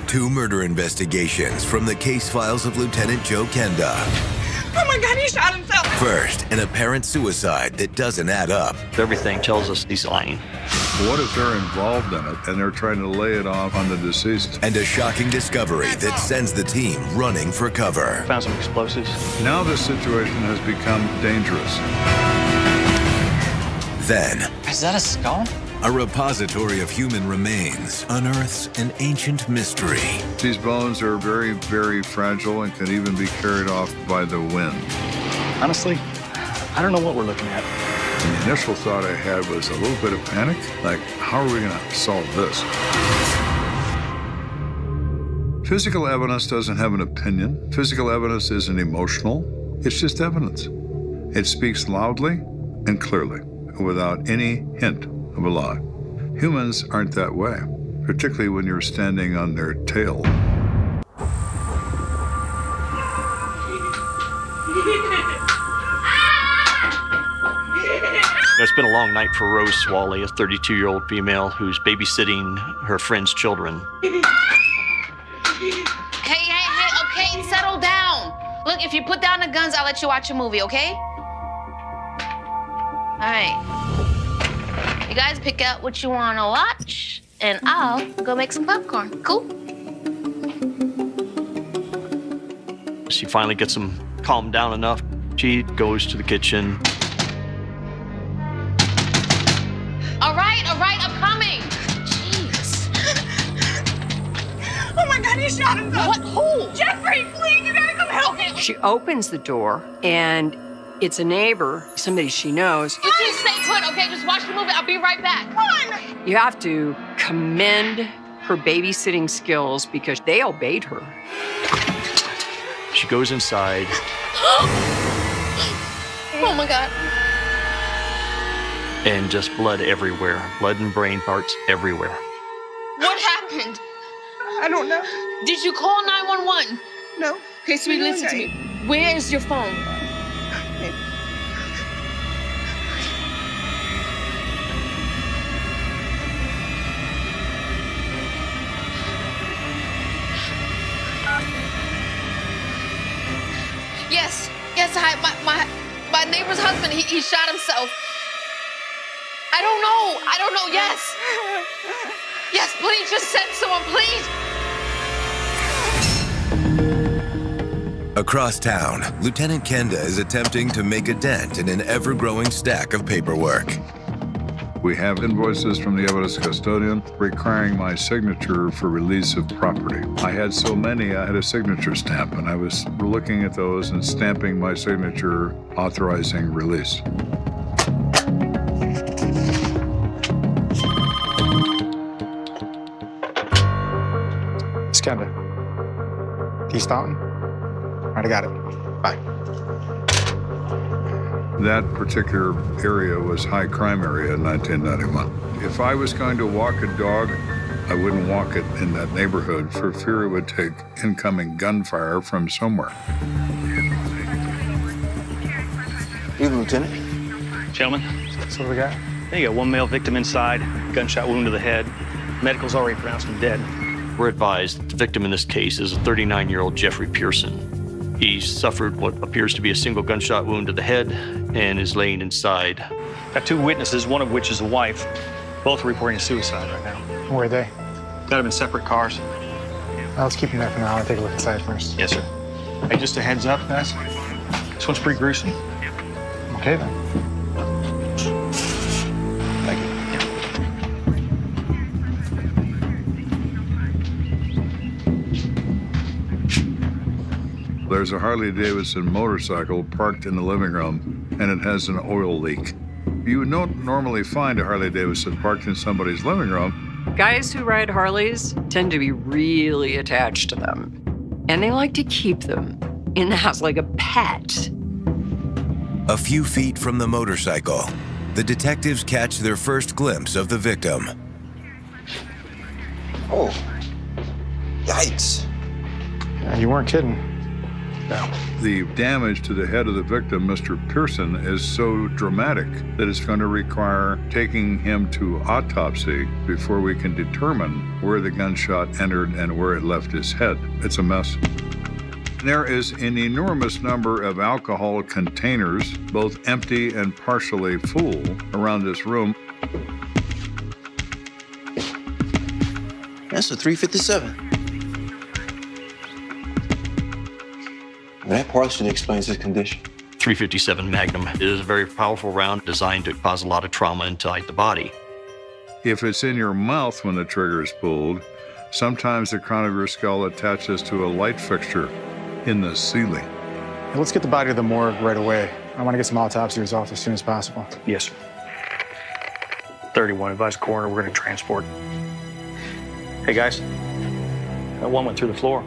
2 murder investigations from the case files of Lieutenant Joe Kenda. Oh my God, he shot himself. First, an apparent suicide that doesn't add up. Everything tells us he's lying. What if they're involved in it and they're trying to lay it off on the deceased? And a shocking discovery that sends the team running for cover. Found some explosives. Now this situation has become dangerous. Then, is that a skull? a repository of human remains unearths an ancient mystery. These bones are very, very fragile and can even be carried off by the wind. Honestly, I don't know what we're looking at. And the initial thought I had was a little bit of panic, like, how are we going to solve this? Physical evidence doesn't have an opinion. Physical evidence isn't emotional. It's just evidence. It speaks loudly and clearly, without any hint of a lie. Humans aren't that way, particularly when you're standing on their tail. It's been a long night for Rose Swally, a 32-year-old female who's babysitting her friend's children. Hey, okay, settle down. Look, if you put down the guns, I'll let you watch a movie, okay? All right. You guys pick out what you want to watch, and I'll go make some popcorn. Cool? She finally gets them calmed down enough. She goes to the kitchen. All right, I'm coming. Jeez. Oh my God, he shot himself. What? Who? Jeffrey, please, you gotta come help me. She opens the door, and it's a neighbor, somebody she knows. You two stay put, okay? Just watch the movie. I'll be right back. Come on. You have to commend her babysitting skills because they obeyed her. She goes inside. Oh my God. And just blood everywhere. Blood and brain parts everywhere. What happened? I don't know. Did you call 911? No. Okay, sweetie, listen to me. Where is your phone? Yes, my neighbor's husband, he shot himself. I don't know, yes. Yes, please, just send someone, please. Across town, Lieutenant Kenda is attempting to make a dent in an ever-growing stack of paperwork. We have invoices from the evidence custodian requiring my signature for release of property. I had so many, I had a signature stamp, and I was looking at those and stamping my signature authorizing release. It's Kenda. East Fountain? All right, I got it. Bye. That particular area was high crime area in 1991. If I was going to walk a dog, I wouldn't walk it in that neighborhood for fear it would take incoming gunfire from somewhere. Evening, Lieutenant. Gentlemen, So what we got? you got one male victim inside, gunshot wound to the head. Medical's already pronounced him dead. We're advised that the victim in this case is a 39-year-old Jeffrey Pearson. He suffered what appears to be a single gunshot wound to the head and is laying inside. Got 2 witnesses, one of which is a wife. Both are reporting a suicide right now. Where are they? Got them in separate cars. Let's keep them there for now. I'll take a look inside first. Yes, sir. Hey, just a heads up, guys. This one's pretty gruesome. Okay, then. Thank you. There's a Harley-Davidson motorcycle parked in the living room, and it has an oil leak. You don't normally find a Harley-Davidson parked in somebody's living room. Guys who ride Harleys tend to be really attached to them, and they like to keep them in the house like a pet. A few feet from the motorcycle, the detectives catch their first glimpse of the victim. Oh, yikes. You weren't kidding. The damage to the head of the victim, Mr. Pearson, is so dramatic that it's going to require taking him to autopsy before we can determine where the gunshot entered and where it left his head. It's a mess. There is an enormous number of alcohol containers, both empty and partially full, around this room. That's a 357. That partially explains his condition. 357 Magnum is a very powerful round designed to cause a lot of trauma inside the body. If it's in your mouth when the trigger is pulled, sometimes the crown of your skull attaches to a light fixture in the ceiling. Hey, let's get the body to the morgue right away. I want to get some autopsy results as soon as possible. Yes, sir. 31, advised coroner, we're going to transport. Hey, guys. That one went through the floor.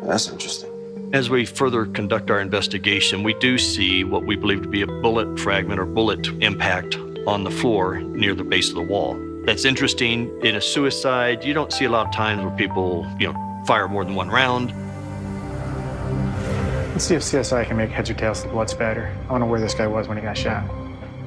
That's interesting. As we further conduct our investigation, we do see what we believe to be a bullet fragment or bullet impact on the floor near the base of the wall. That's interesting. In a suicide, you don't see a lot of times where people, fire more than one round. Let's see if CSI can make heads or tails of the blood spatter. I want to know where this guy was when he got shot.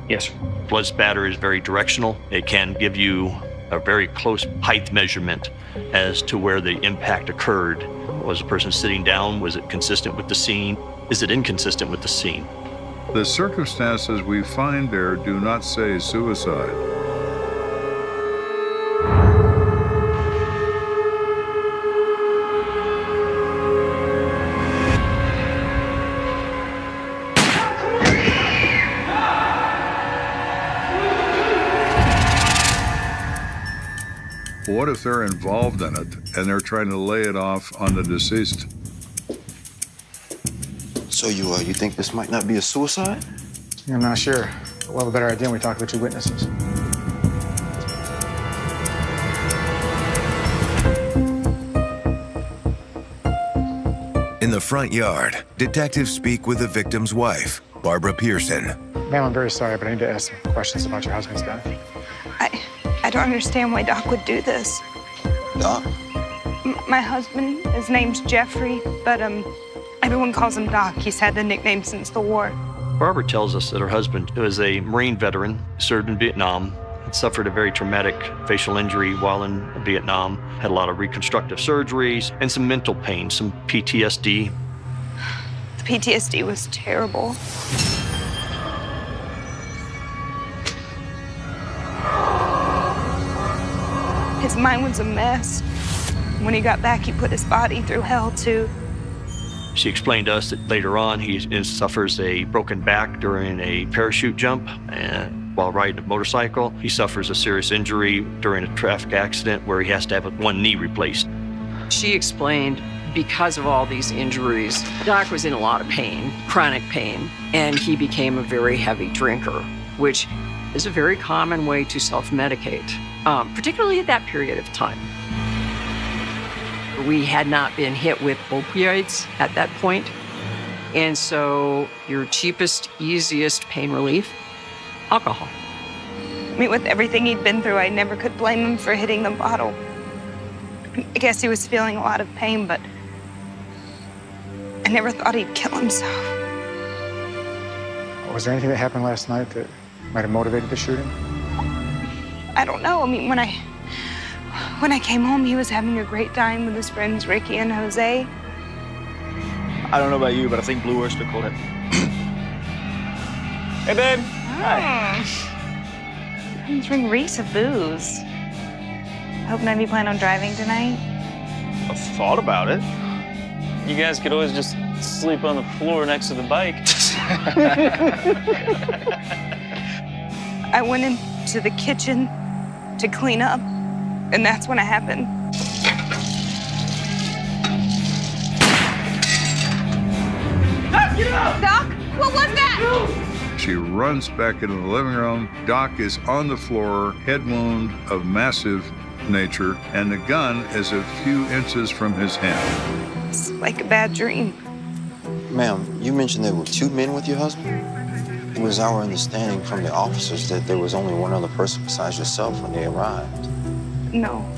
Yes, sir. Blood spatter is very directional. It can give you a very close height measurement as to where the impact occurred. Was the person sitting down? Was it consistent with the scene? Is it inconsistent with the scene? The circumstances we find there do not say suicide. What if they're involved in it and they're trying to lay it off on the deceased? So you think this might not be a suicide? I'm not sure. We'll have a better idea when we talk to the two witnesses. In the front yard, detectives speak with the victim's wife, Barbara Pearson. Ma'am, I'm very sorry, but I need to ask some questions about your husband's death. I don't understand why Doc would do this. Doc? My husband, his name's Jeffrey, but everyone calls him Doc. He's had the nickname since the war. Barbara tells us that her husband was a Marine veteran, served in Vietnam, had suffered a very traumatic facial injury while in Vietnam, had a lot of reconstructive surgeries, and some mental pain, some PTSD. The PTSD was terrible. His mind was a mess. When he got back, he put his body through hell, too. She explained to us that later on he suffers a broken back during a parachute jump, and while riding a motorcycle, he suffers a serious injury during a traffic accident where he has to have one knee replaced. She explained because of all these injuries, Doc was in a lot of pain, chronic pain, and he became a very heavy drinker, which is a very common way to self-medicate, particularly at that period of time. We had not been hit with opioids at that point, and so your cheapest, easiest pain relief, alcohol. I mean, with everything he'd been through, I never could blame him for hitting the bottle. I guess he was feeling a lot of pain, but I never thought he'd kill himself. Was there anything that happened last night that might have motivated the shooting? I don't know. I mean, when I came home, he was having a great time with his friends Ricky and Jose. I don't know about you, but I think Blue Oyster called it. Hey, babe. Hi. Let's bring Reese a booze. Hope none of you plan on driving tonight. I've thought about it. You guys could always just sleep on the floor next to the bike. I went into the kitchen to clean up, and that's when it happened. Doc, get out! Doc, what was that? She runs back into the living room. Doc is on the floor, head wound of massive nature, and the gun is a few inches from his hand. It's like a bad dream. Ma'am, you mentioned there were two men with your husband? It was our understanding from the officers that there was only one other person besides yourself when they arrived. No,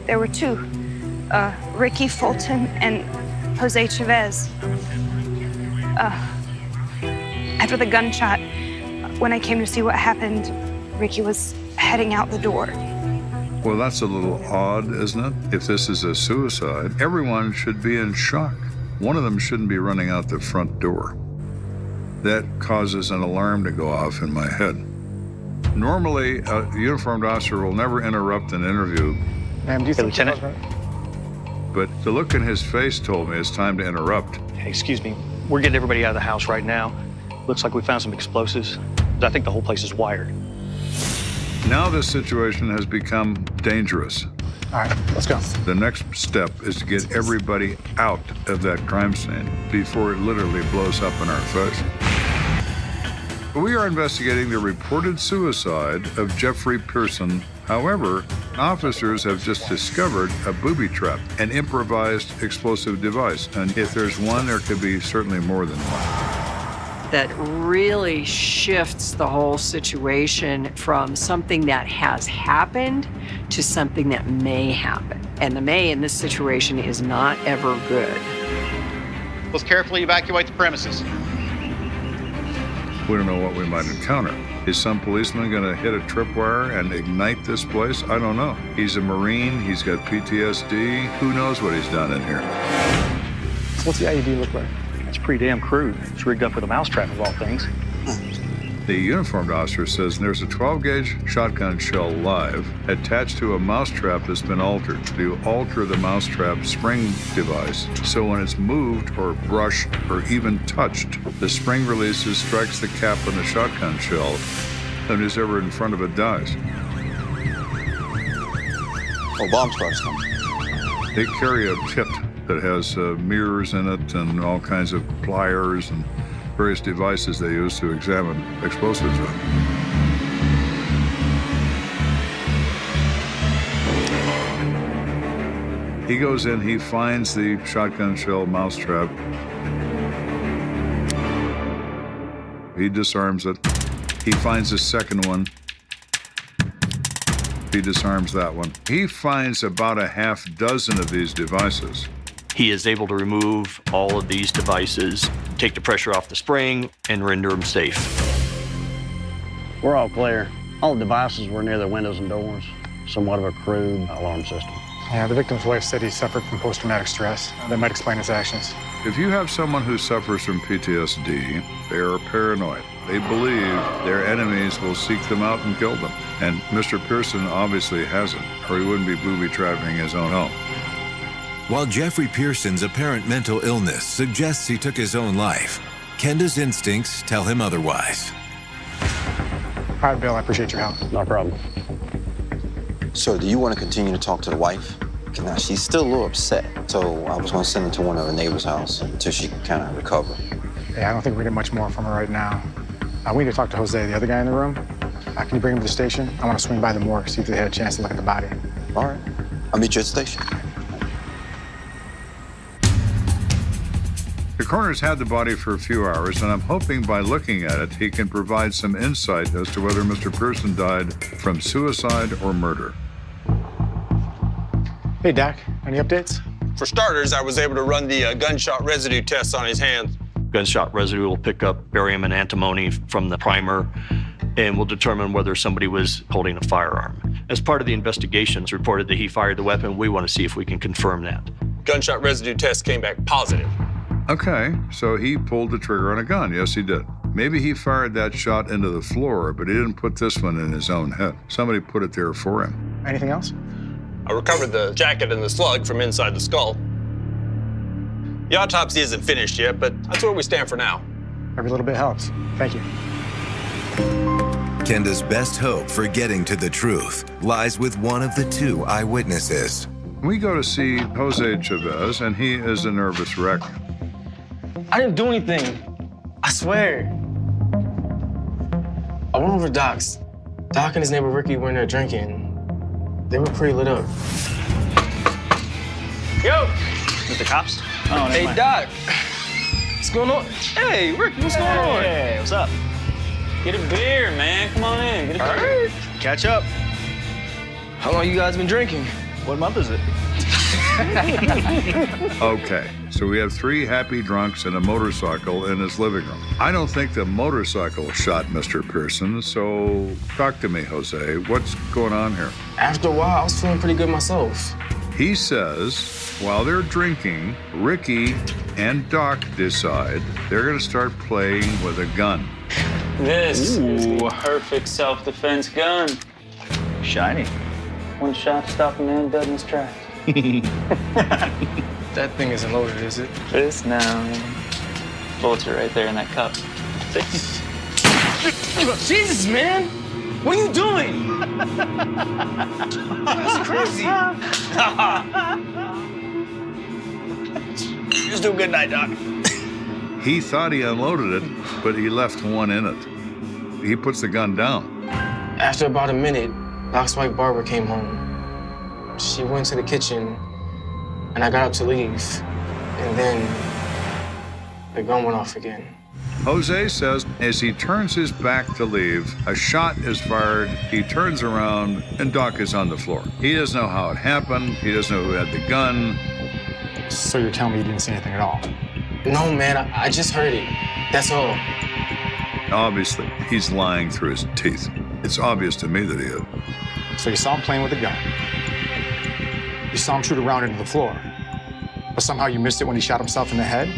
there were two. Ricky Fulton and Jose Chavez. After the gunshot, when I came to see what happened, Ricky was heading out the door. Well, that's a little odd, isn't it? If this is a suicide, everyone should be in shock. One of them shouldn't be running out the front door. That causes an alarm to go off in my head. Normally, a uniformed officer will never interrupt an interview. Ma'am, do you think Lieutenant? But the look in his face told me it's time to interrupt. Hey, excuse me. We're getting everybody out of the house right now. Looks like we found some explosives. I think the whole place is wired. Now this situation has become dangerous. All right, let's go. The next step is to get everybody out of that crime scene before it literally blows up in our face. We are investigating the reported suicide of Jeffrey Pearson. However, officers have just discovered a booby trap, an improvised explosive device. And if there's one, there could be certainly more than one. That really shifts the whole situation from something that has happened to something that may happen. And the may in this situation is not ever good. Let's carefully evacuate the premises. We don't know what we might encounter. Is some policeman going to hit a tripwire and ignite this place? I don't know. He's a Marine. He's got PTSD. Who knows what he's done in here? So what's the IED look like? It's pretty damn crude. It's rigged up with a mousetrap of all things. The uniformed officer says there's a 12-gauge shotgun shell live attached to a mousetrap that's been altered to alter the mousetrap spring device. So when it's moved or brushed or even touched, the spring releases, strikes the cap on the shotgun shell, and who's ever in front of it dies. Oh, bomb squad's coming. They carry a kit that has mirrors in it and all kinds of pliers and various devices they use to examine explosives with. He goes in, he finds the shotgun shell mousetrap. He disarms it. He finds a second one. He disarms that one. He finds about a half dozen of these devices. He is able to remove all of these devices, take the pressure off the spring, and render them safe. We're all clear. All the devices were near the windows and doors. Somewhat of a crude alarm system. Yeah, the victim's wife said he suffered from post-traumatic stress. That might explain his actions. If you have someone who suffers from PTSD, they are paranoid. They believe their enemies will seek them out and kill them. And Mr. Pearson obviously hasn't, or he wouldn't be booby-trapping his own home. While Jeffrey Pearson's apparent mental illness suggests he took his own life, Kenda's instincts tell him otherwise. All right, Bill, I appreciate your help. No problem. So do you want to continue to talk to the wife? Now, she's still a little upset, so I was going to send her to one of the neighbor's house until she can kind of recover. Yeah, I don't think we get much more from her right now. We need to talk to Jose, the other guy in the room. Can you bring him to the station? I want to swing by the morgue, see if they had a chance to look at the body. All right. I'll meet you at the station. The coroner's had the body for a few hours, and I'm hoping by looking at it, he can provide some insight as to whether Mr. Pearson died from suicide or murder. Hey, Doc, any updates? For starters, I was able to run the gunshot residue tests on his hands. Gunshot residue will pick up barium and antimony from the primer, and will determine whether somebody was holding a firearm. As part of the investigation, it's reported that he fired the weapon. We want to see if we can confirm that. Gunshot residue test came back positive. Okay, so he pulled the trigger on a gun. Yes, he did. Maybe he fired that shot into the floor, but he didn't put this one in his own head. Somebody put it there for him. Anything else? I recovered the jacket and the slug from inside the skull. The autopsy isn't finished yet, but that's where we stand for now. Every little bit helps. Thank you. Kenda's best hope for getting to the truth lies with one of the two eyewitnesses. We go to see Jose Chavez, and he is a nervous wreck. I didn't do anything. I swear. I went over to Doc's. Doc and his neighbor Ricky were in there drinking. They were pretty lit up. Yo! With the cops? Oh, hey, mind. Doc. What's going on? Hey, Ricky, what's going on? Hey, what's up? Get a beer, man. Come on in. Get a All beer. right. Catch up. How long you guys been drinking? What month is it? Okay, so we have 3 happy drunks and a motorcycle in his living room. I don't think the motorcycle shot Mr. Pearson, so talk to me, Jose. What's going on here? After a while, I was feeling pretty good myself. He says while they're drinking, Ricky and Doc decide they're going to start playing with a gun. This is the perfect self-defense gun. Shiny. One shot to stop a man dead in his tracks. That thing isn't loaded, is it? This now. Bullets are right there in that cup. Jesus, man! What are you doing? That's crazy. Just do a good night, Doc. He thought he unloaded it, but he left one in it. He puts the gun down. After about a minute, Doc's wife Barbara came home. She went to the kitchen, and I got up to leave. And then the gun went off again. Jose says as he turns his back to leave, a shot is fired, he turns around, and Doc is on the floor. He doesn't know how it happened, he doesn't know who had the gun. So you're telling me you didn't see anything at all? No, man, I just heard it. That's all. Obviously, he's lying through his teeth. It's obvious to me that he is. So you saw him playing with a gun. You saw him shoot a round into the floor. But somehow you missed it when he shot himself in the head?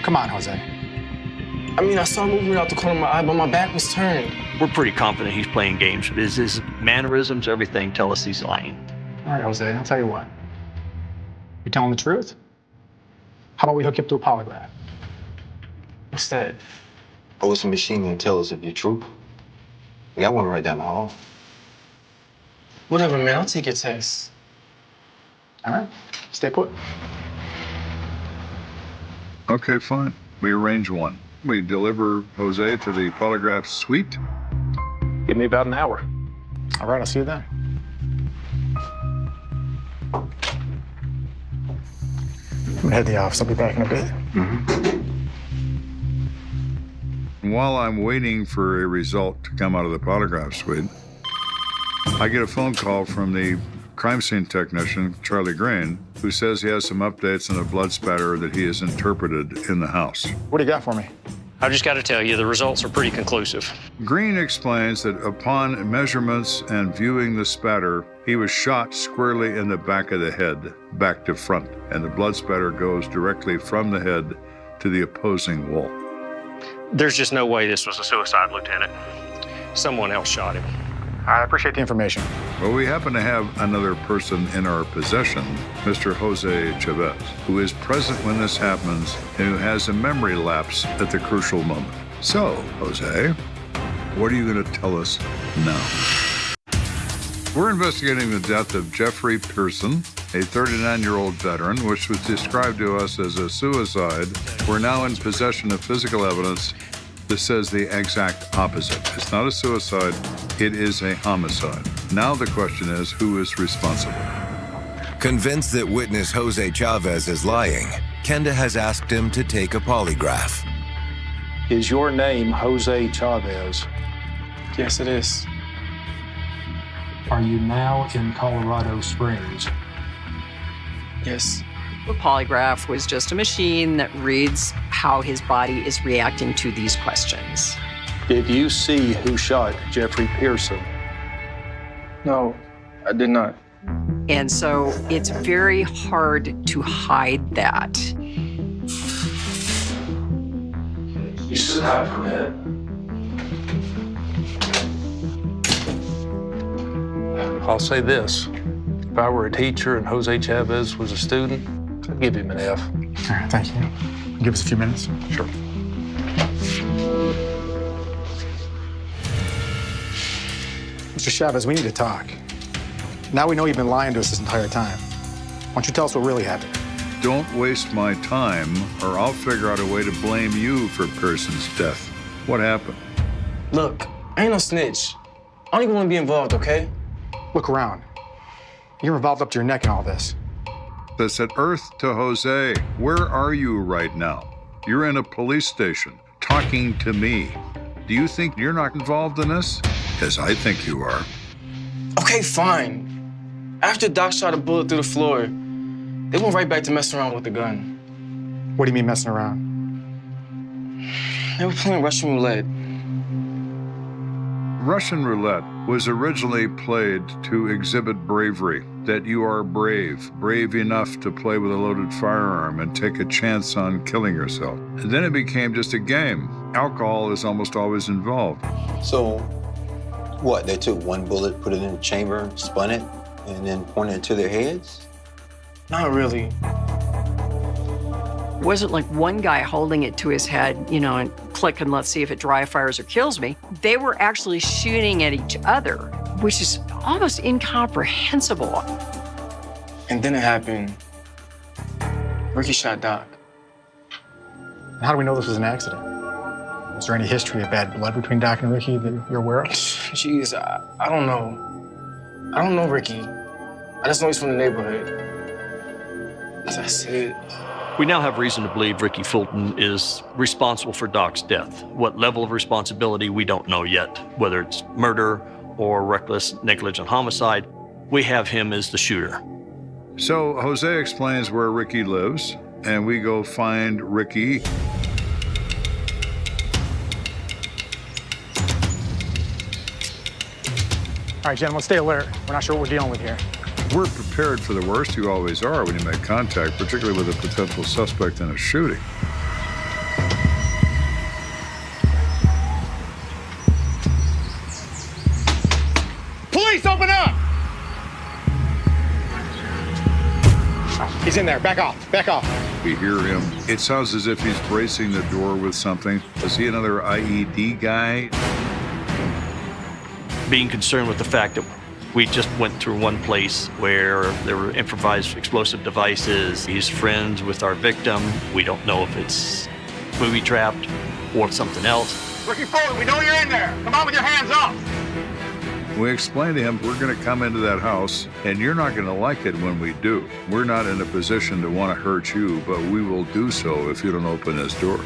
Come on, Jose. I mean, I saw him moving out the corner of my eye, but my back was turned. We're pretty confident he's playing games. His mannerisms, everything tell us he's lying. All right, Jose, I'll tell you what. You telling the truth? How about we hook you up to a polygraph? What's that? Oh, it's a machine that tells us if you're true. We got one right down the hall. Whatever, man. I'll take your test. All right. Stay put. Okay, fine. We arrange one. We deliver Jose to the polygraph suite. Give me about an hour. All right, I'll see you then. I'm gonna head to the office. I'll be back in a bit. While I'm waiting for a result to come out of the polygraph suite, I get a phone call from the crime scene technician, Charlie Green, who says he has some updates on a blood spatter that he has interpreted in the house. What do you got for me? I just got to tell you, the results are pretty conclusive. Green explains that upon measurements and viewing the spatter, he was shot squarely in the back of the head, back to front, and the blood spatter goes directly from the head to the opposing wall. There's just no way this was a suicide, Lieutenant. Someone else shot him. I appreciate the information. Well, we happen to have another person in our possession, Mr. Jose Chavez, who is present when this happens and who has a memory lapse at the crucial moment. So, Jose, what are you going to tell us now? We're investigating the death of Jeffrey Pearson, a 39-year-old veteran, which was described to us as a suicide. We're now in possession of physical evidence that says the exact opposite. It's not a suicide, it is a homicide. Now the question is, who is responsible? Convinced that witness Jose Chavez is lying, Kenda has asked him to take a polygraph. Is your name Jose Chavez? Yes, it is. Are you now in Colorado Springs? Yes. The polygraph was just a machine that reads how his body is reacting to these questions. Did you see who shot Jeffrey Pearson? No, I did not. And so it's very hard to hide that. You should hide from it. I'll say this. If I were a teacher and Jose Chavez was a student, I'd give him an F. All right, thank you. Give us a few minutes. Sure. Mr. Chavez, we need to talk. Now we know you've been lying to us this entire time. Why don't you tell us what really happened? Don't waste my time, or I'll figure out a way to blame you for Pearson's death. What happened? Look, I ain't no snitch. I don't even want to be involved, okay? Look around. You're involved up to your neck in all this. I said, Earth to Jose, where are you right now? You're in a police station, talking to me. Do you think you're not involved in this? Because I think you are. Okay, fine. After Doc shot a bullet through the floor, they went right back to messing around with the gun. What do you mean messing around? They were playing Russian roulette. Russian roulette was originally played to exhibit bravery, that you are brave enough to play with a loaded firearm and take a chance on killing yourself. And then it became just a game. Alcohol is almost always involved. So, what, they took one bullet, put it in the chamber, spun it, and then pointed it to their heads? Not really. It wasn't like one guy holding it to his head, you know, and click and let's see if it dry fires or kills me. They were actually shooting at each other, which is almost incomprehensible. And then it happened. Ricky shot Doc. How do we know this was an accident? Was there any history of bad blood between Doc and Ricky that you're aware of? Jeez, I don't know. I don't know Ricky. I just know he's from the neighborhood. That's it. We now have reason to believe Ricky Fulton is responsible for Doc's death. What level of responsibility, we don't know yet. Whether it's murder or reckless negligent homicide, we have him as the shooter. So Jose explains where Ricky lives, and we go find Ricky. All right, gentlemen, stay alert. We're not sure what we're dealing with here. We're prepared for the worst. You always are when you make contact, particularly with a potential suspect in a shooting. Police, open up! He's in there. Back off. Back off. We hear him. It sounds as if he's bracing the door with something. Is he another IED guy? Being concerned with the fact that we just went through one place where there were improvised explosive devices. He's friends with our victim. We don't know if it's booby-trapped or something else. Ricky Fulton, we know you're in there. Come on with your hands up. We explained to him, we're going to come into that house, and you're not going to like it when we do. We're not in a position to want to hurt you, but we will do so if you don't open this door.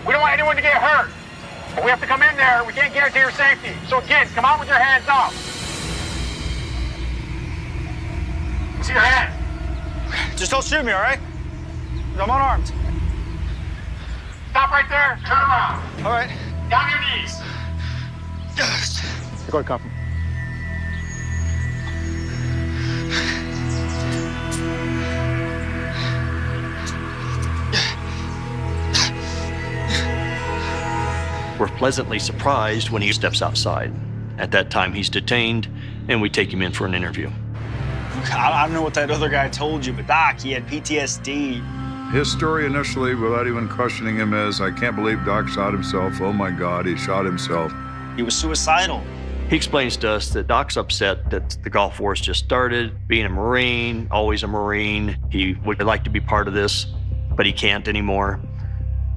We don't want anyone to get hurt. But we have to come in there. We can't guarantee your safety. So again, come on with your hands up. See your hands. Just don't shoot me, all right? I'm unarmed. Stop right there. Turn around. All right. Down your knees. Go ahead, cuff him. We're pleasantly surprised when he steps outside. At that time, he's detained, and we take him in for an interview. I don't know what that other guy told you, but Doc, he had PTSD. His story initially, without even questioning him, is, I can't believe Doc shot himself. Oh my God, he shot himself. He was suicidal. He explains to us that Doc's upset that the Gulf War's just started. Being a Marine, always a Marine, he would like to be part of this, but he can't anymore.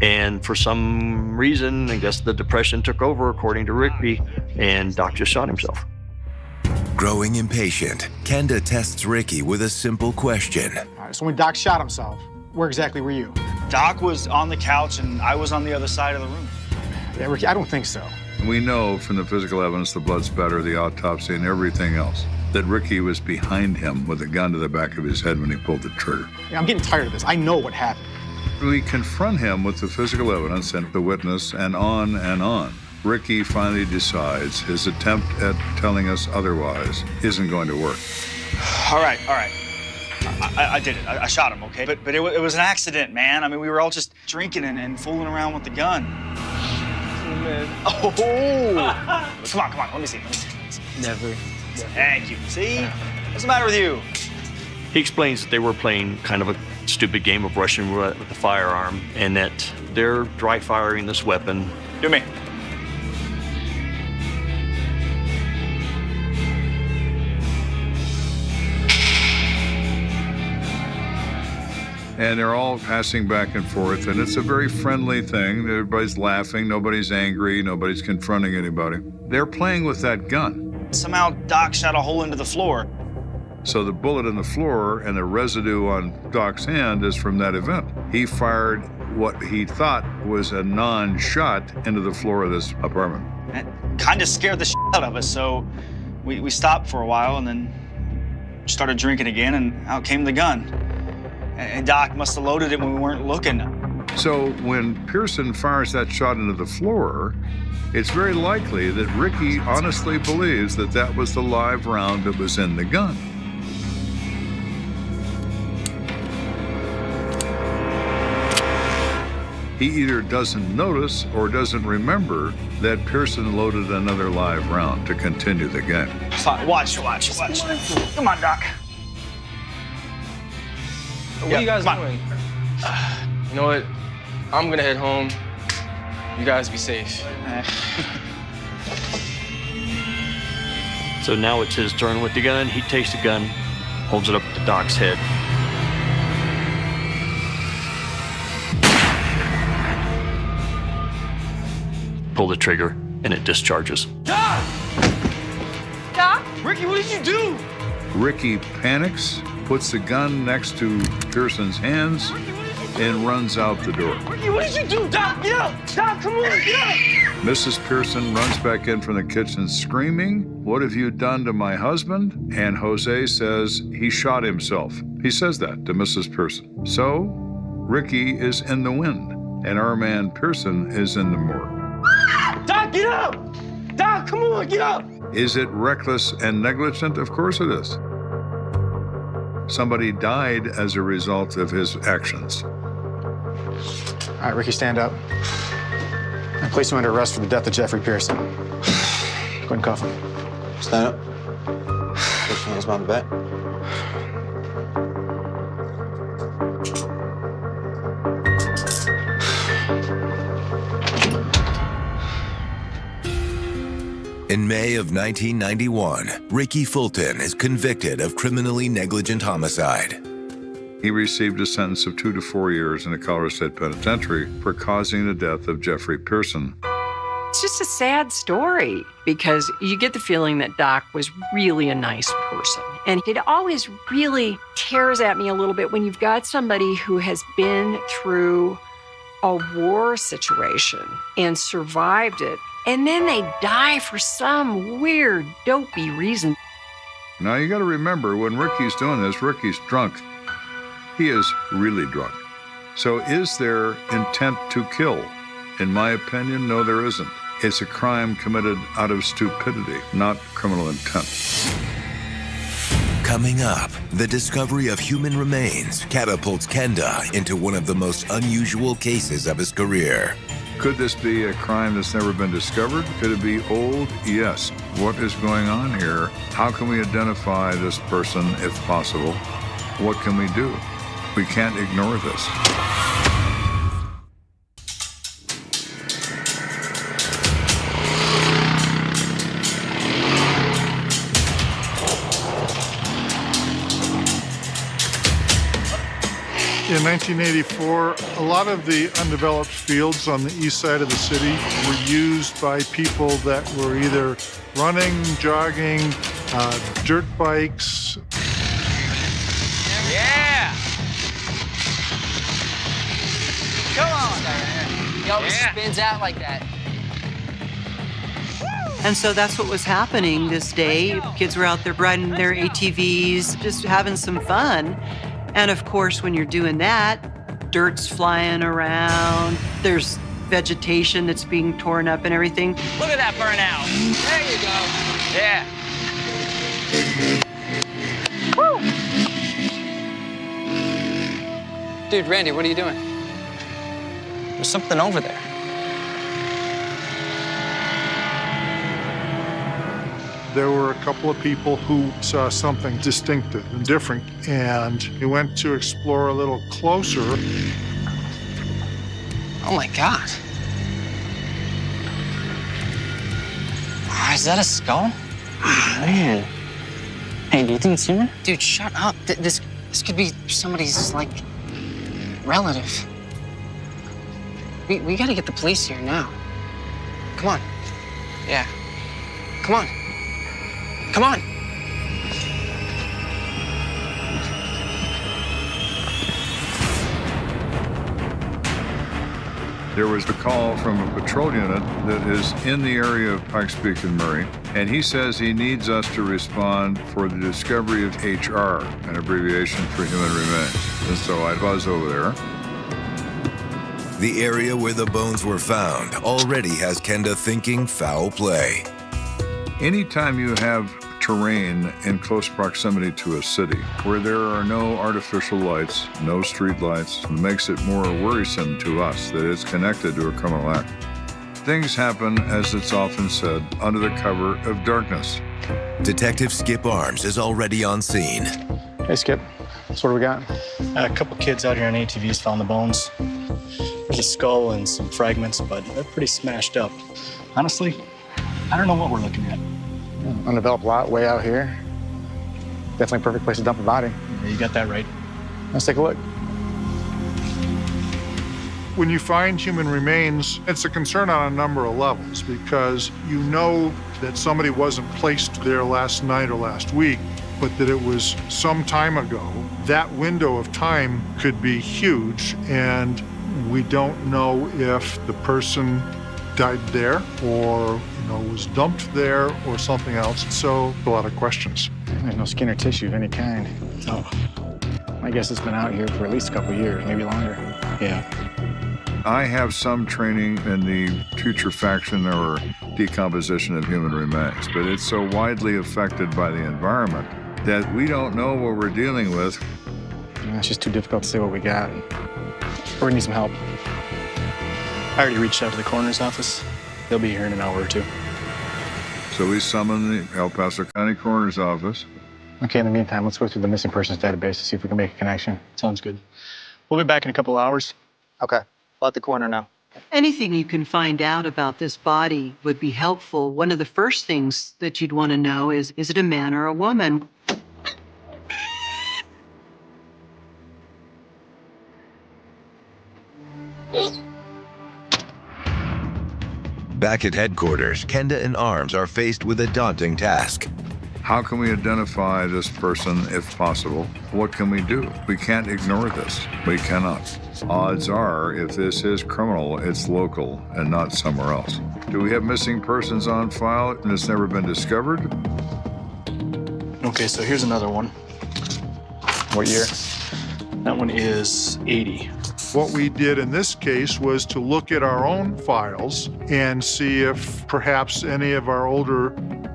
And for some reason, I guess the depression took over, according to Ricky, and Doc just shot himself. Growing impatient, Kenda tests Ricky with a simple question. All right, so when Doc shot himself, where exactly were you? Doc was on the couch, and I was on the other side of the room. Yeah, Ricky, I don't think so. We know from the physical evidence, the blood spatter, the autopsy, and everything else, that Ricky was behind him with a gun to the back of his head when he pulled the trigger. Yeah, I'm getting tired of this. I know what happened. We confront him with the physical evidence and the witness, and on and on. Ricky finally decides his attempt at telling us otherwise isn't going to work. All right. I did it. I shot him, okay? But it was an accident, man. I mean, we were all just drinking and fooling around with the gun. Oh! Come on. Let me see. Never. Thank you. See? What's the matter with you? He explains that they were playing kind of a stupid game of Russian roulette with the firearm, and that they're dry firing this weapon. Do me. And they're all passing back and forth, and it's a very friendly thing. Everybody's laughing, nobody's angry, nobody's confronting anybody. They're playing with that gun. Somehow Doc shot a hole into the floor. So the bullet in the floor and the residue on Doc's hand is from that event. He fired what he thought was a non-shot into the floor of this apartment. That kind of scared the shit out of us, so we stopped for a while, and then started drinking again, and out came the gun. And Doc must have loaded it when we weren't looking. So when Pearson fires that shot into the floor, it's very likely that Ricky honestly believes that that was the live round that was in the gun. He either doesn't notice or doesn't remember that Pearson loaded another live round to continue the game. Fine, watch. Come on, Doc. What are you guys doing? You know what? I'm gonna head home. You guys be safe. So now it's his turn with the gun. He takes the gun, holds it up to Doc's head. Pull the trigger, and it discharges. Doc! Doc? Ricky, what did you do? Ricky panics, puts the gun next to Pearson's hands, and runs out the door. Ricky, what did you do? Doc, get up! Doc, come on, get up! Mrs. Pearson runs back in from the kitchen screaming, "What have you done to my husband?" And Jose says he shot himself. He says that to Mrs. Pearson. So, Ricky is in the wind, and our man Pearson is in the morgue. Doc, get up! Doc, come on, get up! Is it reckless and negligent? Of course it is. Somebody died as a result of his actions. All right, Ricky, stand up. I place him under arrest for the death of Jeffrey Pearson. Go ahead and cuff him. Stand up. Put your hands behind the back. In May of 1991, Ricky Fulton is convicted of criminally negligent homicide. He received a sentence of 2 to 4 years in the Colorado State Penitentiary for causing the death of Jeffrey Pearson. It's just a sad story because you get the feeling that Doc was really a nice person. And it always really tears at me a little bit when you've got somebody who has been through a war situation and survived it, and then they die for some weird, dopey reason. Now, you got to remember, when Ricky's doing this, Ricky's drunk. He is really drunk. So is there intent to kill? In my opinion, no, there isn't. It's a crime committed out of stupidity, not criminal intent. Coming up, the discovery of human remains catapults Kenda into one of the most unusual cases of his career. Could this be a crime that's never been discovered? Could it be old? Yes. What is going on here? How can we identify this person if possible? What can we do? We can't ignore this. In 1984, a lot of the undeveloped fields on the east side of the city were used by people that were either running, jogging, dirt bikes. Yeah! Come on, Diane. He always spins out like that. And so that's what was happening this day. Kids were out there riding their ATVs, just having some fun. And of course, when you're doing that, dirt's flying around. There's vegetation that's being torn up and everything. Look at that burnout. There you go. Yeah. Woo! Dude, Randy, what are you doing? There's something over there. There were a couple of people who saw something distinctive and different, and we went to explore a little closer. Oh my God. Is that a skull? Man. Hey, do you think it's human? Dude, shut up. This could be somebody's, like, relative. We gotta get the police here now. Come on. Yeah. Come on. Come on. There was a call from a patrol unit that is in the area of Pikes Peak and Murray, and he says he needs us to respond for the discovery of HR, an abbreviation for human remains. And so I buzz over there. The area where the bones were found already has Kenda thinking foul play. Anytime you have terrain in close proximity to a city where there are no artificial lights, no street lights, it makes it more worrisome to us that it's connected to a criminal act. Things happen, as it's often said, under the cover of darkness. Detective Skip Arms is already on scene. Hey, Skip. So what do we got? A couple kids out here on ATVs found the bones. There's a skull and some fragments, but they're pretty smashed up. Honestly, I don't know what we're looking at. Undeveloped lot way out here. Definitely a perfect place to dump a body. Yeah, you got that right. Let's take a look. When you find human remains, it's a concern on a number of levels because you know that somebody wasn't placed there last night or last week, but that it was some time ago. That window of time could be huge, and we don't know if the person died there or was dumped there or something else. So a lot of questions. There's no skin or tissue of any kind. Oh. I guess it's been out here for at least a couple of years, maybe longer. Yeah. I have some training in the putrefaction or decomposition of human remains, but it's so widely affected by the environment that we don't know what we're dealing with. It's just too difficult to say what we got. We're gonna need some help. I already reached out to the coroner's office. They'll be here in an hour or two. So we summon the El Paso County Coroner's Office. Okay, in the meantime, let's go through the missing persons database to see if we can make a connection. Sounds good. We'll be back in a couple hours. Okay. Let the coroner know. Anything you can find out about this body would be helpful. One of the first things that you'd want to know is it a man or a woman? Back at headquarters, Kenda and Arms are faced with a daunting task. How can we identify this person if possible? What can we do? We can't ignore this. We cannot. Odds are, if this is criminal, it's local and not somewhere else. Do we have missing persons on file and it's never been discovered? Okay, so here's another one. What year? That one is 80. What we did in this case was to look at our own files and see if perhaps any of our older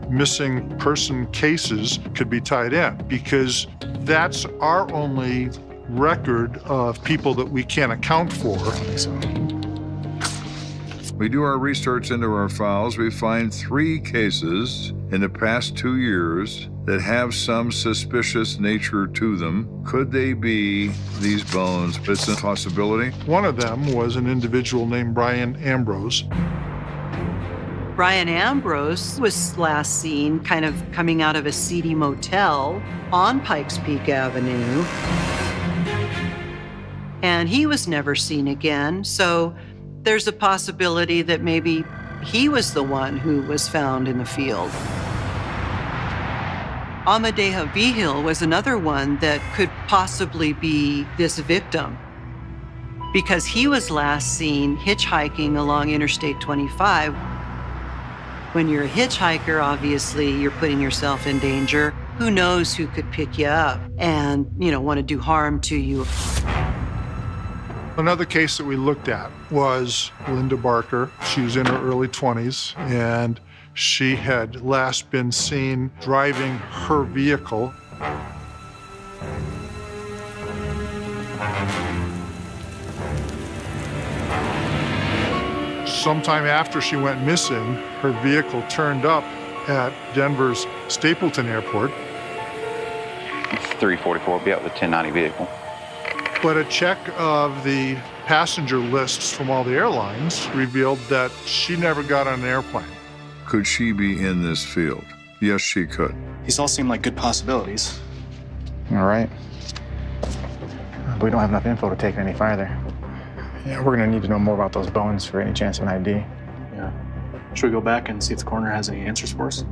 missing person cases could be tied in, because that's our only record of people that we can't account for. We do our research into our files. We find 3 cases in the past 2 years that have some suspicious nature to them. Could they be these bones? It's a possibility. One of them was an individual named Brian Ambrose. Brian Ambrose was last seen kind of coming out of a seedy motel on Pikes Peak Avenue. And he was never seen again, so there's a possibility that maybe he was the one who was found in the field. Amadeo Vigil was another one that could possibly be this victim, because he was last seen hitchhiking along Interstate 25. When you're a hitchhiker, obviously, you're putting yourself in danger. Who knows who could pick you up and, want to do harm to you. Another case that we looked at was Linda Barker. She was in her early 20s, and she had last been seen driving her vehicle. Sometime after she went missing, her vehicle turned up at Denver's Stapleton Airport. 344 will be out with a 1090 vehicle. But a check of the passenger lists from all the airlines revealed that she never got on an airplane. Could she be in this field? Yes, she could. These all seem like good possibilities. All right. But we don't have enough info to take it any farther. Yeah, we're gonna need to know more about those bones for any chance of an ID. Yeah. Should we go back and see if the coroner has any answers for us?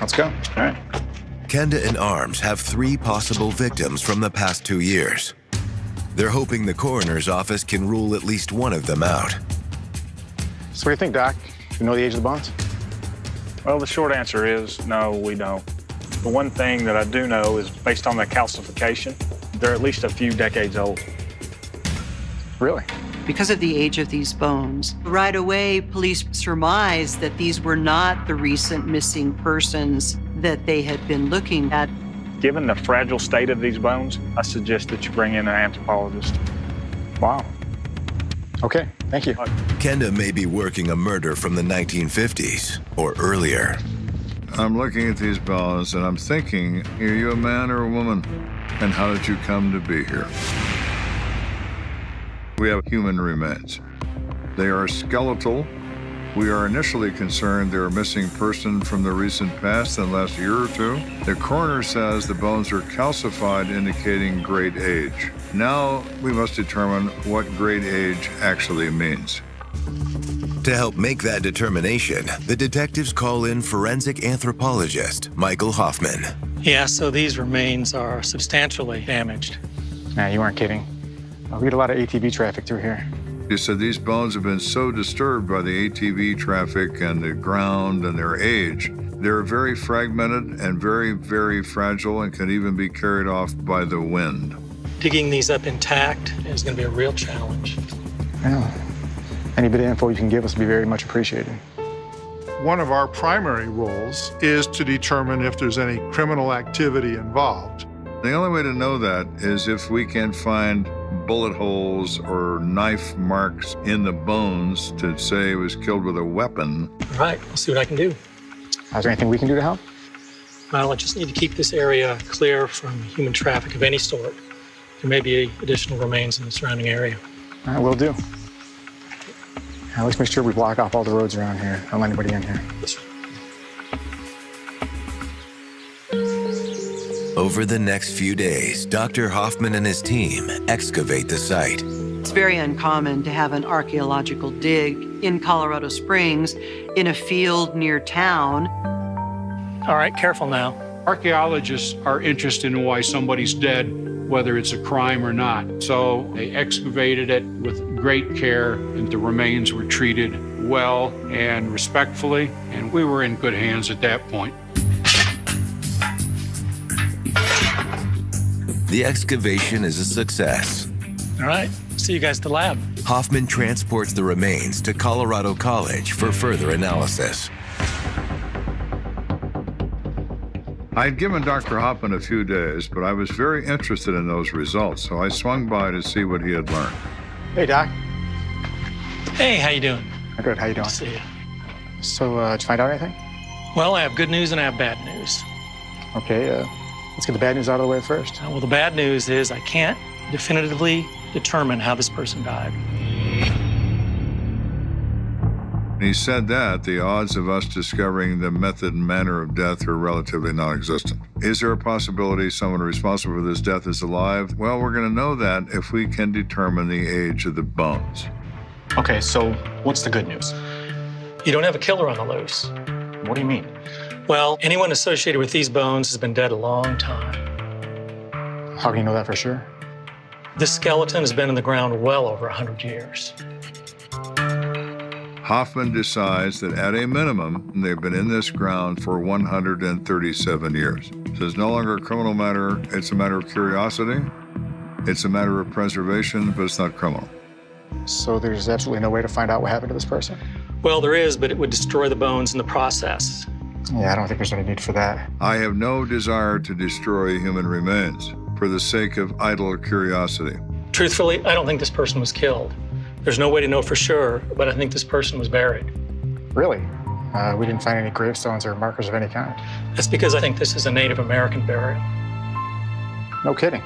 Let's go. All right. Kenda and Arms have 3 possible victims from the past 2 years. They're hoping the coroner's office can rule at least one of them out. So what do you think, Doc? You know the age of the bones? Well, the short answer is no, we don't. The one thing that I do know is based on the calcification, they're at least a few decades old. Really? Because of the age of these bones, right away, police surmised that these were not the recent missing persons that they had been looking at. Given the fragile state of these bones, I suggest that you bring in an anthropologist. Wow. Okay, thank you. Kenda may be working a murder from the 1950s or earlier. I'm looking at these bones and I'm thinking, are you a man or a woman? And how did you come to be here? We have human remains. They are skeletal. We are initially concerned they're a missing person from the recent past in the last year or two. The coroner says the bones are calcified, indicating great age. Now we must determine what great age actually means. To help make that determination, the detectives call in forensic anthropologist Michael Hoffman. Yeah, so these remains are substantially damaged. Nah, you weren't kidding. We get a lot of ATV traffic through here. He said these bones have been so disturbed by the ATV traffic and the ground and their age, they're very fragmented and very, very fragile and can even be carried off by the wind. Digging these up intact is going to be a real challenge. Yeah. Any bit of info you can give us would be very much appreciated. One of our primary roles is to determine if there's any criminal activity involved. The only way to know that is if we can find bullet holes or knife marks in the bones to say he was killed with a weapon. All right, I'll see what I can do. Is there anything we can do to help? Well, I just need to keep this area clear from human traffic of any sort. There may be additional remains in the surrounding area. All right, will do. Let's make sure we block off all the roads around here. Don't let anybody in here. Yes, sir. Over the next few days, Dr. Hoffman and his team excavate the site. It's very uncommon to have an archaeological dig in Colorado Springs in a field near town. All right, careful now. Archaeologists are interested in why somebody's dead, whether it's a crime or not. So they excavated it with great care, and the remains were treated well and respectfully, and we were in good hands at that point. The excavation is a success. All right, see you guys at the lab. Hoffman transports the remains to Colorado College for further analysis. I had given Dr. Hoffman a few days, but I was very interested in those results, so I swung by to see what he had learned. Hey, Doc. Hey, how you doing? Good, how you doing? Good to see you. So, did you find out anything? Well, I have good news and I have bad news. Okay, let's get the bad news out of the way first. Well, the bad news is I can't definitively determine how this person died. He said that the odds of us discovering the method and manner of death are relatively non-existent. Is there a possibility someone responsible for this death is alive? Well, we're going to know that if we can determine the age of the bones. Okay, so what's the good news? You don't have a killer on the loose. What do you mean? Well, anyone associated with these bones has been dead a long time. How do you know that for sure? This skeleton has been in the ground well over 100 years. Hoffman decides that at a minimum, they've been in this ground for 137 years. So it's no longer a criminal matter, it's a matter of curiosity, it's a matter of preservation, but it's not criminal. So there's absolutely no way to find out what happened to this person? Well, there is, but it would destroy the bones in the process. Yeah, I don't think there's any need for that. I have no desire to destroy human remains for the sake of idle curiosity. Truthfully, I don't think this person was killed. There's no way to know for sure, but I think this person was buried. Really? We didn't find any gravestones or markers of any kind. That's because I think this is a Native American burial. No kidding.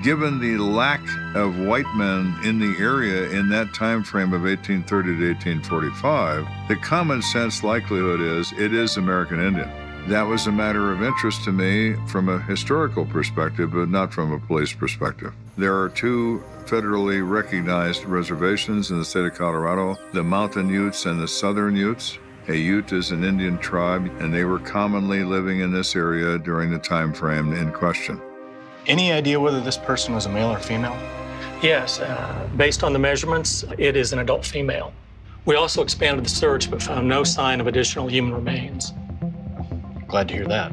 Given the lack of white men in the area in that time frame of 1830 to 1845, the common sense likelihood is it is American Indian. That was a matter of interest to me from a historical perspective, but not from a police perspective. There are two federally recognized reservations in the state of Colorado, the Mountain Utes and the Southern Utes. A Ute is an Indian tribe, and they were commonly living in this area during the time frame in question. Any idea whether this person was a male or female? Yes, based on the measurements, it is an adult female. We also expanded the search but found no sign of additional human remains. Glad to hear that.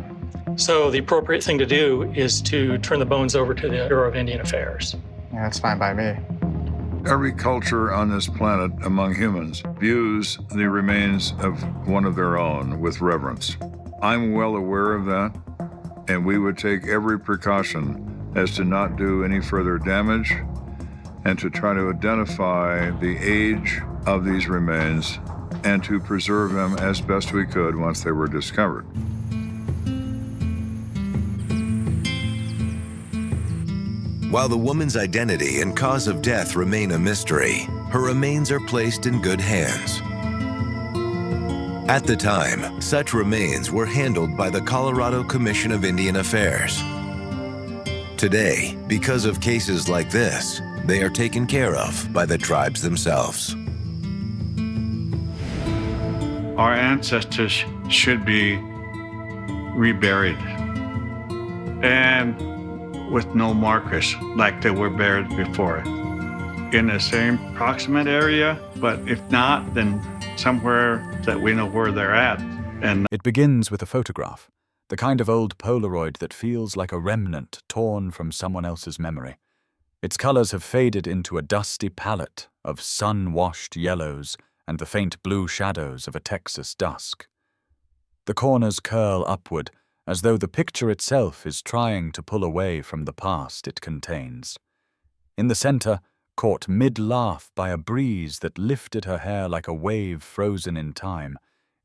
So the appropriate thing to do is to turn the bones over to the Bureau of Indian Affairs. Yeah, that's fine by me. Every culture on this planet among humans views the remains of one of their own with reverence. I'm well aware of that, and we would take every precaution as to not do any further damage and to try to identify the age of these remains and to preserve them as best we could once they were discovered. While the woman's identity and cause of death remain a mystery, her remains are placed in good hands. At the time, such remains were handled by the Colorado Commission of Indian Affairs. Today, because of cases like this, they are taken care of by the tribes themselves. Our ancestors should be reburied and with no markers like they were buried before. In the same proximate area, but if not, then somewhere that we know where they're at. And it begins with a photograph, the kind of old Polaroid that feels like a remnant torn from someone else's memory. Its colors have faded into a dusty palette of sun-washed yellows and the faint blue shadows of a Texas dusk. The corners curl upward, as though the picture itself is trying to pull away from the past it contains. In the center, caught mid-laugh by a breeze that lifted her hair like a wave frozen in time,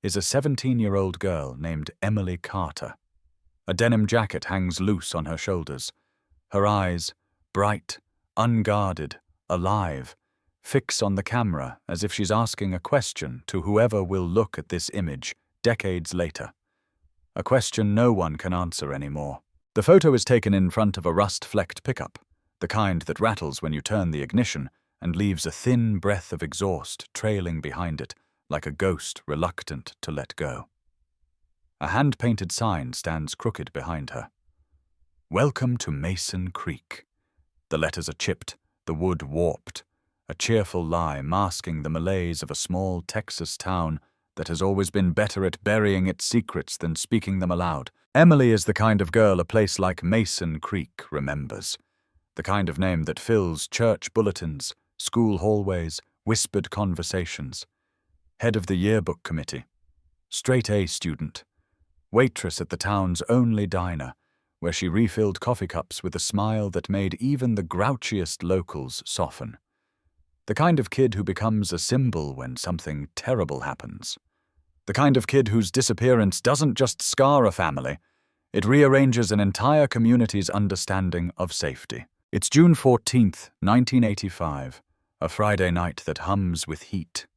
is a 17-year-old girl named Emily Carter. A denim jacket hangs loose on her shoulders. Her eyes, bright, unguarded, alive, fix on the camera as if she's asking a question to whoever will look at this image decades later. A question no one can answer anymore. The photo is taken in front of a rust-flecked pickup, the kind that rattles when you turn the ignition and leaves a thin breath of exhaust trailing behind it like a ghost reluctant to let go. A hand-painted sign stands crooked behind her. Welcome to Mason Creek. The letters are chipped, the wood warped, a cheerful lie masking the malaise of a small Texas town that has always been better at burying its secrets than speaking them aloud. Emily is the kind of girl a place like Mason Creek remembers, the kind of name that fills church bulletins, school hallways, whispered conversations. Head of the yearbook committee, straight-A student, waitress at the town's only diner, where she refilled coffee cups with a smile that made even the grouchiest locals soften. The kind of kid who becomes a symbol when something terrible happens. The kind of kid whose disappearance doesn't just scar a family, it rearranges an entire community's understanding of safety. It's June 14th, 1985, a Friday night that hums with heat.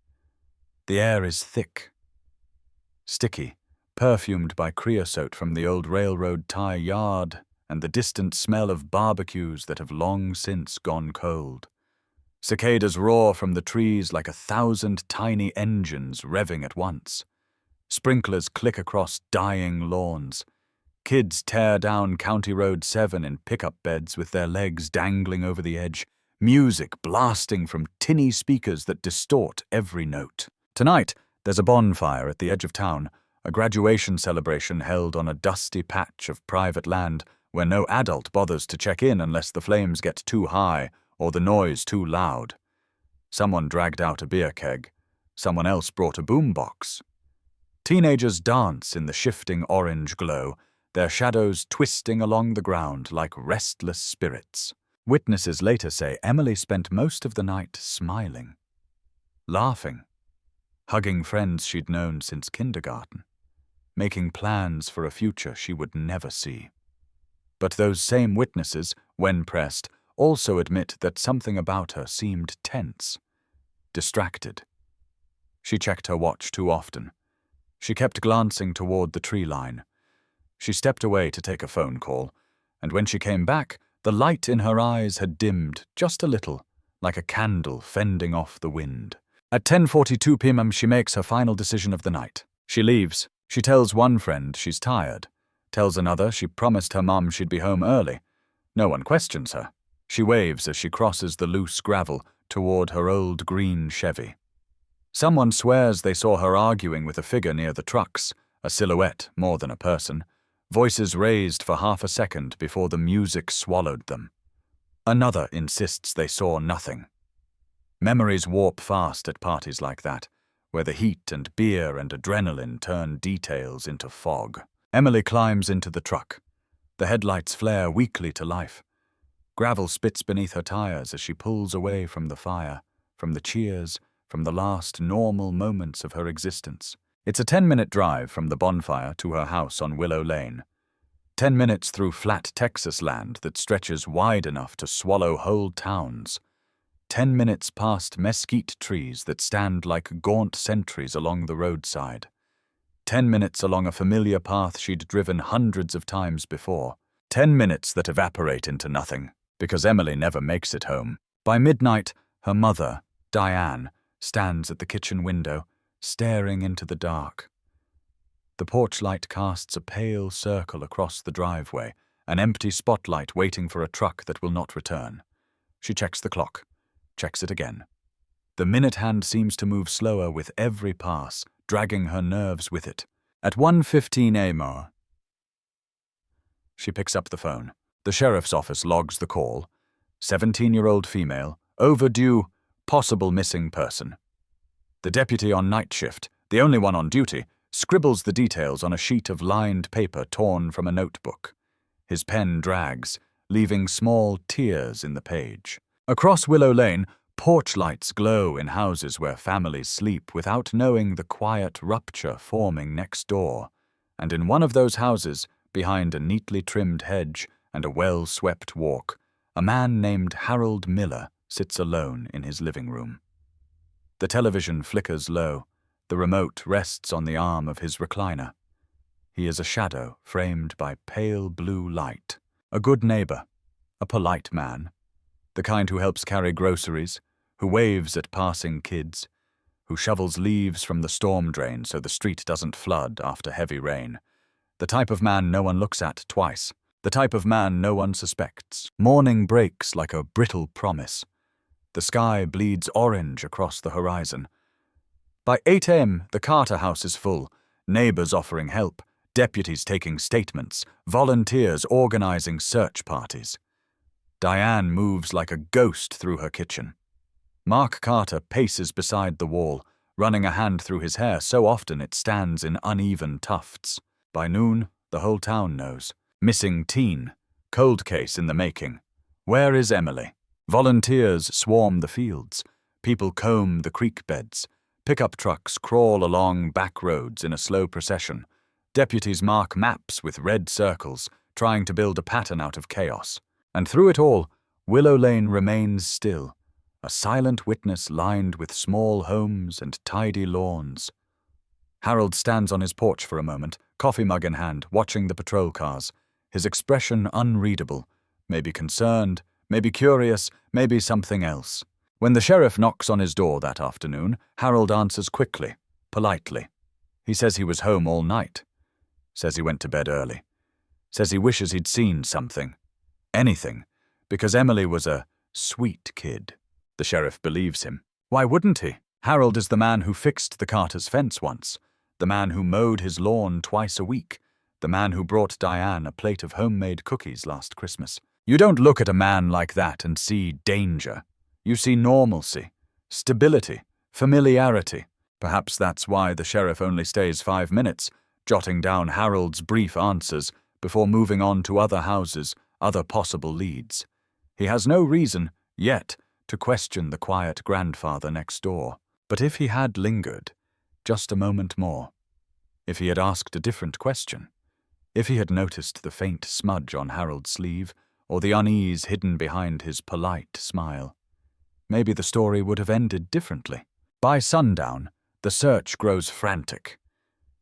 The air is thick, sticky, perfumed by creosote from the old railroad tie yard and the distant smell of barbecues that have long since gone cold. Cicadas roar from the trees like 1,000 tiny engines revving at once. Sprinklers click across dying lawns. Kids tear down County Road 7 in pickup beds with their legs dangling over the edge, music blasting from tinny speakers that distort every note. Tonight, there's a bonfire at the edge of town, a graduation celebration held on a dusty patch of private land where no adult bothers to check in unless the flames get too high or the noise too loud. Someone dragged out a beer keg. Someone else brought a boombox. Teenagers dance in the shifting orange glow, their shadows twisting along the ground like restless spirits. Witnesses later say Emily spent most of the night smiling, laughing, hugging friends she'd known since kindergarten, making plans for a future she would never see. But those same witnesses, when pressed, also admit that something about her seemed tense, distracted. She checked her watch too often. She kept glancing toward the tree line. She stepped away to take a phone call, and when she came back, the light in her eyes had dimmed just a little, like a candle fending off the wind. At 10:42 p.m. she makes her final decision of the night. She leaves. She tells one friend she's tired, tells another she promised her mom she'd be home early. No one questions her. She waves as she crosses the loose gravel toward her old green Chevy. Someone swears they saw her arguing with a figure near the trucks, a silhouette more than a person, voices raised for half a second before the music swallowed them. Another insists they saw nothing. Memories warp fast at parties like that, where the heat and beer and adrenaline turn details into fog. Emily climbs into the truck. The headlights flare weakly to life. Gravel spits beneath her tires as she pulls away from the fire, from the cheers, from the last normal moments of her existence. It's a 10-minute drive from the bonfire to her house on Willow Lane. 10 minutes through flat Texas land that stretches wide enough to swallow whole towns. 10 minutes past mesquite trees that stand like gaunt sentries along the roadside. 10 minutes along a familiar path she'd driven hundreds of times before. 10 minutes that evaporate into nothing, because Emily never makes it home. By midnight, her mother, Diane, stands at the kitchen window, staring into the dark. The porch light casts a pale circle across the driveway, an empty spotlight waiting for a truck that will not return. She checks the clock, checks it again. The minute hand seems to move slower with every pass, dragging her nerves with it. At 1:15 a.m. She picks up the phone. The sheriff's office logs the call. 17-year-old female, overdue, possible missing person. The deputy on night shift, the only one on duty, scribbles the details on a sheet of lined paper torn from a notebook. His pen drags, leaving small tears in the page. Across Willow Lane, porch lights glow in houses where families sleep without knowing the quiet rupture forming next door. And in one of those houses, behind a neatly trimmed hedge and a well-swept walk, a man named Harold Miller sits alone in his living room. The television flickers low. The remote rests on the arm of his recliner. He is a shadow framed by pale blue light. A good neighbor, a polite man, the kind who helps carry groceries, who waves at passing kids, who shovels leaves from the storm drain so the street doesn't flood after heavy rain. The type of man no one looks at twice. The type of man no one suspects. Morning breaks like a brittle promise. The sky bleeds orange across the horizon. By 8 a.m., the Carter house is full, neighbors offering help, deputies taking statements, volunteers organizing search parties. Diane moves like a ghost through her kitchen. Mark Carter paces beside the wall, running a hand through his hair so often it stands in uneven tufts. By noon, the whole town knows. Missing teen. Cold case in the making. Where is Emily? Volunteers swarm the fields. People comb the creek beds. Pickup trucks crawl along back roads in a slow procession. Deputies mark maps with red circles, trying to build a pattern out of chaos. And through it all, Willow Lane remains still, a silent witness lined with small homes and tidy lawns. Harold stands on his porch for a moment, coffee mug in hand, watching the patrol cars, his expression unreadable, maybe concerned, maybe curious, maybe something else. When the sheriff knocks on his door that afternoon, Harold answers quickly, politely. He says he was home all night. Says he went to bed early. Says he wishes he'd seen something. Anything. Because Emily was a sweet kid. The sheriff believes him. Why wouldn't he? Harold is the man who fixed the Carter's fence once. The man who mowed his lawn twice a week. The man who brought Diane a plate of homemade cookies last Christmas. You don't look at a man like that and see danger. You see normalcy, stability, familiarity. Perhaps that's why the sheriff only stays 5 minutes, jotting down Harold's brief answers before moving on to other houses, other possible leads. He has no reason, yet, to question the quiet grandfather next door. But if he had lingered, just a moment more, if he had asked a different question, if he had noticed the faint smudge on Harold's sleeve, or the unease hidden behind his polite smile, maybe the story would have ended differently. By sundown, the search grows frantic.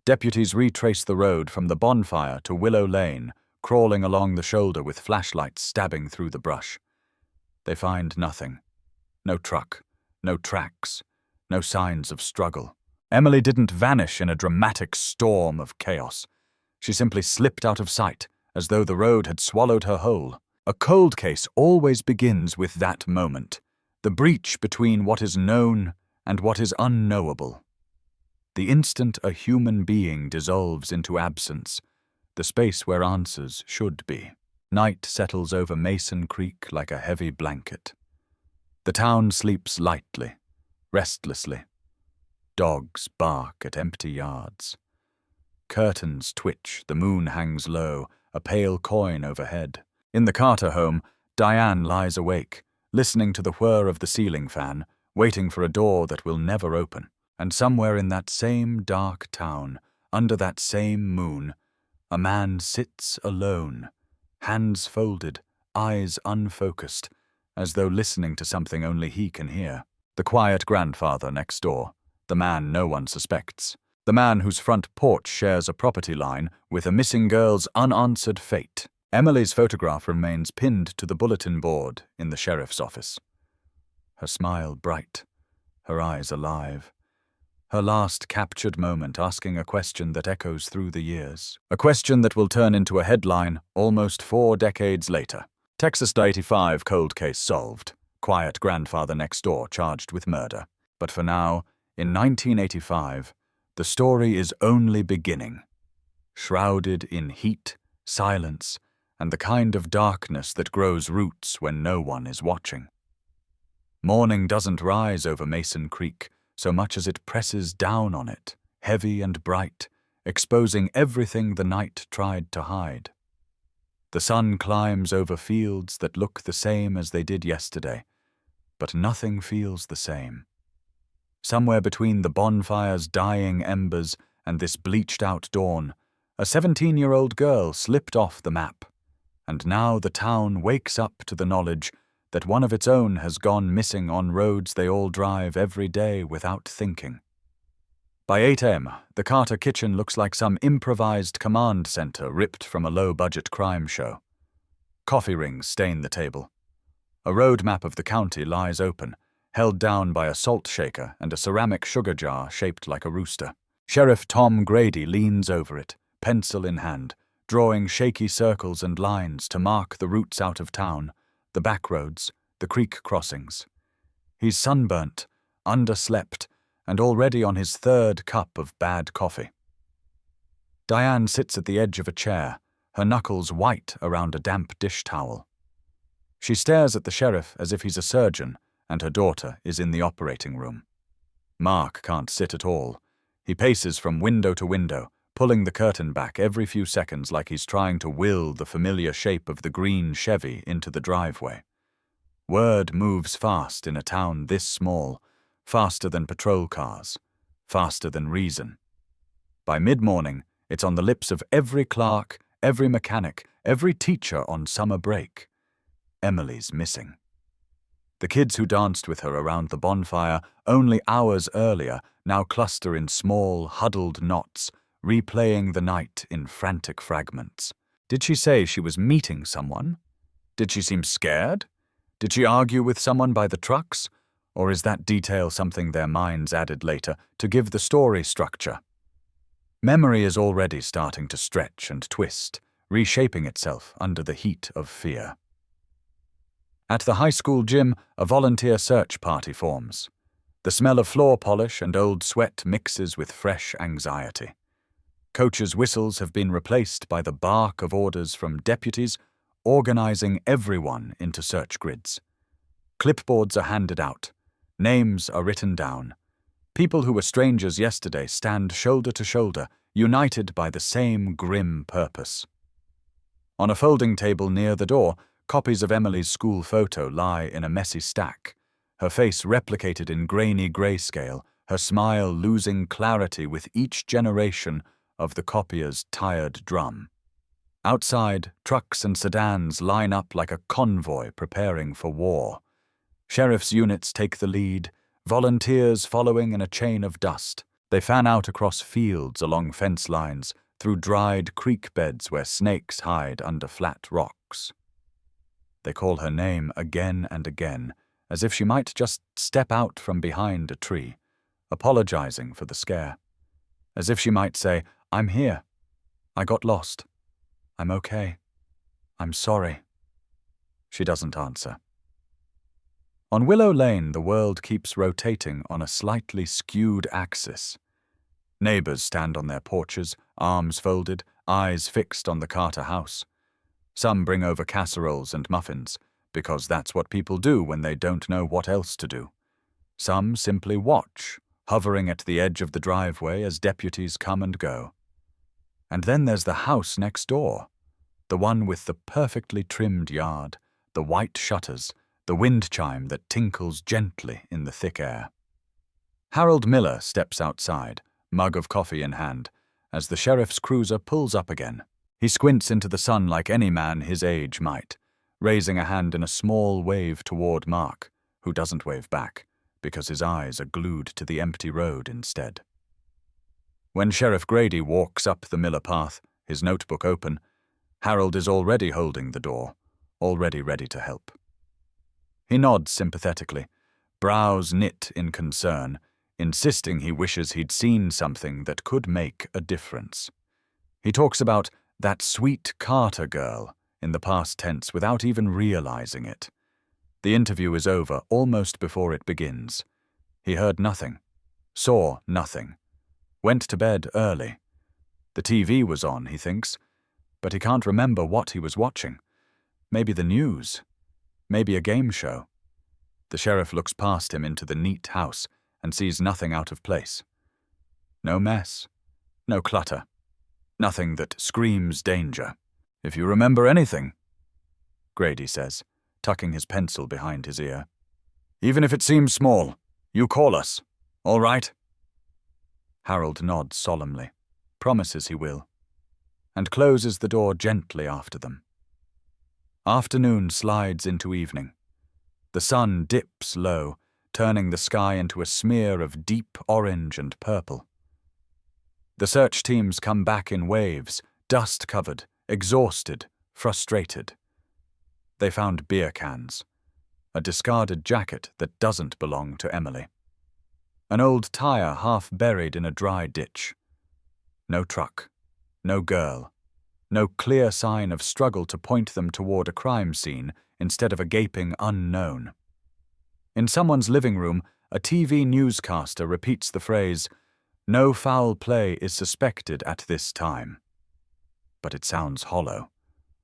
Deputies retrace the road from the bonfire to Willow Lane, crawling along the shoulder with flashlights stabbing through the brush. They find nothing. No truck, no tracks, no signs of struggle. Emily didn't vanish in a dramatic storm of chaos. She simply slipped out of sight, as though the road had swallowed her whole. A cold case always begins with that moment, the breach between what is known and what is unknowable. The instant a human being dissolves into absence, the space where answers should be. Night settles over Mason Creek like a heavy blanket. The town sleeps lightly, restlessly. Dogs bark at empty yards. Curtains twitch, the moon hangs low, a pale coin overhead. In the Carter home, Diane lies awake, listening to the whir of the ceiling fan, waiting for a door that will never open. And somewhere in that same dark town, under that same moon, a man sits alone, hands folded, eyes unfocused, as though listening to something only he can hear. The quiet grandfather next door, the man no one suspects, the man whose front porch shares a property line with a missing girl's unanswered fate. Emily's photograph remains pinned to the bulletin board in the sheriff's office. Her smile bright, her eyes alive. Her last captured moment asking a question that echoes through the years. A question that will turn into a headline almost 4 decades later. Texas 85 cold case solved. Quiet grandfather next door charged with murder. But for now, in 1985, the story is only beginning. Shrouded in heat, silence, and the kind of darkness that grows roots when no one is watching. Morning doesn't rise over Mason Creek so much as it presses down on it, heavy and bright, exposing everything the night tried to hide. The sun climbs over fields that look the same as they did yesterday, but nothing feels the same. Somewhere between the bonfire's dying embers and this bleached-out dawn, a 17-year-old girl slipped off the map, and now the town wakes up to the knowledge that one of its own has gone missing on roads they all drive every day without thinking. By 8 a.m., the Carter kitchen looks like some improvised command center ripped from a low-budget crime show. Coffee rings stain the table. A road map of the county lies open, held down by a salt shaker and a ceramic sugar jar shaped like a rooster. Sheriff Tom Grady leans over it, pencil in hand, drawing shaky circles and lines to mark the routes out of town, the back roads, the creek crossings. He's sunburnt, underslept, and already on his 3rd cup of bad coffee. Diane sits at the edge of a chair, her knuckles white around a damp dish towel. She stares at the sheriff as if he's a surgeon, and her daughter is in the operating room. Mark can't sit at all. He paces from window to window, pulling the curtain back every few seconds like he's trying to will the familiar shape of the green Chevy into the driveway. Word moves fast in a town this small, faster than patrol cars, faster than reason. By mid-morning, it's on the lips of every clerk, every mechanic, every teacher on summer break. Emily's missing. The kids who danced with her around the bonfire only hours earlier now cluster in small, huddled knots, replaying the night in frantic fragments. Did she say she was meeting someone? Did she seem scared? Did she argue with someone by the trucks? Or is that detail something their minds added later to give the story structure? Memory is already starting to stretch and twist, reshaping itself under the heat of fear. At the high school gym, a volunteer search party forms. The smell of floor polish and old sweat mixes with fresh anxiety. Coaches' whistles have been replaced by the bark of orders from deputies, organizing everyone into search grids. Clipboards are handed out. Names are written down. People who were strangers yesterday stand shoulder to shoulder, united by the same grim purpose. On a folding table near the door, copies of Emily's school photo lie in a messy stack, her face replicated in grainy grayscale, her smile losing clarity with each generation of the copier's tired drum. Outside, trucks and sedans line up like a convoy preparing for war. Sheriff's units take the lead, volunteers following in a chain of dust. They fan out across fields along fence lines, through dried creek beds where snakes hide under flat rocks. They call her name again and again, as if she might just step out from behind a tree, apologizing for the scare. As if she might say, "I'm here. I got lost. I'm okay. I'm sorry." She doesn't answer. On Willow Lane, the world keeps rotating on a slightly skewed axis. Neighbors stand on their porches, arms folded, eyes fixed on the Carter house. Some bring over casseroles and muffins, because that's what people do when they don't know what else to do. Some simply watch, hovering at the edge of the driveway as deputies come and go. And then there's the house next door, the one with the perfectly trimmed yard, the white shutters, the wind chime that tinkles gently in the thick air. Harold Miller steps outside, mug of coffee in hand, as the sheriff's cruiser pulls up again. He squints into the sun like any man his age might, raising a hand in a small wave toward Mark, who doesn't wave back, because his eyes are glued to the empty road instead. When Sheriff Grady walks up the Miller path, his notebook open, Harold is already holding the door, already ready to help. He nods sympathetically, brows knit in concern, insisting he wishes he'd seen something that could make a difference. He talks about that sweet Carter girl in the past tense without even realizing it. The interview is over almost before it begins. He heard nothing, saw nothing, went to bed early. The TV was on, he thinks, but he can't remember what he was watching. Maybe the news, maybe a game show. The sheriff looks past him into the neat house and sees nothing out of place. No mess, no clutter, nothing that screams danger. "If you remember anything," Grady says, tucking his pencil behind his ear. "Even if it seems small, you call us, all right?" Harold nods solemnly, promises he will, and closes the door gently after them. Afternoon slides into evening. The sun dips low, turning the sky into a smear of deep orange and purple. The search teams come back in waves, dust-covered, exhausted, frustrated. They found beer cans, a discarded jacket that doesn't belong to Emily, an old tire half buried in a dry ditch. No truck, no girl, no clear sign of struggle to point them toward a crime scene instead of a gaping unknown. In someone's living room, a TV newscaster repeats the phrase, "No foul play is suspected at this time." But it sounds hollow,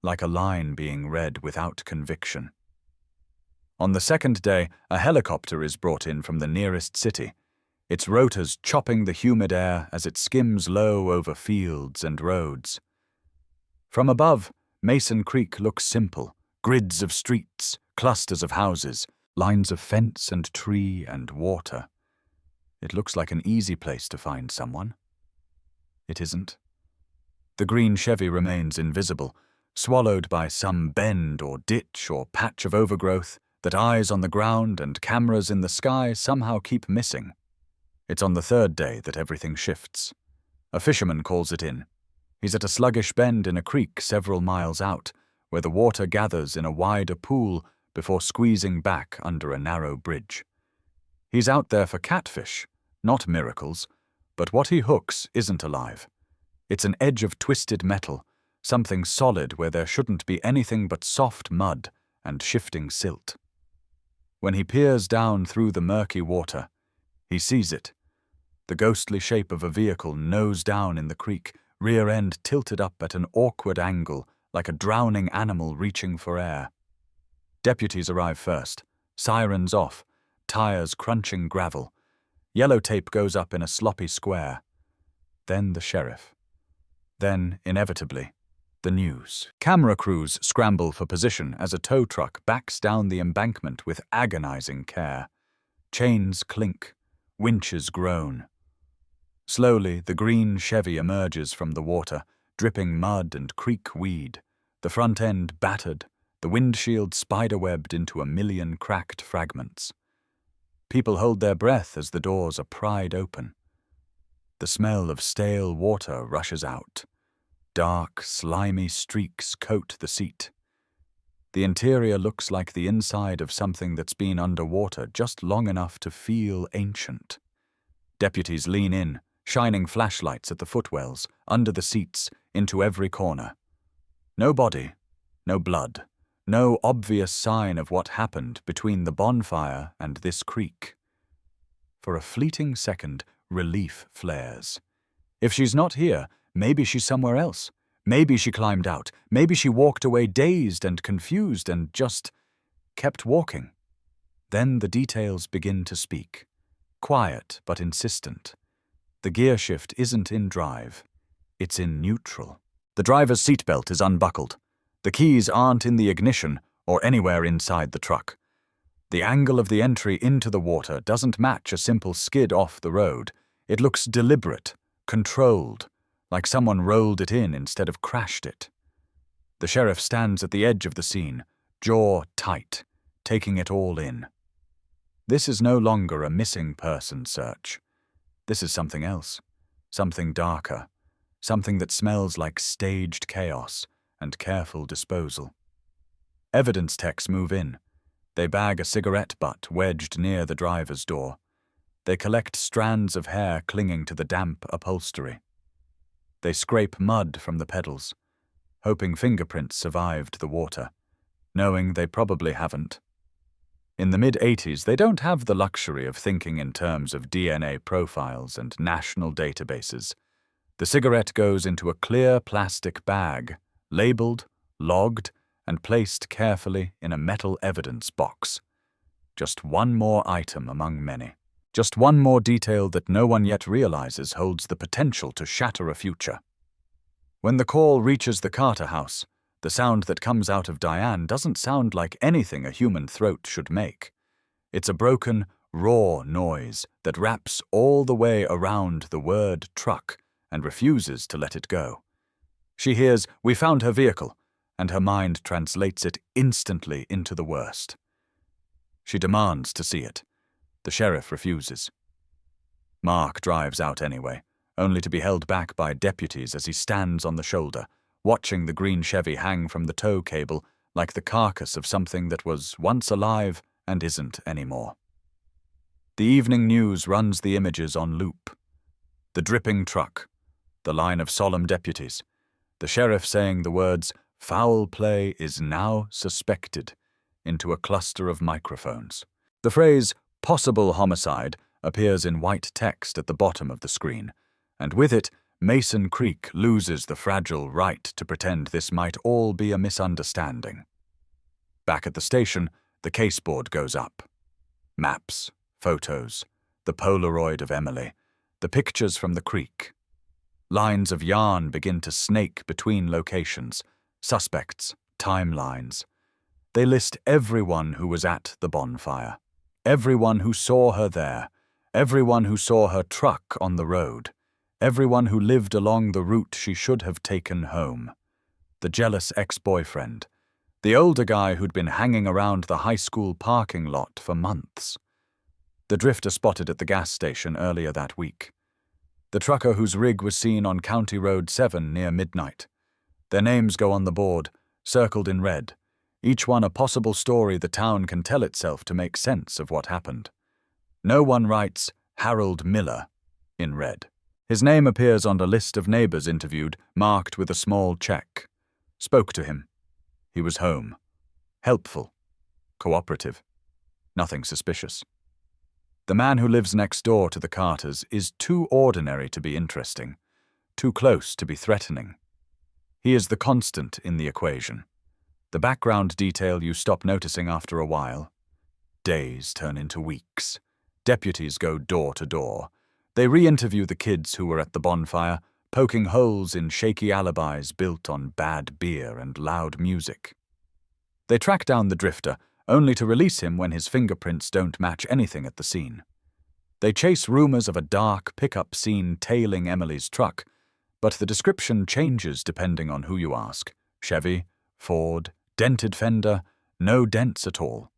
like a line being read without conviction. On the second day, a helicopter is brought in from the nearest city, its rotors chopping the humid air as it skims low over fields and roads. From above, Mason Creek looks simple, grids of streets, clusters of houses, lines of fence and tree and water. It looks like an easy place to find someone. It isn't. The green Chevy remains invisible, swallowed by some bend or ditch or patch of overgrowth that eyes on the ground and cameras in the sky somehow keep missing. It's on the third day that everything shifts. A fisherman calls it in. He's at a sluggish bend in a creek several miles out, where the water gathers in a wider pool before squeezing back under a narrow bridge. He's out there for catfish, not miracles, but what he hooks isn't alive. It's an edge of twisted metal, something solid where there shouldn't be anything but soft mud and shifting silt. When he peers down through the murky water, he sees it, the ghostly shape of a vehicle nose down in the creek, rear end tilted up at an awkward angle like a drowning animal reaching for air. Deputies arrive first, sirens off, tires crunching gravel. Yellow tape goes up in a sloppy square. Then the sheriff. Then, inevitably, the news. Camera crews scramble for position as a tow truck backs down the embankment with agonizing care. Chains clink, winches groan. Slowly, the green Chevy emerges from the water, dripping mud and creek weed, the front end battered, the windshield spiderwebbed into a million cracked fragments. People hold their breath as the doors are pried open. The smell of stale water rushes out. Dark, slimy streaks coat the seat. The interior looks like the inside of something that's been underwater just long enough to feel ancient. Deputies lean in, shining flashlights at the footwells, under the seats, into every corner. No body, no blood, No obvious sign of what happened between the bonfire and this creek. For a fleeting second, relief flares. If she's not here, maybe she's somewhere else. Maybe she climbed out. Maybe she walked away dazed and confused and just kept walking. Then the details begin to speak. Quiet but insistent. The gear shift isn't in drive. It's in neutral. The driver's seatbelt is unbuckled. The keys aren't in the ignition or anywhere inside the truck. The angle of the entry into the water doesn't match a simple skid off the road. It looks deliberate, controlled, like someone rolled it in instead of crashed it. The sheriff stands at the edge of the scene, jaw tight, taking it all in. This is no longer a missing person search. This is something else, something darker, something that smells like staged chaos and careful disposal. Evidence techs move in. They bag a cigarette butt wedged near the driver's door. They collect strands of hair clinging to the damp upholstery. They scrape mud from the pedals, hoping fingerprints survived the water, knowing they probably haven't. In the mid-'80s, they don't have the luxury of thinking in terms of DNA profiles and national databases. The cigarette goes into a clear plastic bag, labeled, logged, and placed carefully in a metal evidence box. Just one more item among many. Just one more detail that no one yet realizes holds the potential to shatter a future. When the call reaches the Carter house, the sound that comes out of Diane doesn't sound like anything a human throat should make. It's a broken, raw noise that wraps all the way around the word truck and refuses to let it go. She hears, "We found her vehicle," and her mind translates it instantly into the worst. She demands to see it. The sheriff refuses. Mark drives out anyway, only to be held back by deputies as he stands on the shoulder, watching the green Chevy hang from the tow cable like the carcass of something that was once alive and isn't anymore. The evening news runs the images on loop. The dripping truck, the line of solemn deputies, the sheriff saying the words, "Foul play is now suspected," into a cluster of microphones. The phrase, "possible homicide," appears in white text at the bottom of the screen, and with it, Mason Creek loses the fragile right to pretend this might all be a misunderstanding. Back at the station, the caseboard goes up. Maps, photos, the Polaroid of Emily, the pictures from the creek. Lines of yarn begin to snake between locations, suspects, timelines. They list everyone who was at the bonfire, everyone who saw her there, everyone who saw her truck on the road, everyone who lived along the route she should have taken home. The jealous ex-boyfriend, the older guy who'd been hanging around the high school parking lot for months. The drifter spotted at the gas station earlier that week. The trucker whose rig was seen on County Road 7 near midnight. Their names go on the board, circled in red, each one a possible story the town can tell itself to make sense of what happened. No one writes Harold Miller in red. His name appears on a list of neighbors interviewed, marked with a small check. Spoke to him. He was home. Helpful. Cooperative. Nothing suspicious. The man who lives next door to the Carters is too ordinary to be interesting, too close to be threatening. He is the constant in the equation. The background detail you stop noticing after a while. Days turn into weeks. Deputies go door to door. They re-interview the kids who were at the bonfire, poking holes in shaky alibis built on bad beer and loud music. They track down the drifter, only to release him when his fingerprints don't match anything at the scene. They chase rumors of a dark pickup scene tailing Emily's truck, but the description changes depending on who you ask. Chevy, Ford, dented fender, no dents at all.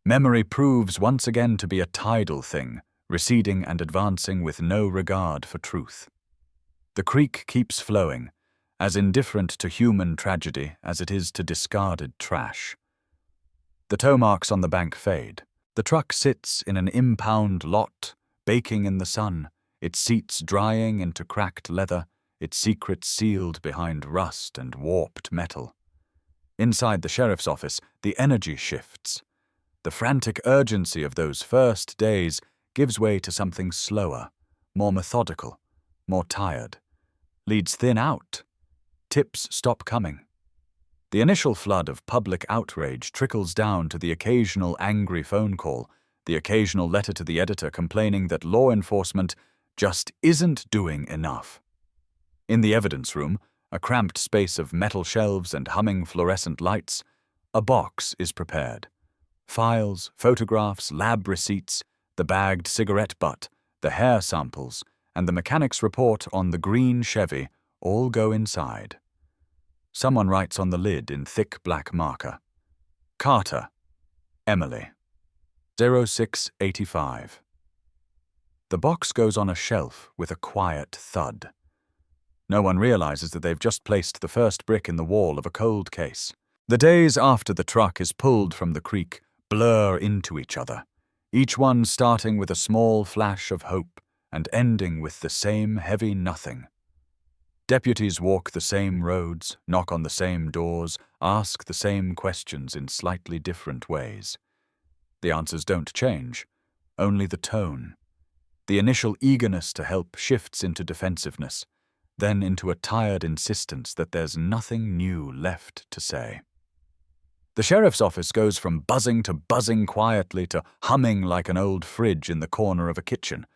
Memory proves once again to be a tidal thing, receding and advancing with no regard for truth. The creek keeps flowing, as indifferent to human tragedy as it is to discarded trash. The tow marks on the bank fade. The truck sits in an impound lot, baking in the sun, its seats drying into cracked leather, its secrets sealed behind rust and warped metal. Inside the sheriff's office, the energy shifts. The frantic urgency of those first days gives way to something slower, more methodical, more tired. Leads thin out. Tips stop coming. The initial flood of public outrage trickles down to the occasional angry phone call, the occasional letter to the editor complaining that law enforcement just isn't doing enough. In the evidence room, a cramped space of metal shelves and humming fluorescent lights, a box is prepared. Files, photographs, lab receipts, the bagged cigarette butt, the hair samples, and the mechanic's report on the green Chevy all go inside. Someone writes on the lid in thick black marker, Carter, Emily, 0685. The box goes on a shelf with a quiet thud. No one realizes that they've just placed the first brick in the wall of a cold case. The days after the truck is pulled from the creek blur into each other, each one starting with a small flash of hope and ending with the same heavy nothing. Deputies walk the same roads, knock on the same doors, ask the same questions in slightly different ways. The answers don't change, only the tone. The initial eagerness to help shifts into defensiveness, then into a tired insistence that there's nothing new left to say. The sheriff's office goes from buzzing to buzzing quietly to humming like an old fridge in the corner of a kitchen.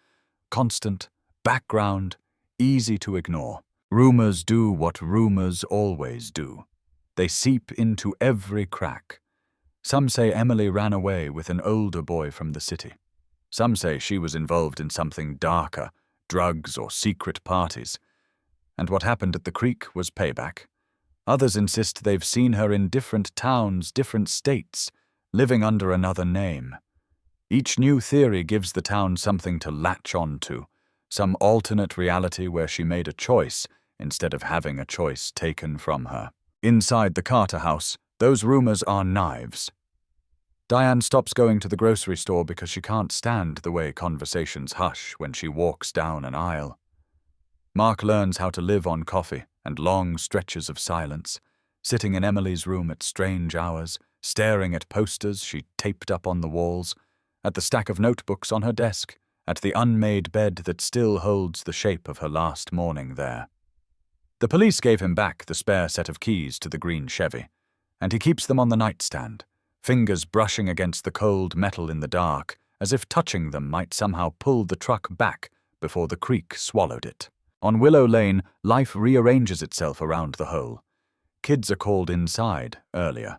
Constant, background, easy to ignore. Rumors do what rumors always do. They seep into every crack. Some say Emily ran away with an older boy from the city. Some say she was involved in something darker, drugs or secret parties. And what happened at the creek was payback. Others insist they've seen her in different towns, different states, living under another name. Each new theory gives the town something to latch on to, some alternate reality where she made a choice instead of having a choice taken from her. Inside the Carter house, those rumors are knives. Diane stops going to the grocery store because she can't stand the way conversations hush when she walks down an aisle. Mark learns how to live on coffee and long stretches of silence, sitting in Emily's room at strange hours, staring at posters she taped up on the walls, at the stack of notebooks on her desk, at the unmade bed that still holds the shape of her last morning there. The police gave him back the spare set of keys to the green Chevy, and he keeps them on the nightstand, fingers brushing against the cold metal in the dark, as if touching them might somehow pull the truck back before the creek swallowed it. On Willow Lane, life rearranges itself around the hole. Kids are called inside earlier.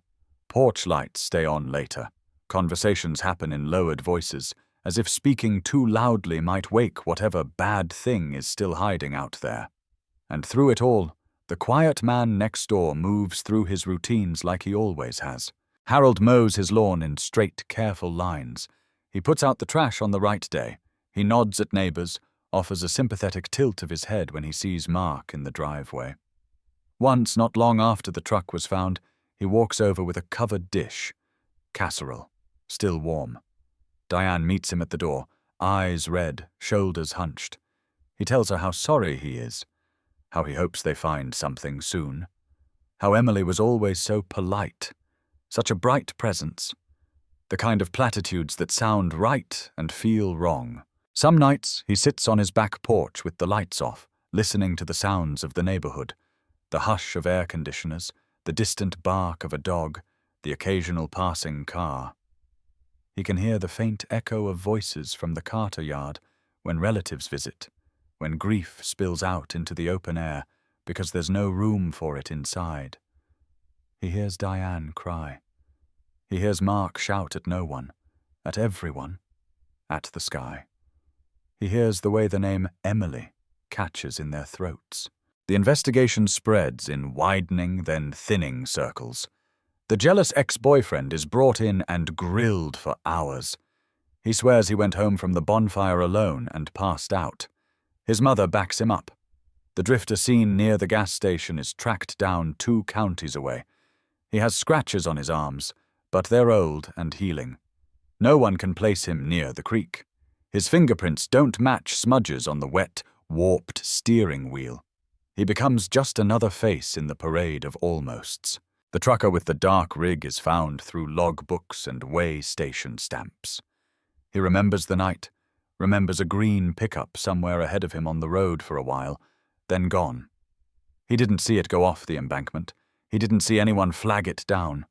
Porch lights stay on later. Conversations happen in lowered voices, as if speaking too loudly might wake whatever bad thing is still hiding out there. And through it all, the quiet man next door moves through his routines like he always has. Harold mows his lawn in straight, careful lines. He puts out the trash on the right day. He nods at neighbors, offers a sympathetic tilt of his head when he sees Mark in the driveway. Once, not long after the truck was found, he walks over with a covered dish. Casserole, still warm. Diane meets him at the door, eyes red, shoulders hunched. He tells her how sorry he is, how he hopes they find something soon, how Emily was always so polite, such a bright presence, the kind of platitudes that sound right and feel wrong. Some nights he sits on his back porch with the lights off, listening to the sounds of the neighborhood, the hush of air conditioners, the distant bark of a dog, the occasional passing car. He can hear the faint echo of voices from the Carter yard when relatives visit, when grief spills out into the open air because there's no room for it inside. He hears Diane cry. He hears Mark shout at no one, at everyone, at the sky. He hears the way the name Emily catches in their throats. The investigation spreads in widening, then thinning circles. The jealous ex-boyfriend is brought in and grilled for hours. He swears he went home from the bonfire alone and passed out. His mother backs him up. The drifter seen near the gas station is tracked down 2 counties away. He has scratches on his arms, but they're old and healing. No one can place him near the creek. His fingerprints don't match smudges on the wet, warped steering wheel. He becomes just another face in the parade of almosts. The trucker with the dark rig is found through log books and way station stamps. He remembers the night, remembers a green pickup somewhere ahead of him on the road for a while, then gone. He didn't see it go off the embankment. He didn't see anyone flag it down.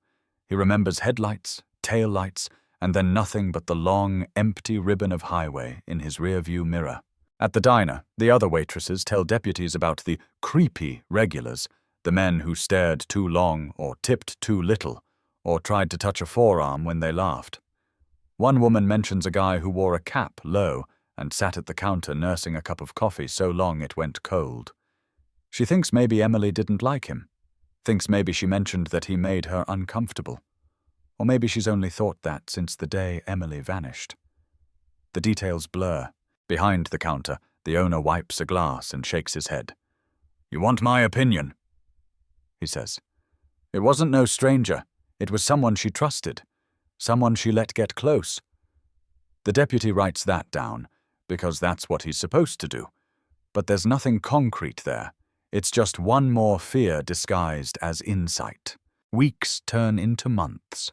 He remembers headlights, tail lights, and then nothing but the long, empty ribbon of highway in his rearview mirror. At the diner, the other waitresses tell deputies about the creepy regulars, the men who stared too long or tipped too little or tried to touch a forearm when they laughed. One woman mentions a guy who wore a cap low and sat at the counter nursing a cup of coffee so long it went cold. She thinks maybe Emily didn't like him, thinks maybe she mentioned that he made her uncomfortable, or maybe she's only thought that since the day Emily vanished. The details blur. Behind the counter, the owner wipes a glass and shakes his head. "You want my opinion?" he says. "It wasn't no stranger. It was someone she trusted, someone she let get close." The deputy writes that down, because that's what he's supposed to do. But there's nothing concrete there. It's just one more fear disguised as insight. Weeks turn into months.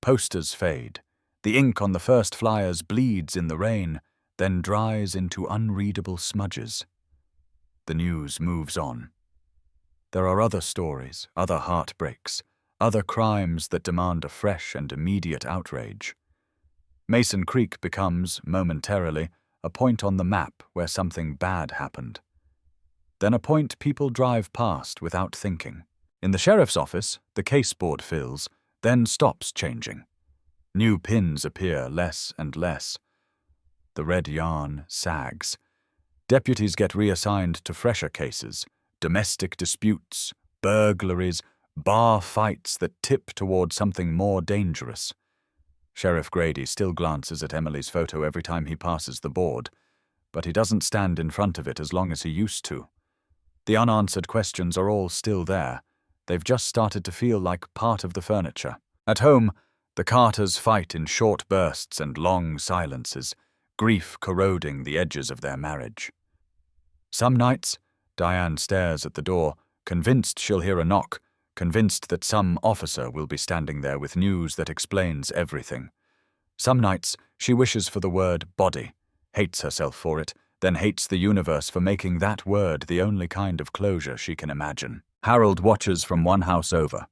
Posters fade. The ink on the first flyers bleeds in the rain, then dries into unreadable smudges. The news moves on. There are other stories, other heartbreaks, other crimes that demand a fresh and immediate outrage. Mason Creek becomes, momentarily, a point on the map where something bad happened. Then a point people drive past without thinking. In the sheriff's office, the case board fills, then stops changing. New pins appear less and less. The red yarn sags. Deputies get reassigned to fresher cases, domestic disputes, burglaries, bar fights that tip toward something more dangerous. Sheriff Grady still glances at Emily's photo every time he passes the board, but he doesn't stand in front of it as long as he used to. The unanswered questions are all still there. They've just started to feel like part of the furniture. At home, the Carters fight in short bursts and long silences, grief corroding the edges of their marriage. Some nights, Diane stares at the door, convinced she'll hear a knock, convinced that some officer will be standing there with news that explains everything. Some nights, she wishes for the word body, hates herself for it, then hates the universe for making that word the only kind of closure she can imagine. Harold watches from one house over.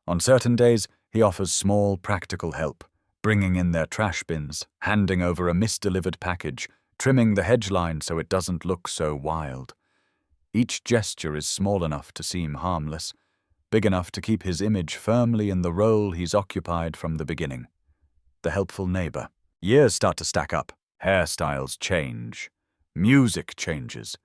On certain days, he offers small, practical help, bringing in their trash bins, handing over a misdelivered package, trimming the hedge line so it doesn't look so wild. Each gesture is small enough to seem harmless, big enough to keep his image firmly in the role he's occupied from the beginning. The helpful neighbor. Years start to stack up. Hairstyles change. Music changes.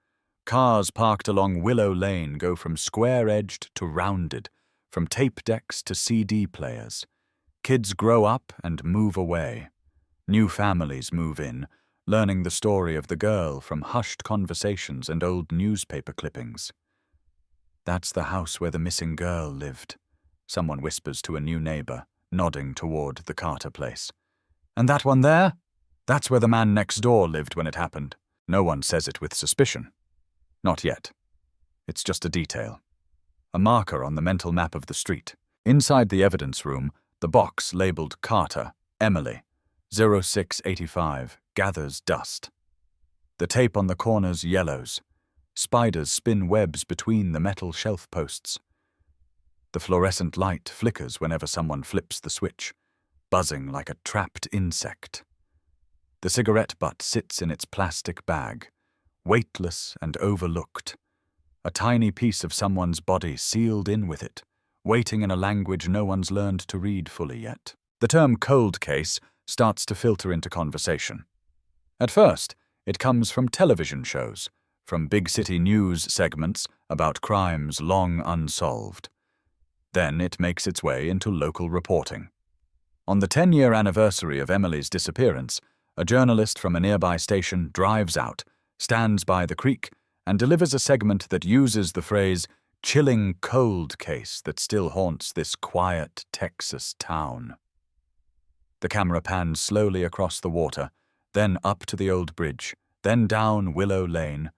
Cars parked along Willow Lane go from square-edged to rounded, from tape decks to CD players. Kids grow up and move away. New families move in, learning the story of the girl from hushed conversations and old newspaper clippings. "That's the house where the missing girl lived," someone whispers to a new neighbor, nodding toward the Carter place. "And that one there? That's where the man next door lived when it happened." No one says it with suspicion. Not yet. It's just a detail. A marker on the mental map of the street. Inside the evidence room, the box labeled Carter, Emily, 0685, gathers dust. The tape on the corners yellows. Spiders spin webs between the metal shelf posts. The fluorescent light flickers whenever someone flips the switch, buzzing like a trapped insect. The cigarette butt sits in its plastic bag, weightless and overlooked. A tiny piece of someone's body sealed in with it, waiting in a language no one's learned to read fully yet. The term cold case starts to filter into conversation. At first, it comes from television shows, from big city news segments about crimes long unsolved. Then it makes its way into local reporting. On the 10-year anniversary of Emily's disappearance, a journalist from a nearby station drives out, stands by the creek, and delivers a segment that uses the phrase "chilling cold case" that still haunts this quiet Texas town. The camera pans slowly across the water, then up to the old bridge, then down Willow Lane,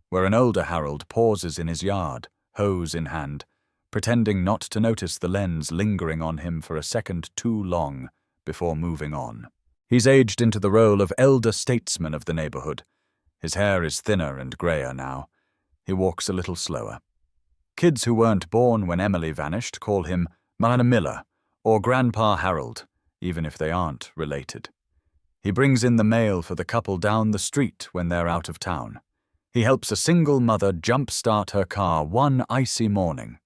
where an older Harold pauses in his yard, hose in hand, pretending not to notice the lens lingering on him for a second too long before moving on. He's aged into the role of elder statesman of the neighborhood. His hair is thinner and grayer now. He walks a little slower. Kids who weren't born when Emily vanished call him Marana Miller or Grandpa Harold, even if they aren't related. He brings in the mail for the couple down the street when they're out of town. He helps a single mother jump-start her car one icy morning.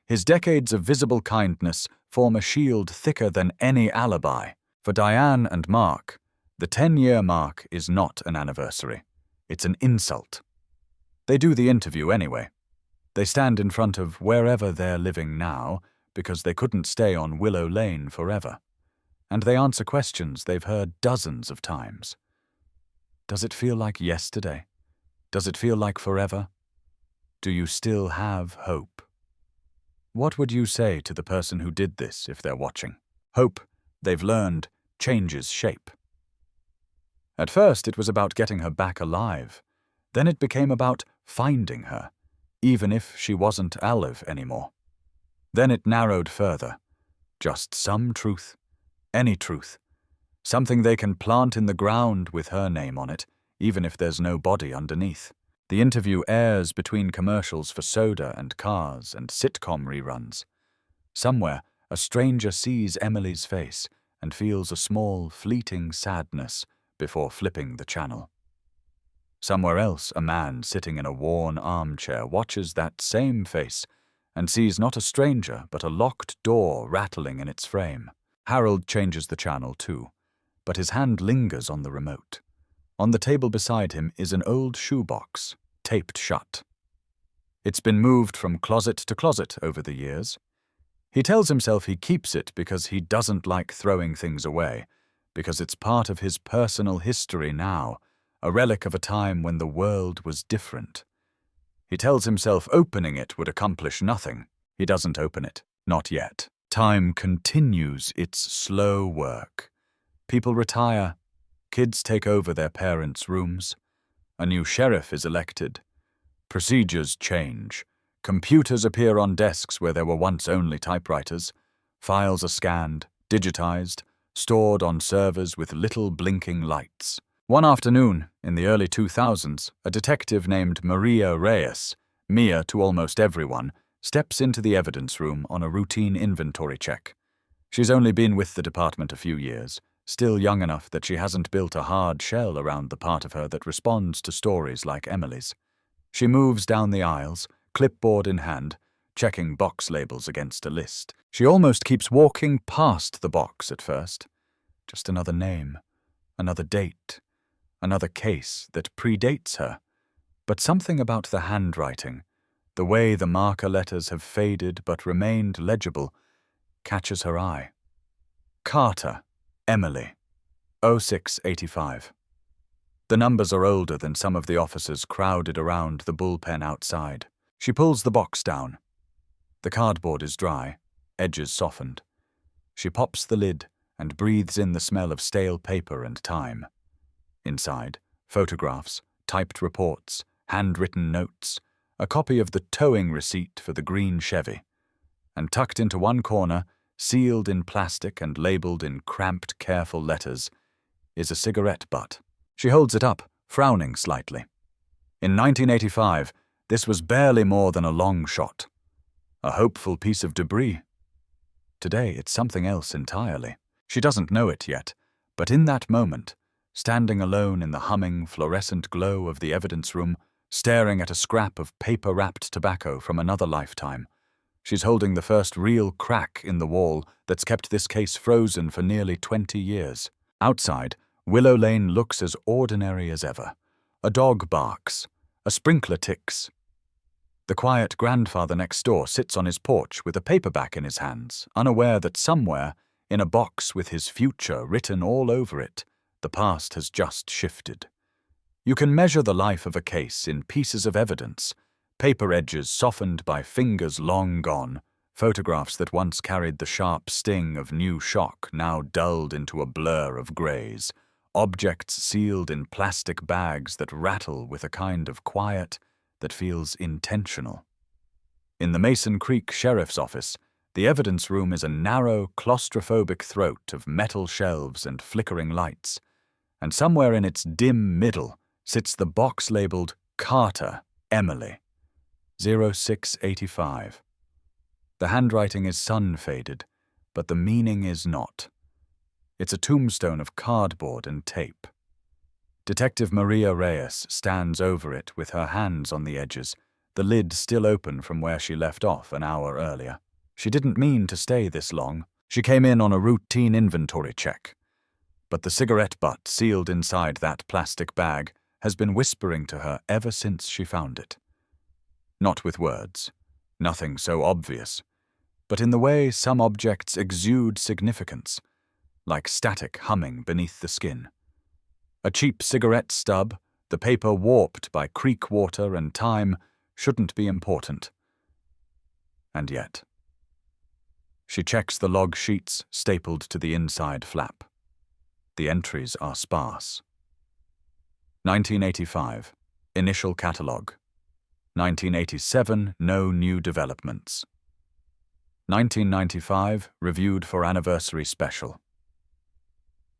His decades of visible kindness form a shield thicker than any alibi. For Diane and Mark, the 10-year mark is not an anniversary. It's an insult. They do the interview anyway. They stand in front of wherever they're living now because they couldn't stay on Willow Lane forever. And they answer questions they've heard dozens of times. Does it feel like yesterday? Does it feel like forever? Do you still have hope? What would you say to the person who did this if they're watching? Hope, they've learned, changes shape. At first it was about getting her back alive. Then it became about finding her, even if she wasn't alive anymore. Then it narrowed further. Just some truth. Any truth. Something they can plant in the ground with her name on it, even if there's no body underneath. The interview airs between commercials for soda and cars and sitcom reruns. Somewhere, a stranger sees Emily's face and feels a small, fleeting sadness before flipping the channel. Somewhere else, a man sitting in a worn armchair watches that same face and sees not a stranger but a locked door rattling in its frame. Harold changes the channel too, but his hand lingers on the remote. On the table beside him is an old shoebox, taped shut. It's been moved from closet to closet over the years. He tells himself he keeps it because he doesn't like throwing things away, because it's part of his personal history now, a relic of a time when the world was different. He tells himself opening it would accomplish nothing. He doesn't open it, not yet. Time continues its slow work. People retire. Kids take over their parents' rooms. A new sheriff is elected. Procedures change. Computers appear on desks where there were once only typewriters. Files are scanned, digitized, stored on servers with little blinking lights. One afternoon, in the early 2000s, a detective named Maria Reyes, Mia to almost everyone, steps into the evidence room on a routine inventory check. She's only been with the department a few years, still young enough that she hasn't built a hard shell around the part of her that responds to stories like Emily's. She moves down the aisles, clipboard in hand, checking box labels against a list. She almost keeps walking past the box at first. Just another name, another date, another case that predates her. But something about the handwriting, the way the marker letters have faded but remained legible, catches her eye. Carter, Emily, 0685. The numbers are older than some of the officers crowded around the bullpen outside. She pulls the box down. The cardboard is dry, edges softened. She pops the lid and breathes in the smell of stale paper and time. Inside, photographs, typed reports, handwritten notes, a copy of the towing receipt for the green Chevy. And tucked into one corner, sealed in plastic and labeled in cramped, careful letters, is a cigarette butt. She holds it up, frowning slightly. In 1985, this was barely more than a long shot. A hopeful piece of debris. Today, it's something else entirely. She doesn't know it yet, but in that moment, standing alone in the humming, fluorescent glow of the evidence room, staring at a scrap of paper-wrapped tobacco from another lifetime, she's holding the first real crack in the wall that's kept this case frozen for nearly 20 years. Outside, Willow Lane looks as ordinary as ever. A dog barks. A sprinkler ticks. The quiet grandfather next door sits on his porch with a paperback in his hands, unaware that somewhere, in a box with his future written all over it, the past has just shifted. You can measure the life of a case in pieces of evidence, paper edges softened by fingers long gone, photographs that once carried the sharp sting of new shock now dulled into a blur of grays, objects sealed in plastic bags that rattle with a kind of quiet that feels intentional. In the Mason Creek Sheriff's Office, the evidence room is a narrow, claustrophobic throat of metal shelves and flickering lights, and somewhere in its dim middle sits the box labeled Carter, Emily, 0685. The handwriting is sun-faded, but the meaning is not. It's a tombstone of cardboard and tape. Detective Maria Reyes stands over it with her hands on the edges, the lid still open from where she left off an hour earlier. She didn't mean to stay this long. She came in on a routine inventory check. But the cigarette butt sealed inside that plastic bag has been whispering to her ever since she found it. Not with words, nothing so obvious, but in the way some objects exude significance, like static humming beneath the skin. A cheap cigarette stub, the paper warped by creek water and time, shouldn't be important. And yet. She checks the log sheets stapled to the inside flap. The entries are sparse. 1985, initial catalogue. 1987, no new developments. 1995, reviewed for anniversary special.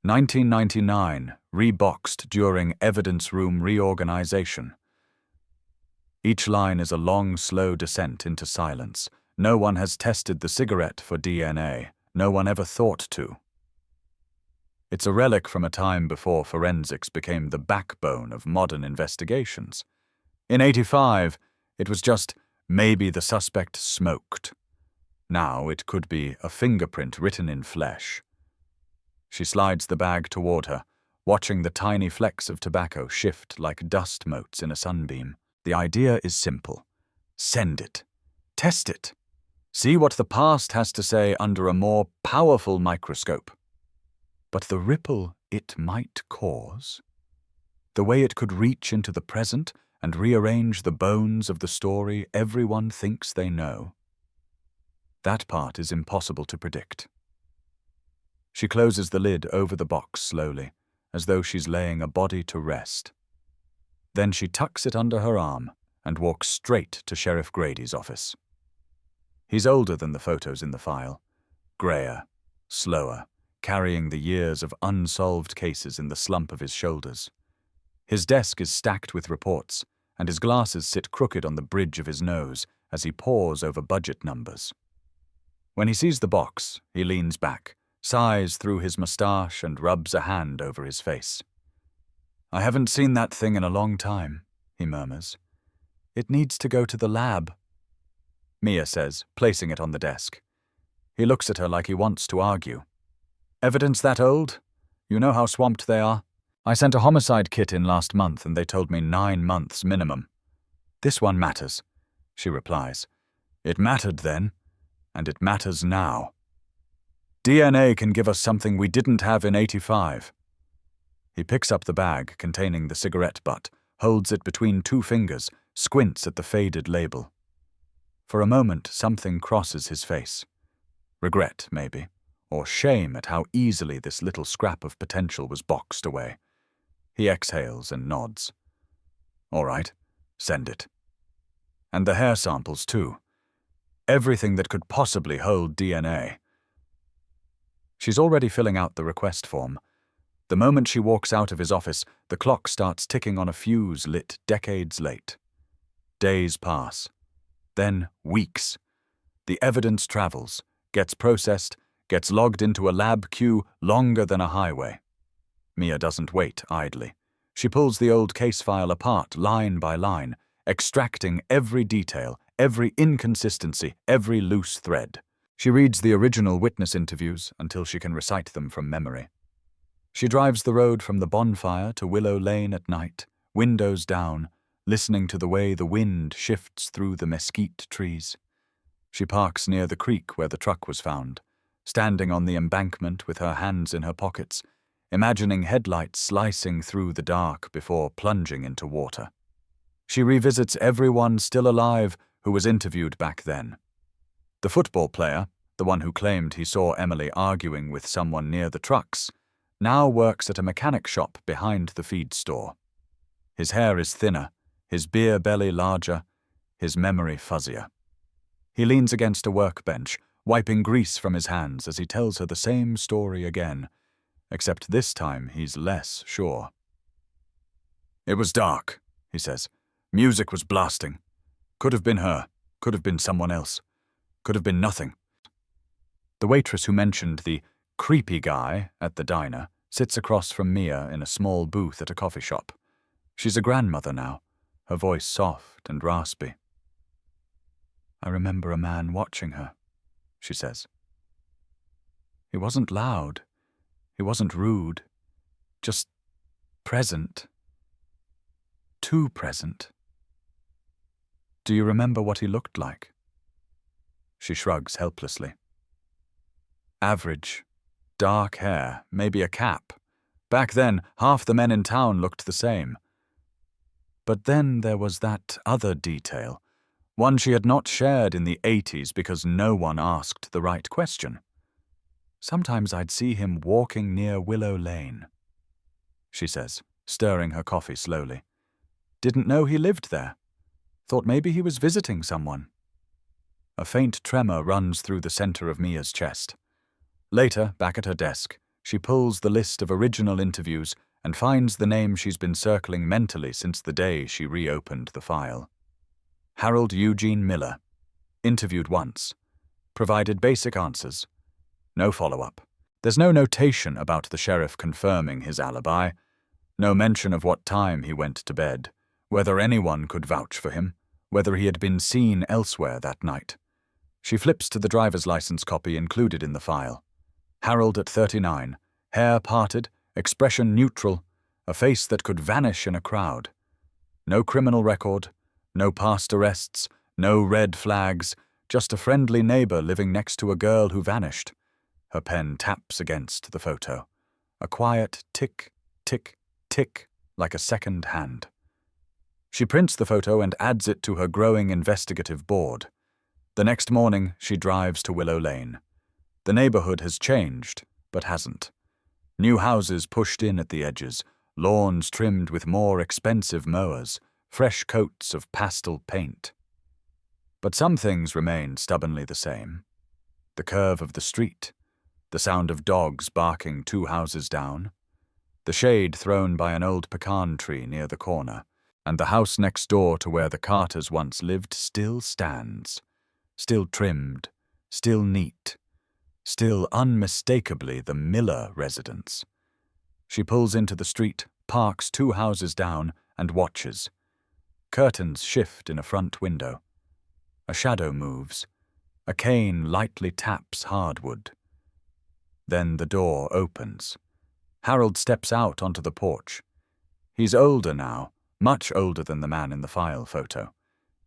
1999, reboxed during evidence room reorganization. Each line is a long, slow descent into silence. No one has tested the cigarette for DNA. No one ever thought to. It's a relic from a time before forensics became the backbone of modern investigations. In 85, it was just maybe the suspect smoked. Now it could be a fingerprint written in flesh. She slides the bag toward her, watching the tiny flecks of tobacco shift like dust motes in a sunbeam. The idea is simple. Send it. Test it. See what the past has to say under a more powerful microscope. But the ripple it might cause, the way it could reach into the present and rearrange the bones of the story everyone thinks they know, that part is impossible to predict. She closes the lid over the box slowly, as though she's laying a body to rest. Then she tucks it under her arm and walks straight to Sheriff Grady's office. He's older than the photos in the file, grayer, slower, carrying the years of unsolved cases in the slump of his shoulders. His desk is stacked with reports, and his glasses sit crooked on the bridge of his nose as he pores over budget numbers. When he sees the box, he leans back, sighs through his mustache, and rubs a hand over his face. "I haven't seen that thing in a long time," he murmurs. "It needs to go to the lab," Mia says, placing it on the desk. He looks at her like he wants to argue. "Evidence that old? You know how swamped they are. I sent a homicide kit in last month and they told me 9 months minimum." "This one matters," she replies. "It mattered then, and it matters now. DNA can give us something we didn't have in 85. He picks up the bag containing the cigarette butt, holds it between 2 fingers, squints at the faded label. For a moment, something crosses his face. Regret, maybe, or shame at how easily this little scrap of potential was boxed away. He exhales and nods. "All right, send it. And the hair samples, too. Everything that could possibly hold DNA." She's already filling out the request form. The moment she walks out of his office, the clock starts ticking on a fuse lit decades late. Days pass. Then weeks. The evidence travels, gets processed, gets logged into a lab queue longer than a highway. Mia doesn't wait idly. She pulls the old case file apart line by line, extracting every detail, every inconsistency, every loose thread. She reads the original witness interviews until she can recite them from memory. She drives the road from the bonfire to Willow Lane at night, windows down, listening to the way the wind shifts through the mesquite trees. She parks near the creek where the truck was found, standing on the embankment with her hands in her pockets, imagining headlights slicing through the dark before plunging into water. She revisits everyone still alive who was interviewed back then. The football player, the one who claimed he saw Emily arguing with someone near the trucks, now works at a mechanic shop behind the feed store. His hair is thinner, his beer belly larger, his memory fuzzier. He leans against a workbench, wiping grease from his hands as he tells her the same story again, except this time he's less sure. "It was dark," he says. "Music was blasting. Could have been her. Could have been someone else. Could have been nothing." The waitress who mentioned the creepy guy at the diner sits across from Mia in a small booth at a coffee shop. She's a grandmother now, her voice soft and raspy. "I remember a man watching her," she says. "He wasn't loud. He wasn't rude. Just present. Too present." "Do you remember what he looked like?" She shrugs helplessly. "Average. Dark hair, maybe a cap. Back then, half the men in town looked the same. But then there was that other detail, one she had not shared in the 80s because no one asked the right question. Sometimes I'd see him walking near Willow Lane," she says, stirring her coffee slowly. "Didn't know he lived there. Thought maybe he was visiting someone." A faint tremor runs through the center of Mia's chest. Later, back at her desk, she pulls the list of original interviews and finds the name she's been circling mentally since the day she reopened the file. Harold Eugene Miller. Interviewed once. Provided basic answers. No follow-up. There's no notation about the sheriff confirming his alibi. No mention of what time he went to bed, whether anyone could vouch for him, whether he had been seen elsewhere that night. She flips to the driver's license copy included in the file. Harold at 39, hair parted, expression neutral, a face that could vanish in a crowd. No criminal record, no past arrests, no red flags, just a friendly neighbor living next to a girl who vanished. Her pen taps against the photo. A quiet tick, tick, tick, like a second hand. She prints the photo and adds it to her growing investigative board. The next morning, she drives to Willow Lane. The neighborhood has changed, but hasn't. New houses pushed in at the edges, lawns trimmed with more expensive mowers, fresh coats of pastel paint. But some things remain stubbornly the same. The curve of the street, the sound of dogs barking 2 houses down, the shade thrown by an old pecan tree near the corner, and the house next door to where the Carters once lived still stands, still trimmed, still neat, still unmistakably the Miller residence. She pulls into the street, parks 2 houses down, and watches. Curtains shift in a front window. A shadow moves. A cane lightly taps hardwood. Then the door opens. Harold steps out onto the porch. He's older now, much older than the man in the file photo.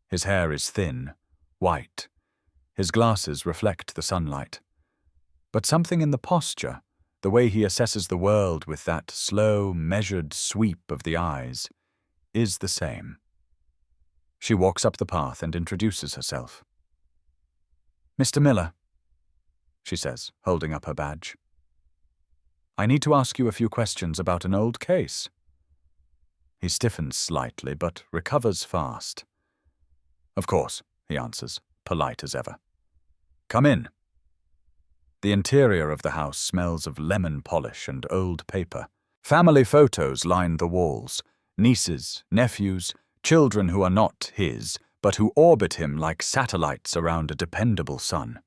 His hair is thin, white. His glasses reflect the sunlight. But something in the posture, the way he assesses the world with that slow, measured sweep of the eyes, is the same. She walks up the path and introduces herself. "Mr. Miller," she says, holding up her badge. "I need to ask you a few questions about an old case." He stiffens slightly, but recovers fast. "Of course," he answers, polite as ever. "Come in." The interior of the house smells of lemon polish and old paper. Family photos line the walls. Nieces, nephews, children who are not his, but who orbit him like satellites around a dependable sun.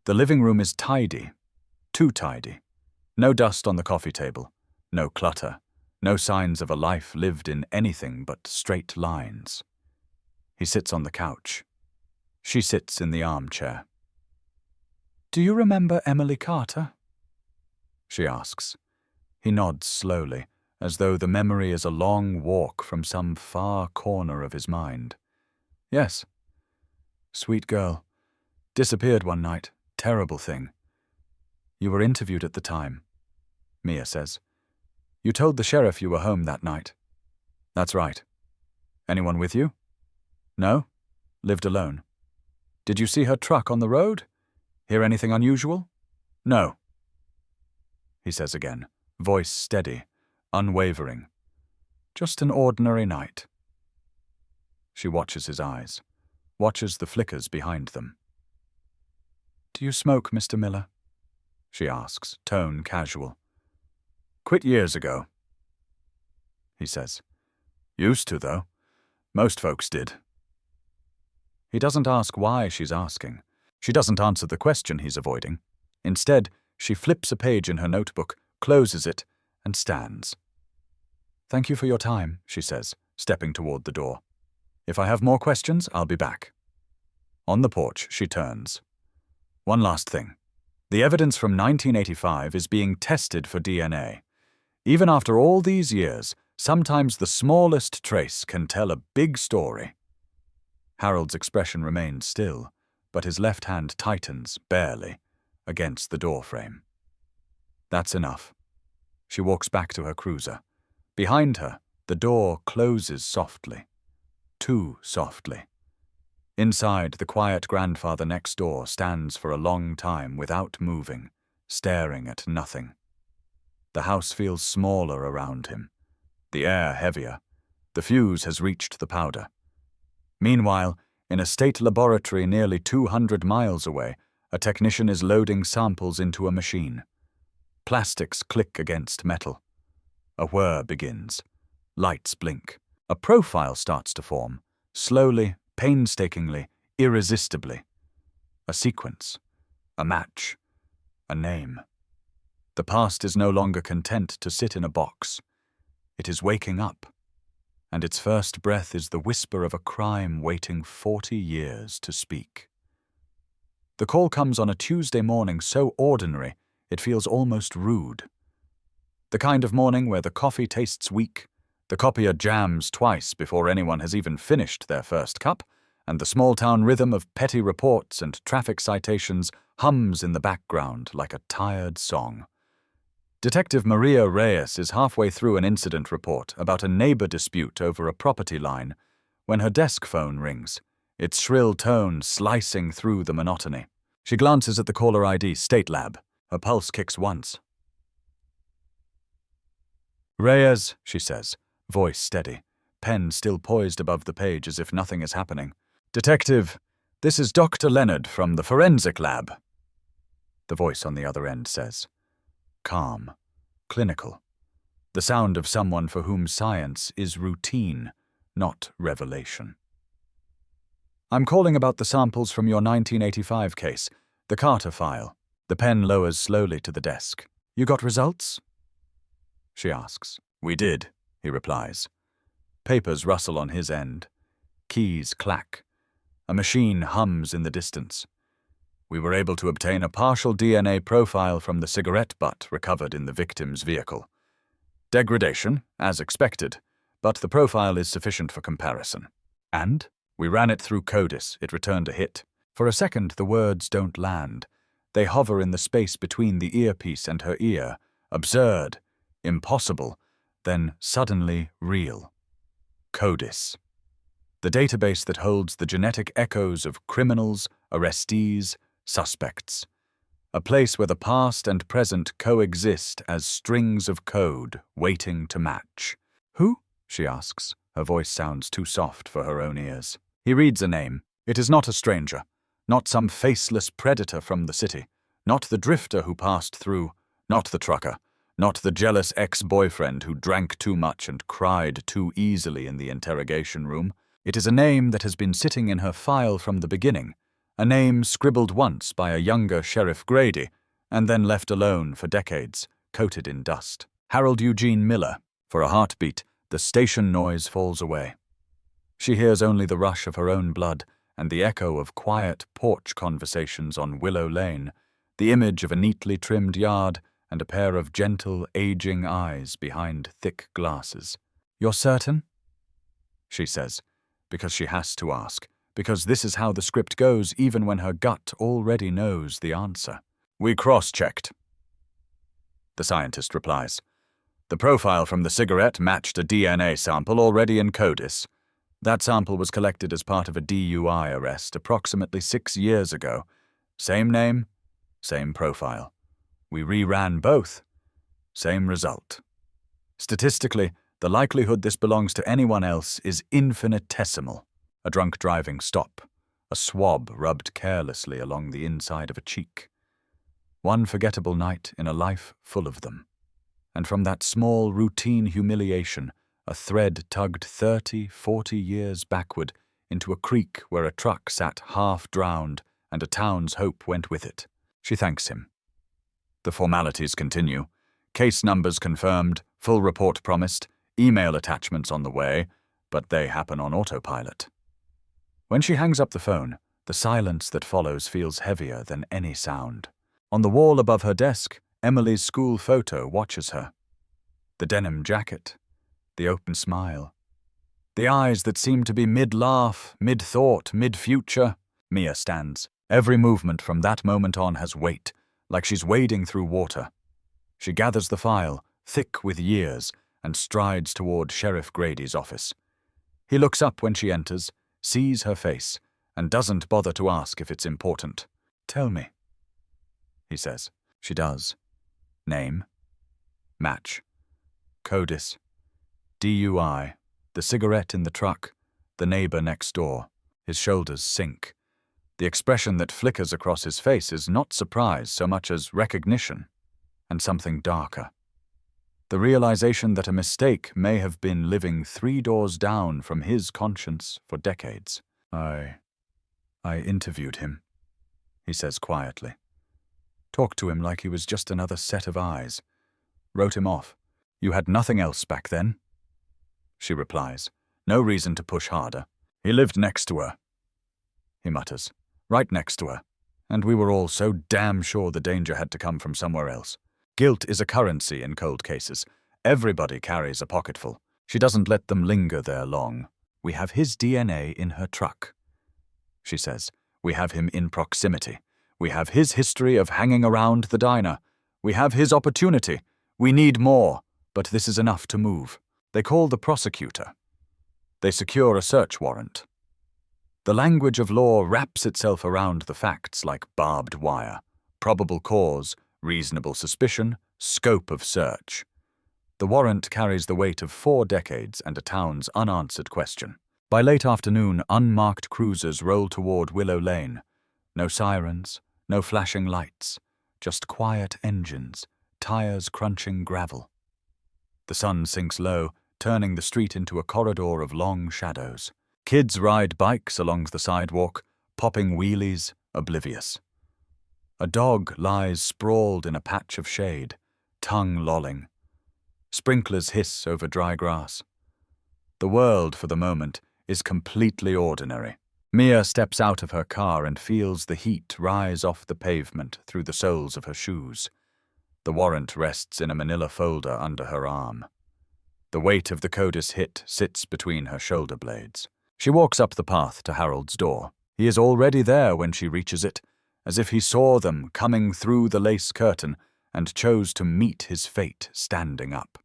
The living room is tidy. Too tidy. No dust on the coffee table. No clutter. No signs of a life lived in anything but straight lines. He sits on the couch. She sits in the armchair. "Do you remember Emily Carter?" she asks. He nods slowly, as though the memory is a long walk from some far corner of his mind. "Yes. Sweet girl. Disappeared one night. Terrible thing. You were interviewed at the time," Mia says. "You told the sheriff you were home that night." "That's right. Anyone with you?" "No. Lived alone." "Did you see her truck on the road? Hear anything unusual?" "No," he says again, voice steady, unwavering. "Just an ordinary night." She watches his eyes. watches the flickers behind them. "Do you smoke, Mr. Miller?" she asks, tone casual. "Quit years ago," he says. "Used to, though. Most folks did." He doesn't ask why she's asking. She doesn't answer the question he's avoiding. Instead, she flips a page in her notebook, closes it, and stands. "Thank you for your time," she says, stepping toward the door. "If I have more questions, I'll be back." On the porch, she turns. "One last thing. The evidence from 1985 is being tested for DNA. Even after all these years, sometimes the smallest trace can tell a big story." Harold's expression remains still, but his left hand tightens, barely, against the doorframe. That's enough. She walks back to her cruiser. Behind her, the door closes softly. Too softly. Inside, the quiet grandfather next door stands for a long time without moving, staring at nothing. The house feels smaller around him, the air heavier. The fuse has reached the powder. Meanwhile, in a state laboratory nearly 200 miles away, a technician is loading samples into a machine. Plastics click against metal. A whir begins. Lights blink. A profile starts to form, slowly, painstakingly, irresistibly. A sequence. A match. A name. The past is no longer content to sit in a box. It is waking up, and its first breath is the whisper of a crime waiting 40 years to speak. The call comes on a Tuesday morning so ordinary it feels almost rude. The kind of morning where the coffee tastes weak, the copier jams twice before anyone has even finished their first cup, and the small-town rhythm of petty reports and traffic citations hums in the background like a tired song. Detective Maria Reyes is halfway through an incident report about a neighbor dispute over a property line when her desk phone rings, its shrill tone slicing through the monotony. She glances at the caller ID State Lab. Her pulse kicks once. "Reyes," she says, voice steady, pen still poised above the page as if nothing is happening. "Detective, this is Dr. Leonard from the Forensic Lab," the voice on the other end says. Calm, clinical, the sound of someone for whom science is routine, not revelation. "I'm calling about the samples from your 1985 case, the Carter file." The pen lowers slowly to the desk. "You got results?" she asks. "We did," he replies. Papers rustle on his end. Keys clack. A machine hums in the distance. "We were able to obtain a partial DNA profile from the cigarette butt recovered in the victim's vehicle. Degradation, as expected, but the profile is sufficient for comparison. And we ran it through CODIS. It returned a hit. For a second, the words don't land. They hover in the space between the earpiece and her ear, absurd, impossible, then suddenly real. CODIS. The database that holds the genetic echoes of criminals, arrestees, suspects. A place where the past and present coexist as strings of code waiting to match. "Who?" she asks. Her voice sounds too soft for her own ears. He reads a name. It is not a stranger. Not some faceless predator from the city. Not the drifter who passed through. Not the trucker. Not the jealous ex-boyfriend who drank too much and cried too easily in the interrogation room. It is a name that has been sitting in her file from the beginning. A name scribbled once by a younger Sheriff Grady, and then left alone for decades, coated in dust. Harold Eugene Miller. For a heartbeat, the station noise falls away. She hears only the rush of her own blood and the echo of quiet porch conversations on Willow Lane, the image of a neatly trimmed yard and a pair of gentle, aging eyes behind thick glasses. "You're certain?" she says, because she has to ask, because this is how the script goes even when her gut already knows the answer. "We cross-checked," the scientist replies. "The profile from the cigarette matched a DNA sample already in CODIS. That sample was collected as part of a DUI arrest approximately 6 years ago. Same name, same profile. We reran both. Same result. Statistically, the likelihood this belongs to anyone else is infinitesimal." A drunk driving stop. a swab rubbed carelessly along the inside of a cheek. One forgettable night in a life full of them. And from that small, routine humiliation, a thread tugged 30, 40 years backward into a creek where a truck sat half-drowned and a town's hope went with it. She thanks him. The formalities continue. Case numbers confirmed, full report promised, email attachments on the way, but they happen on autopilot. When she hangs up the phone, the silence that follows feels heavier than any sound. On the wall above her desk, Emily's school photo watches her. The denim jacket, the open smile, the eyes that seem to be mid-laugh, mid-thought, mid-future. Mia stands. Every movement from that moment on has weight, like she's wading through water. She gathers the file, thick with years, and strides toward Sheriff Grady's office. He looks up when she enters, sees her face, and doesn't bother to ask if it's important. "Tell me," he says. She does. Name. Match. CODIS. DUI. The cigarette in the truck. The neighbor next door. His shoulders sink. The expression that flickers across his face is not surprise so much as recognition, and something darker. The realization that a mistake may have been living 3 doors down from his conscience for decades. I interviewed him, he says quietly. Talked to him like he was just another set of eyes. Wrote him off. You had nothing else back then? She replies. No reason to push harder. He lived next to her, he mutters. Right next to her. And we were all so damn sure the danger had to come from somewhere else. Guilt is a currency in cold cases. Everybody carries a pocketful. She doesn't let them linger there long. We have his DNA in her truck, she says. We have him in proximity. We have his history of hanging around the diner. We have his opportunity. We need more, but this is enough to move. They call the prosecutor. They secure a search warrant. The language of law wraps itself around the facts like barbed wire. Probable cause, reasonable suspicion, scope of search. The warrant carries the weight of 4 decades and a town's unanswered question. By late afternoon, unmarked cruisers roll toward Willow Lane. No sirens, no flashing lights, just quiet engines, tires crunching gravel. The sun sinks low, turning the street into a corridor of long shadows. Kids ride bikes along the sidewalk, popping wheelies, oblivious. A dog lies sprawled in a patch of shade, tongue lolling. Sprinklers hiss over dry grass. The world, for the moment, is completely ordinary. Mia steps out of her car and feels the heat rise off the pavement through the soles of her shoes. The warrant rests in a manila folder under her arm. The weight of the CODIS hit sits between her shoulder blades. She walks up the path to Harold's door. He is already there when she reaches it, as if he saw them coming through the lace curtain and chose to meet his fate standing up.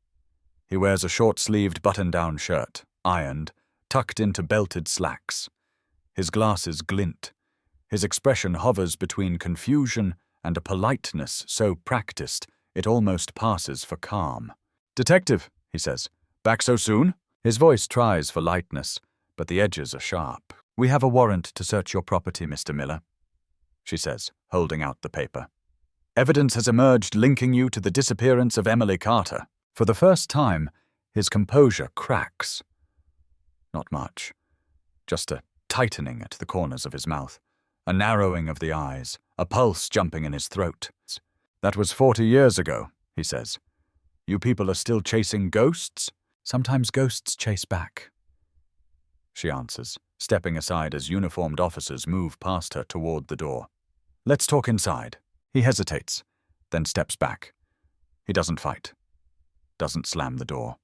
He wears a short-sleeved button-down shirt, ironed, tucked into belted slacks. His glasses glint. His expression hovers between confusion and a politeness so practiced it almost passes for calm. "Detective," he says. "Back so soon?" His voice tries for lightness, but the edges are sharp. "We have a warrant to search your property, Mr. Miller," she says, holding out the paper. "Evidence has emerged linking you to the disappearance of Emily Carter." For the first time, his composure cracks. Not much. Just a tightening at the corners of his mouth, a narrowing of the eyes, a pulse jumping in his throat. "That was 40 years ago," he says. "You people are still chasing ghosts?" "Sometimes ghosts chase back," she answers, stepping aside as uniformed officers move past her toward the door. "Let's talk inside." He hesitates, then steps back. He doesn't fight, doesn't slam the door.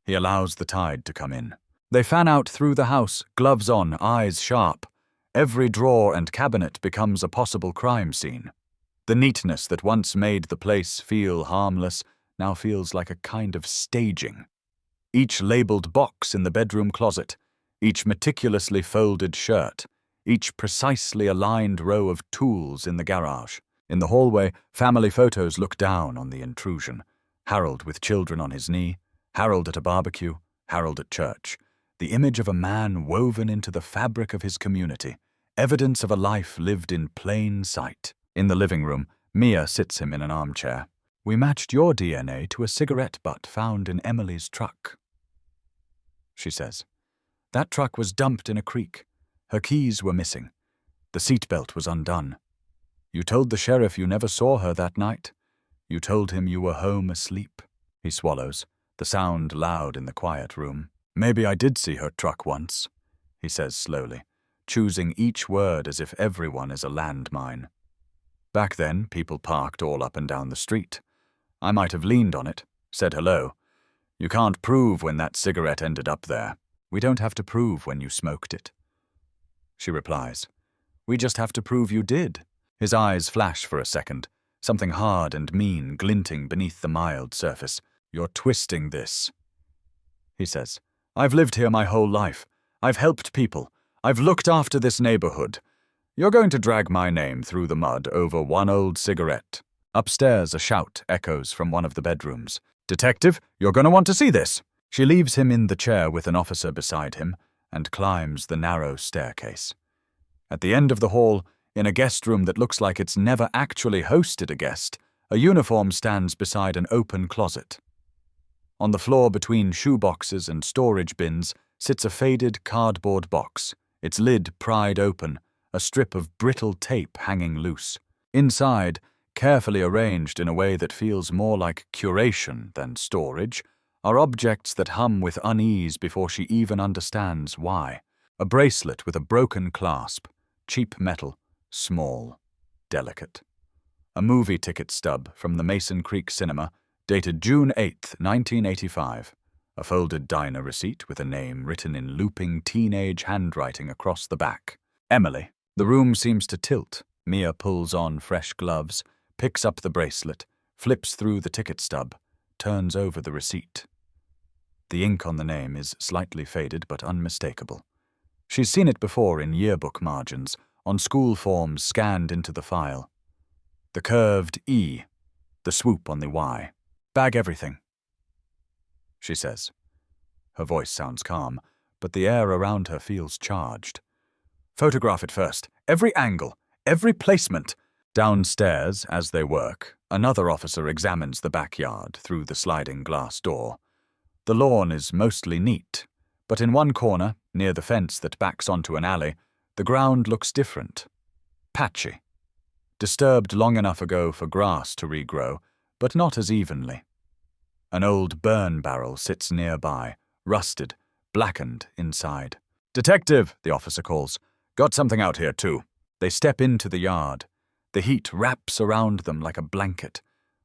He allows the tide to come in. They fan out through the house, gloves on, eyes sharp. Every drawer and cabinet becomes a possible crime scene. The neatness that once made the place feel harmless now feels like a kind of staging. Each labeled box in the bedroom closet, each meticulously folded shirt, each precisely aligned row of tools in the garage. In the hallway, family photos look down on the intrusion. Harold with children on his knee, Harold at a barbecue, Harold at church. The image of a man woven into the fabric of his community, Evidence of a life lived in plain sight. In the living room, Mia sits him in an armchair. We matched your DNA to a cigarette butt found in Emily's truck, she says. That truck was dumped in a creek. Her keys were missing. The seatbelt was undone. You told the sheriff you never saw her that night. You told him you were home asleep. He swallows, the sound loud in the quiet room. Maybe I did see her truck once, he says slowly, choosing each word as if everyone is a landmine. Back then, people parked all up and down the street. I might have leaned on it, said hello. You can't prove when that cigarette ended up there. We don't have to prove when you smoked it. She replies, we just have to prove you did. His eyes flash for a second, something hard and mean glinting beneath the mild surface. You're twisting this, he says. I've lived here my whole life. I've helped people. I've looked after this neighborhood. You're going to drag my name through the mud over one old cigarette. Upstairs, a shout echoes from one of the bedrooms. Detective, you're going to want to see this. She leaves him in the chair with an officer beside him and climbs the narrow staircase. At the end of the hall, in a guest room that looks like it's never actually hosted a guest, a uniform stands beside an open closet. On the floor between shoeboxes and storage bins sits a faded cardboard box, its lid pried open, a strip of brittle tape hanging loose. Inside, carefully arranged in a way that feels more like curation than storage, are objects that hum with unease before she even understands why. A bracelet with a broken clasp, cheap metal, small, delicate. A movie ticket stub from the Mason Creek Cinema, dated June 8, 1985. A folded diner receipt with a name written in looping teenage handwriting across the back. Emily. The room seems to tilt. Mia pulls on fresh gloves, picks up the bracelet, flips through the ticket stub, turns over the receipt. The ink on the name is slightly faded but unmistakable. She's seen it before in yearbook margins, on school forms scanned into the file. The curved E, the swoop on the Y. Bag everything, she says. Her voice sounds calm, but the air around her feels charged. Photograph it first. Every angle, every placement. Downstairs, as they work, another officer examines the backyard through the sliding glass door. The lawn is mostly neat, but in one corner, near the fence that backs onto an alley, the ground looks different. Patchy. Disturbed long enough ago for grass to regrow, but not as evenly. An old burn barrel sits nearby, rusted, blackened inside. Detective, the officer calls. Got something out here, too. They step into the yard. The heat wraps around them like a blanket.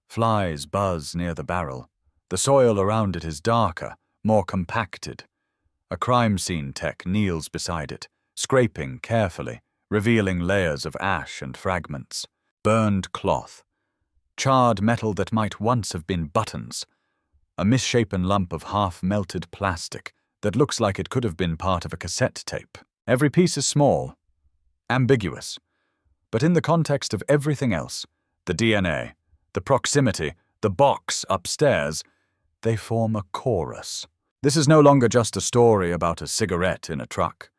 Flies buzz near the barrel. The soil around it is darker, more compacted. A crime scene tech kneels beside it, scraping carefully, revealing layers of ash and fragments. Burned cloth. Charred metal that might once have been buttons. A misshapen lump of half-melted plastic that looks like it could have been part of a cassette tape. Every piece is small, ambiguous, but in the context of everything else, the DNA, the proximity, the box upstairs, they form a chorus. This is no longer just a story about a cigarette in a truck.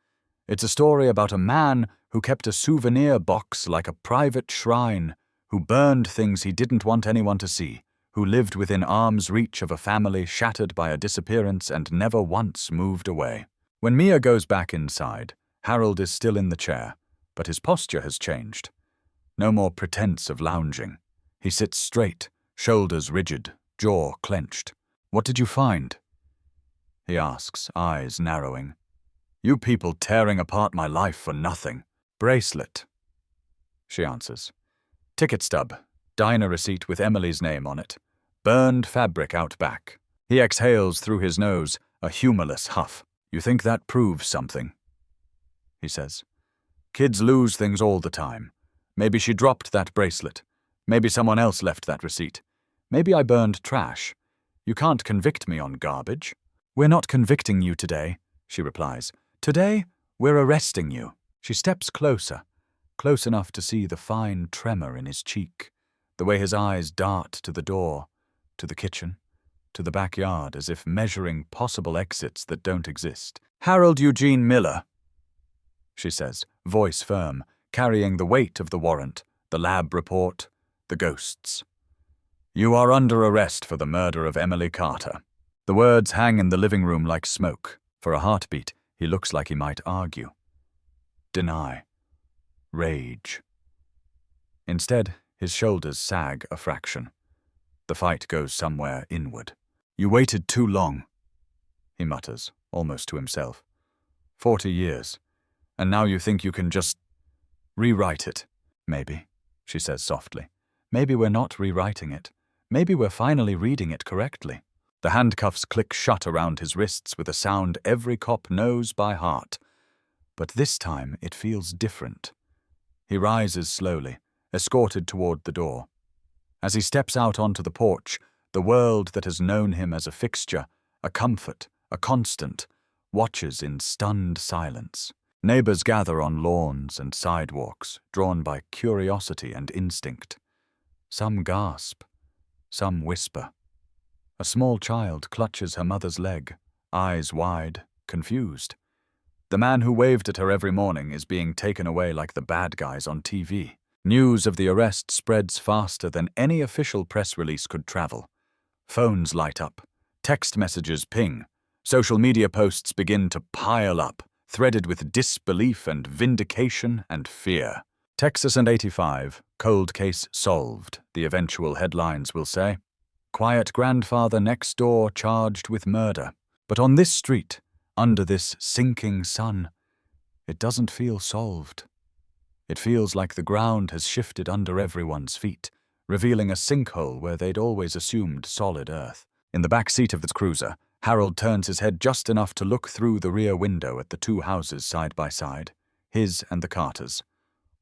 It's a story about a man who kept a souvenir box like a private shrine, who burned things he didn't want anyone to see, who lived within arm's reach of a family shattered by a disappearance and never once moved away. When Mia goes back inside, Harold is still in the chair, but his posture has changed. No more pretense of lounging. He sits straight, shoulders rigid, jaw clenched. What did you find? He asks, eyes narrowing. You people tearing apart my life for nothing. Bracelet, she answers. Ticket stub, diner receipt with Emily's name on it. Burned fabric out back. He exhales through his nose, a humorless huff. You think that proves something? He says. Kids lose things all the time. Maybe she dropped that bracelet. Maybe someone else left that receipt. Maybe I burned trash. You can't convict me on garbage. We're not convicting you today, she replies. Today, we're arresting you. She steps closer, close enough to see the fine tremor in his cheek, the way his eyes dart to the door, to the kitchen, to the backyard, as if measuring possible exits that don't exist. Harold Eugene Miller, she says, voice firm, carrying the weight of the warrant, the lab report, the ghosts. You are under arrest for the murder of Emily Carter. The words hang in the living room like smoke. For a heartbeat, he looks like he might argue. Deny. Rage. Instead, his shoulders sag a fraction. The fight goes somewhere inward. You waited too long, he mutters, almost to himself. 40 years. And now you think you can just rewrite it. Maybe, she says softly. Maybe we're not rewriting it. Maybe we're finally reading it correctly. The handcuffs click shut around his wrists with a sound every cop knows by heart. But this time it feels different. He rises slowly, escorted toward the door. As he steps out onto the porch, the world that has known him as a fixture, a comfort, a constant, watches in stunned silence. Neighbors gather on lawns and sidewalks, drawn by curiosity and instinct. Some gasp, some whisper. A small child clutches her mother's leg, eyes wide, confused. The man who waved at her every morning is being taken away like the bad guys on TV. News of the arrest spreads faster than any official press release could travel. Phones light up, text messages ping, social media posts begin to pile up, threaded with disbelief and vindication and fear. Texas and 85, cold case solved, the eventual headlines will say. Quiet grandfather next door charged with murder. But on this street, under this sinking sun, it doesn't feel solved. It feels like the ground has shifted under everyone's feet, revealing a sinkhole where they'd always assumed solid earth. In the back seat of the cruiser, Harold turns his head just enough to look through the rear window at the two houses side by side, his and the Carters.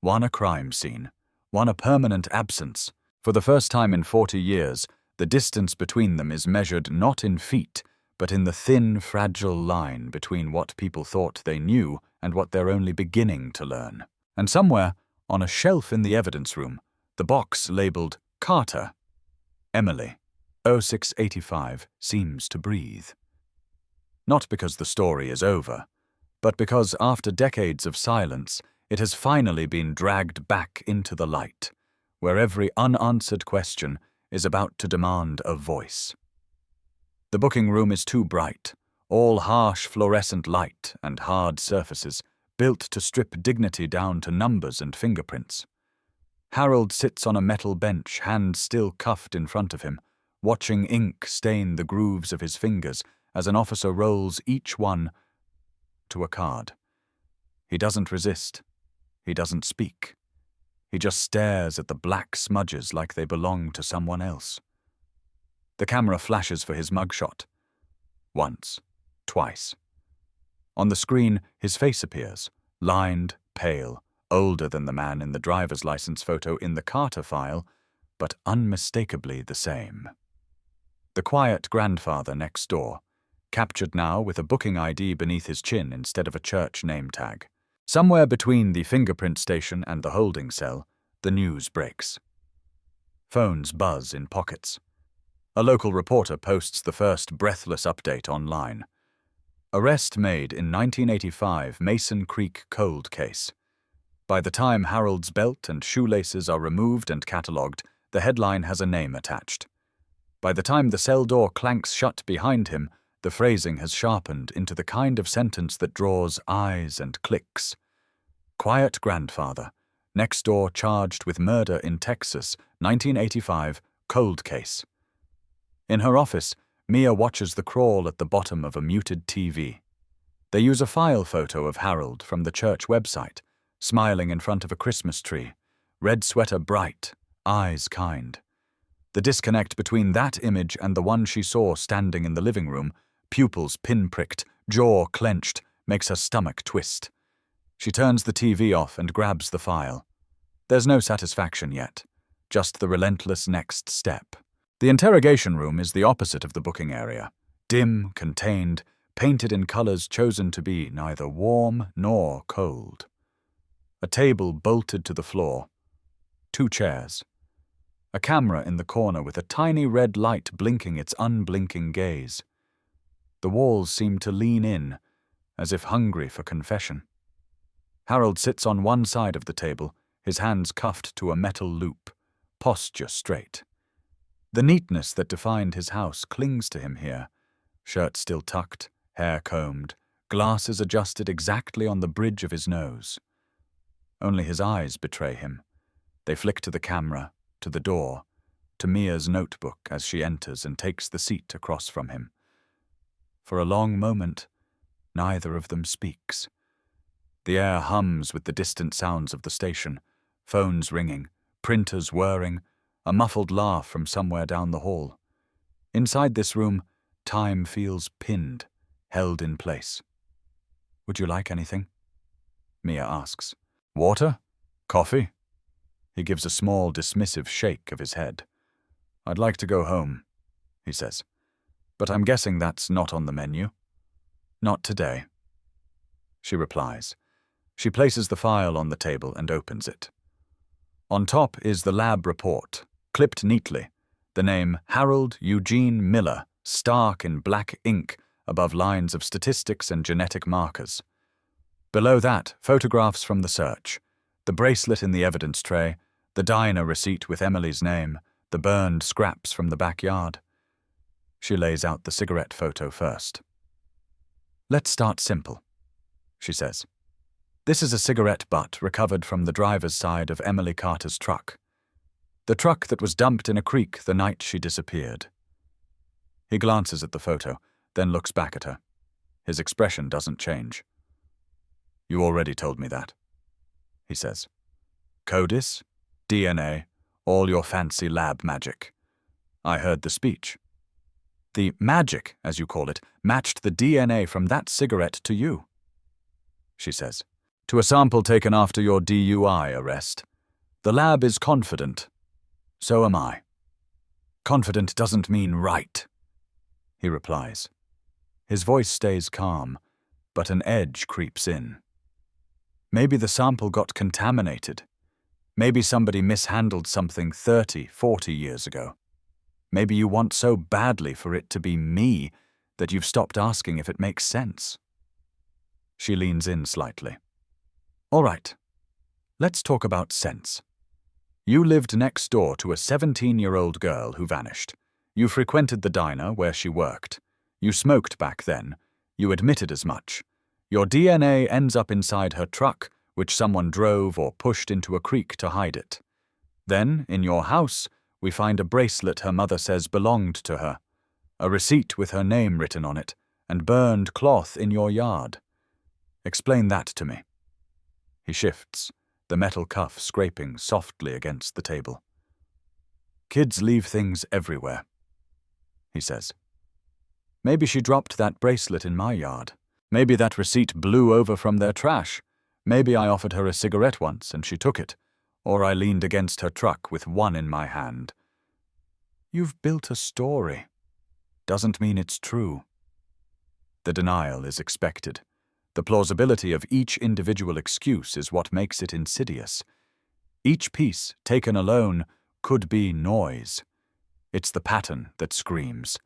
One a crime scene, one a permanent absence. For the first time in 40 years, the distance between them is measured not in feet, but in the thin, fragile line between what people thought they knew and what they're only beginning to learn. And somewhere, on a shelf in the evidence room, the box labeled Carter, Emily, 0685, seems to breathe. Not because the story is over, but because after decades of silence, it has finally been dragged back into the light, where every unanswered question is about to demand a voice. The booking room is too bright, all harsh fluorescent light and hard surfaces, built to strip dignity down to numbers and fingerprints. Harold sits on a metal bench, hands still cuffed in front of him, watching ink stain the grooves of his fingers as an officer rolls each one to a card. He doesn't resist. He doesn't speak. He just stares at the black smudges like they belong to someone else. The camera flashes for his mugshot. Once. Twice. On the screen, his face appears, lined, pale, older than the man in the driver's license photo in the Carter file, but unmistakably the same. The quiet grandfather next door, captured now with a booking ID beneath his chin instead of a church name tag. Somewhere between the fingerprint station and the holding cell, the news breaks. Phones buzz in pockets. A local reporter posts the first breathless update online. Arrest made in 1985 Mason Creek cold case. By the time Harold's belt and shoelaces are removed and catalogued, the headline has a name attached. By the time the cell door clanks shut behind him, the phrasing has sharpened into the kind of sentence that draws eyes and clicks. Quiet grandfather, next door charged with murder in Texas, 1985, cold case. In her office, Mia watches the crawl at the bottom of a muted TV. They use a file photo of Harold from the church website, smiling in front of a Christmas tree, red sweater bright, eyes kind. The disconnect between that image and the one she saw standing in the living room, pupils pinpricked, jaw clenched, makes her stomach twist. She turns the TV off and grabs the file. There's no satisfaction yet, just the relentless next step. The interrogation room is the opposite of the booking area, dim, contained, painted in colors chosen to be neither warm nor cold. A table bolted to the floor. 2 chairs. A camera in the corner with a tiny red light blinking its unblinking gaze. The walls seem to lean in, as if hungry for confession. Harold sits on one side of the table, his hands cuffed to a metal loop, posture straight. The neatness that defined his house clings to him here. Shirt still tucked, hair combed, glasses adjusted exactly on the bridge of his nose. Only his eyes betray him. They flick to the camera, to the door, to Mia's notebook as she enters and takes the seat across from him. For a long moment, neither of them speaks. The air hums with the distant sounds of the station, phones ringing, printers whirring, a muffled laugh from somewhere down the hall. Inside this room, time feels pinned, held in place. "Would you like anything?" Mia asks. "Water? Coffee?" He gives a small, dismissive shake of his head. "I'd like to go home," he says. "But I'm guessing that's not on the menu." "Not today," she replies. She places the file on the table and opens it. On top is the lab report, clipped neatly, the name Harold Eugene Miller, stark in black ink above lines of statistics and genetic markers. Below that, photographs from the search, the bracelet in the evidence tray, the diner receipt with Emily's name, the burned scraps from the backyard. She lays out the cigarette photo first. "Let's start simple," she says. "This is a cigarette butt recovered from the driver's side of Emily Carter's truck. The truck that was dumped in a creek the night she disappeared." He glances at the photo, then looks back at her. His expression doesn't change. "You already told me that," he says. "CODIS, DNA, all your fancy lab magic. I heard the speech. The magic, as you call it, matched the DNA from that cigarette to you," she says, "to a sample taken after your DUI arrest. The lab is confident. So am I." "Confident doesn't mean right," he replies. His voice stays calm, but an edge creeps in. Maybe the sample got contaminated. Maybe somebody mishandled something 30, 40 years ago. Maybe you want so badly for it to be me that you've stopped asking if it makes sense. She leans in slightly. "All right, let's talk about sense. You lived next door to a 17-year-old girl who vanished. You frequented the diner where she worked. You smoked back then. You admitted as much. Your DNA ends up inside her truck, which someone drove or pushed into a creek to hide it. Then, in your house, we find a bracelet her mother says belonged to her, a receipt with her name written on it, and burned cloth in your yard. Explain that to me." He shifts, the metal cuff scraping softly against the table. "Kids leave things everywhere," he says. "Maybe she dropped that bracelet in my yard. Maybe that receipt blew over from their trash. Maybe I offered her a cigarette once and she took it, or I leaned against her truck with one in my hand. You've built a story. Doesn't mean it's true." The denial is expected. The plausibility of each individual excuse is what makes it insidious. Each piece, taken alone, could be noise. It's the pattern that screams.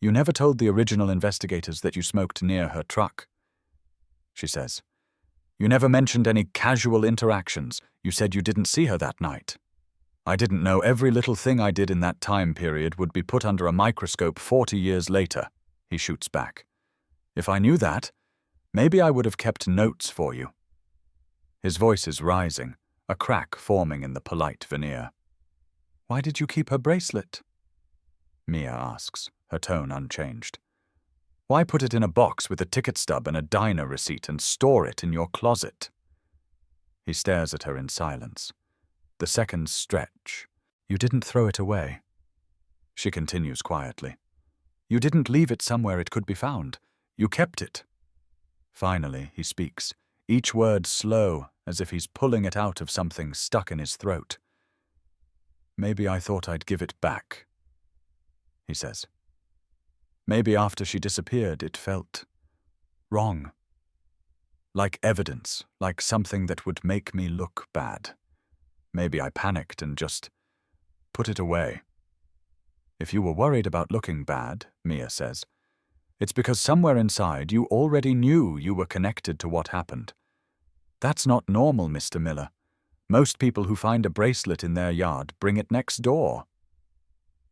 "You never told the original investigators that you smoked near her truck," she says. "You never mentioned any casual interactions. You said you didn't see her that night. I didn't know every little thing I did in that time period would be put under a microscope 40 years later," he shoots back. "If I knew that, maybe I would have kept notes for you." His voice is rising, a crack forming in the polite veneer. "Why did you keep her bracelet?" Mia asks, her tone unchanged. "Why put it in a box with a ticket stub and a diner receipt and store it in your closet?" He stares at her in silence. The seconds stretch. "You didn't throw it away," she continues quietly. "You didn't leave it somewhere it could be found. You kept it." Finally, he speaks, each word slow, as if he's pulling it out of something stuck in his throat. "Maybe I thought I'd give it back," he says. "Maybe after she disappeared, it felt wrong. Like evidence, like something that would make me look bad. Maybe I panicked and just put it away." "If you were worried about looking bad," Mia says, "it's because somewhere inside you already knew you were connected to what happened. That's not normal, Mr. Miller. Most people who find a bracelet in their yard bring it next door.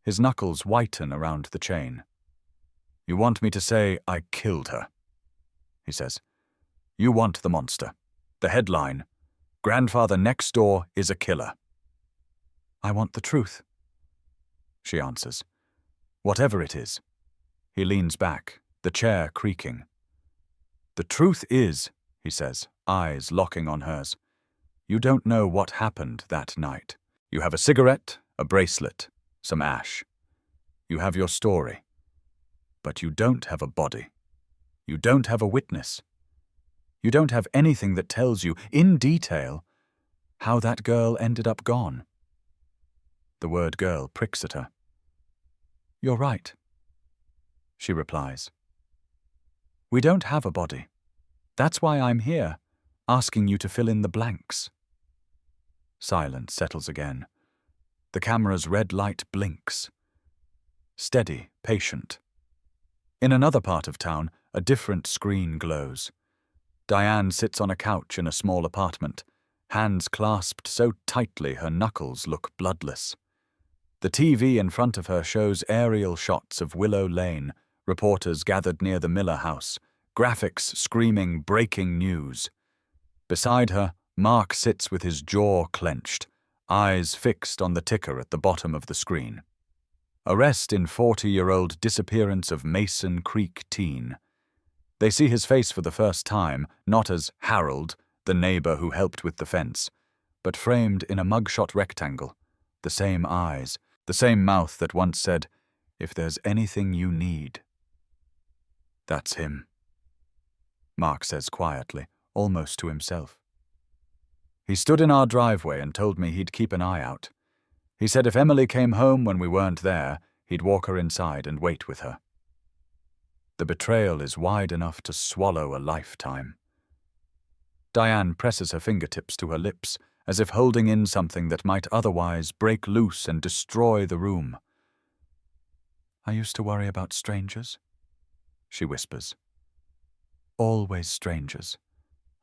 His knuckles whiten around the chain. You want me to say I killed her, he says. You want the monster. The headline, Grandfather next door is a killer. I want the truth, she answers. Whatever it is. He leans back, the chair creaking. The truth is, he says, eyes locking on hers, you don't know what happened that night. You have a cigarette, a bracelet, some ash. You have your story. But you don't have a body. You don't have a witness. You don't have anything that tells you, in detail, how that girl ended up gone. The word girl pricks at her. You're right, she replies. We don't have a body. That's why I'm here, asking you to fill in the blanks. Silence settles again. The camera's red light blinks. Steady, patient. In another part of town, a different screen glows. Diane sits on a couch in a small apartment, hands clasped so tightly her knuckles look bloodless. The TV in front of her shows aerial shots of Willow Lane, reporters gathered near the Miller house, graphics screaming breaking news. Beside her, Mark sits with his jaw clenched, eyes fixed on the ticker at the bottom of the screen. Arrest in 40-year-old disappearance of Mason Creek teen. They see his face for the first time, not as Harold, the neighbor who helped with the fence, but framed in a mugshot rectangle, the same eyes, the same mouth that once said, "If there's anything you need." That's him, Mark says quietly, almost to himself. He stood in our driveway and told me he'd keep an eye out. He said if Emily came home when we weren't there, he'd walk her inside and wait with her. The betrayal is wide enough to swallow a lifetime. Diane presses her fingertips to her lips, as if holding in something that might otherwise break loose and destroy the room. I used to worry about strangers, she whispers. Always strangers.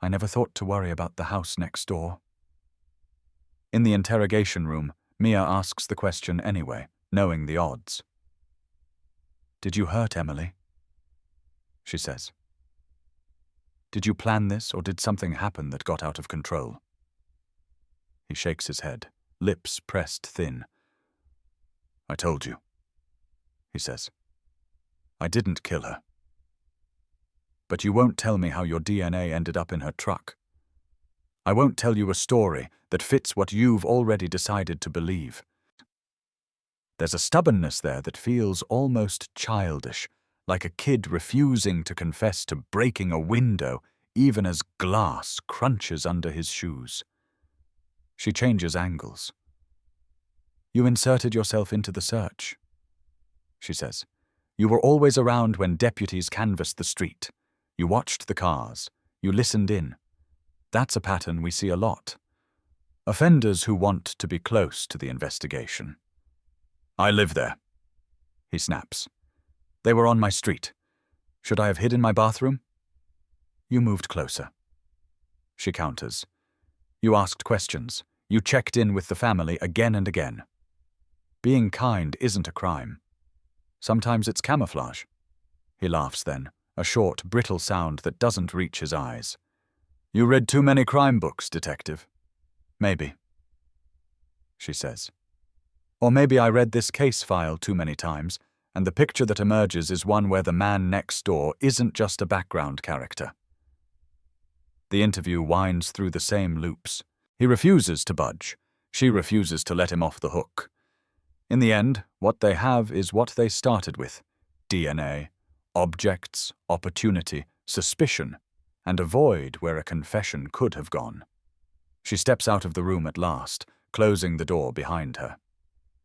I never thought to worry about the house next door. In the interrogation room, Mia asks the question anyway, knowing the odds. Did you hurt Emily? She says. Did you plan this, or did something happen that got out of control? He shakes his head, lips pressed thin. I told you, he says. I didn't kill her. But you won't tell me how your DNA ended up in her truck. I won't tell you a story that fits what you've already decided to believe. There's a stubbornness there that feels almost childish, like a kid refusing to confess to breaking a window even as glass crunches under his shoes. She changes angles. You inserted yourself into the search, she says. You were always around when deputies canvassed the street. You watched the cars. You listened in. That's a pattern we see a lot. Offenders who want to be close to the investigation. I live there, he snaps. They were on my street. Should I have hid in my bathroom? You moved closer. She counters. You asked questions. You checked in with the family again and again. Being kind isn't a crime. Sometimes it's camouflage. He laughs then, a short, brittle sound that doesn't reach his eyes. You read too many crime books, detective. Maybe, she says. Or maybe I read this case file too many times, and the picture that emerges is one where the man next door isn't just a background character. The interview winds through the same loops. He refuses to budge. She refuses to let him off the hook. In the end, what they have is what they started with: DNA, objects, opportunity, suspicion, and a void where a confession could have gone. She steps out of the room at last, closing the door behind her.